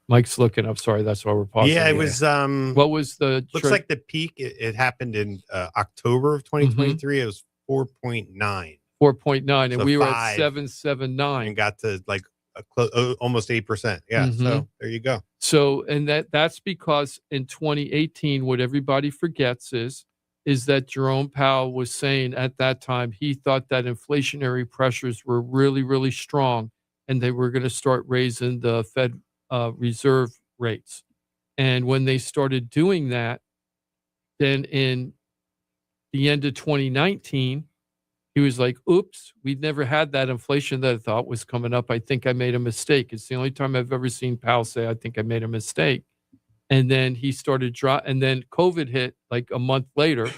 Mike's looking. I'm sorry. That's why we're pausing. Yeah, it was. What was the? Looks like the peak. It happened in October of 2023. It was 4.9. 4.9, and So we were 5. at 7.79 and got to like almost 8%. Yeah. So there you go. So, and that's because in 2018, what everybody forgets is that Jerome Powell was saying at that time he thought that inflationary pressures were really, really strong, and they were going to start raising the Fed reserve rates. And when they started doing that, then in the end of 2019. He was like, oops, we've never had that inflation that I thought was coming up. I think I made a mistake. It's the only time I've ever seen Powell say, I think I made a mistake. And then he started and then COVID hit like a month later.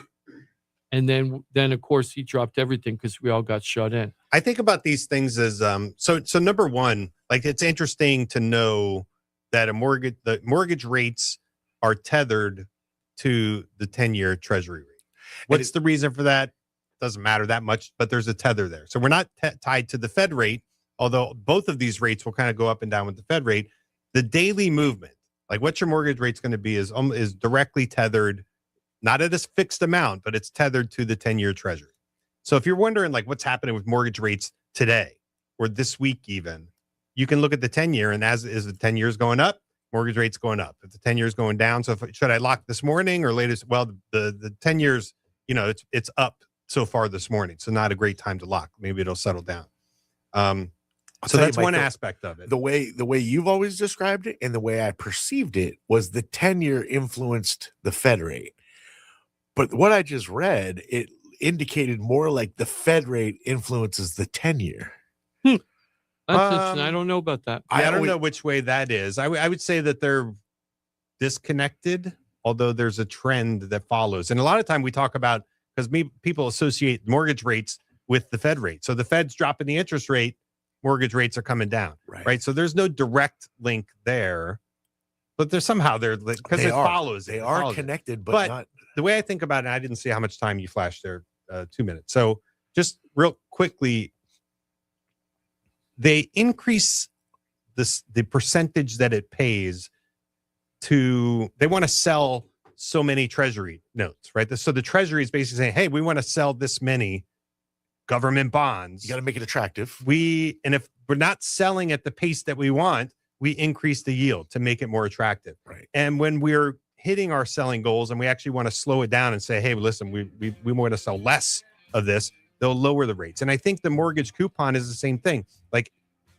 And then of course he dropped everything because we all got shut in. I think about these things as so number one, like it's interesting to know that the mortgage rates are tethered to the 10-year Treasury rate. What's the reason for that? Doesn't matter that much, but there's a tether there. So we're not tied to the Fed rate, although both of these rates will kind of go up and down with the Fed rate. The daily movement, like what your mortgage rate's going to be, is directly tethered, not at a fixed amount, but it's tethered to the 10-year Treasury. So if you're wondering like what's happening with mortgage rates today or this week even, you can look at the 10-year, and as is the 10 years going up, mortgage rates going up. If the 10 years going down, so should I lock this morning or latest? Well, the 10 years, it's up so far this morning, so not a great time to lock. Maybe it'll settle down. So that's one aspect of it. The way you've always described it and the way I perceived it was the 10-year influenced the Fed rate. But what I just read, it indicated more like the Fed rate influences the 10-year. That's interesting. I don't know about that. I don't know which way that is. I would say that they're disconnected, although there's a trend that follows. And a lot of time we talk about, because people associate mortgage rates with the Fed rate. So the Fed's dropping the interest rate, mortgage rates are coming down, right? So there's no direct link there, but there's somehow because it follows. They are connected, but not. The way I think about it, I didn't see how much time you flashed there, 2 minutes. So just real quickly, they increase the percentage that it pays they want to sell so many Treasury notes, right? So the Treasury is basically saying, hey, we want to sell this many government bonds. You got to make it attractive. And if we're not selling at the pace that we want, we increase the yield to make it more attractive. Right. And when we're hitting our selling goals and we actually want to slow it down and say, hey, listen, we want to sell less of this, they'll lower the rates. And I think the mortgage coupon is the same thing. Like,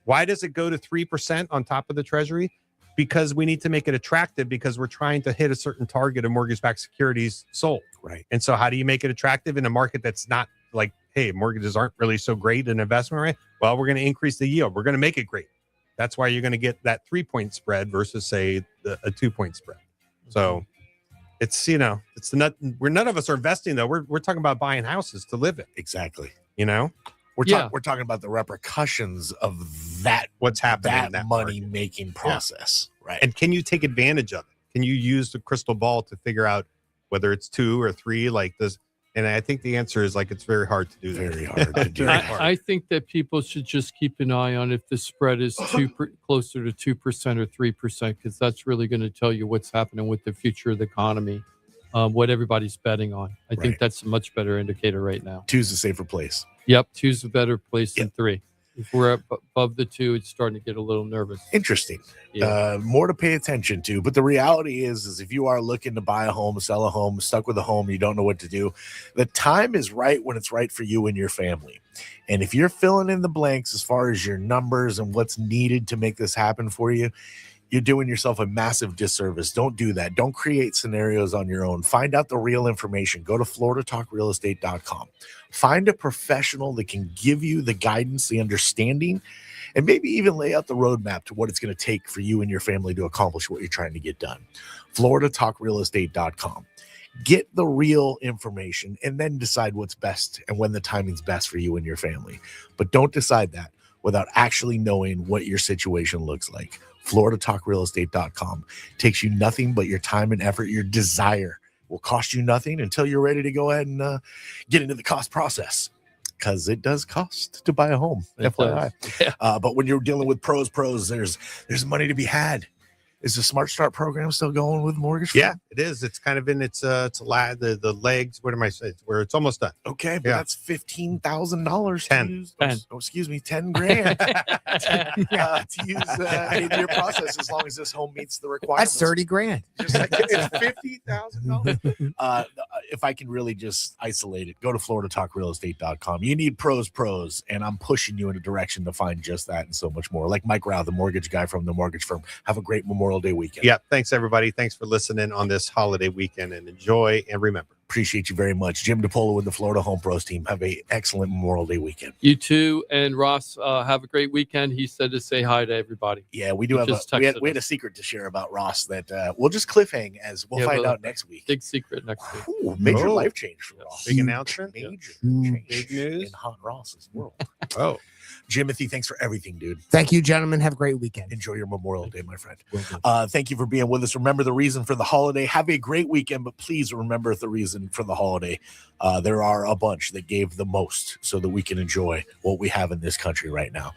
why does it go to 3% on top of the Treasury? Because we need to make it attractive, because we're trying to hit a certain target of mortgage-backed securities sold. Right. And so how do you make it attractive in a market that's not like, hey, mortgages aren't really so great in investment, right? Well, we're going to increase the yield. We're going to make it great. That's why you're going to get that 3-point spread versus, say, a 2-point spread. So It's it's not. None of us are investing though. We're talking about buying houses to live in. Exactly. We're talking about the repercussions of that. What's happening in that money making process, right? And can you take advantage of it? Can you use the crystal ball to figure out whether it's 2 or 3 like this? And I think the answer is it's very hard to do that. Very hard to do. I think that people should just keep an eye on if the spread is closer to 2% or 3%, because that's really going to tell you what's happening with the future of the economy, what everybody's betting on. I think that's a much better indicator right now. 2's a safer place. Yep, 2's a better place than 3. If we're above the 2, it's starting to get a little nervous. Interesting. Yeah. More to pay attention to. But the reality is if you are looking to buy a home, sell a home, stuck with a home, you don't know what to do, the time is right when it's right for you and your family. And if you're filling in the blanks as far as your numbers and what's needed to make this happen for you, you're doing yourself a massive disservice. Don't do that. Don't create scenarios on your own. Find out the real information. Go to floridatalkrealestate.com. Find a professional that can give you the guidance, the understanding, and maybe even lay out the roadmap to what it's going to take for you and your family to accomplish what you're trying to get done. floridatalkrealestate.com. Get the real information and then decide what's best and when the timing's best for you and your family. But don't decide that without actually knowing what your situation looks like. floridatalkrealestate.com takes you nothing but your time and effort. Your desire will cost you nothing until you're ready to go ahead and get into the cost process, because it does cost to buy a home. FYI. But when you're dealing with pros, there's money to be had. Is the Smart Start program still going with Mortgage Firm? Yeah, it is. It's kind of in its the legs. What am I saying? Where it's almost done. Okay, but that's $15,000 to use. 10. Oh, excuse me, $10,000 to use in your process, as long as this home meets the requirements. That's $30,000. Just like it's $50,000. If I can really just isolate it, go to floridatalkrealestate.com. You need pros, and I'm pushing you in a direction to find just that and so much more. Like Mike Rao, the mortgage guy from the Mortgage Firm. Have a great Memorial Day weekend. Yeah, thanks everybody. Thanks for listening on this holiday weekend, and enjoy and remember. Appreciate you very much. Jim DePolo with the Florida Home Pros team. Have a excellent Memorial Day weekend. You too. And Ross, have a great weekend. He said to say hi to everybody. Yeah, we do have we had a secret to share about Ross that we'll just cliffhang as we'll find out next week. Big secret next week. Ooh, major life change for Ross. Big announcement. Major Big change news in Hot Ross's world. Oh. Jimothy, thanks for everything, dude. Thank you, gentlemen. Have a great weekend. Enjoy your Memorial Day, my friend. Thank you for being with us. Remember the reason for the holiday. Have a great weekend, but please remember the reason for the holiday. There are a bunch that gave the most so that we can enjoy what we have in this country right now.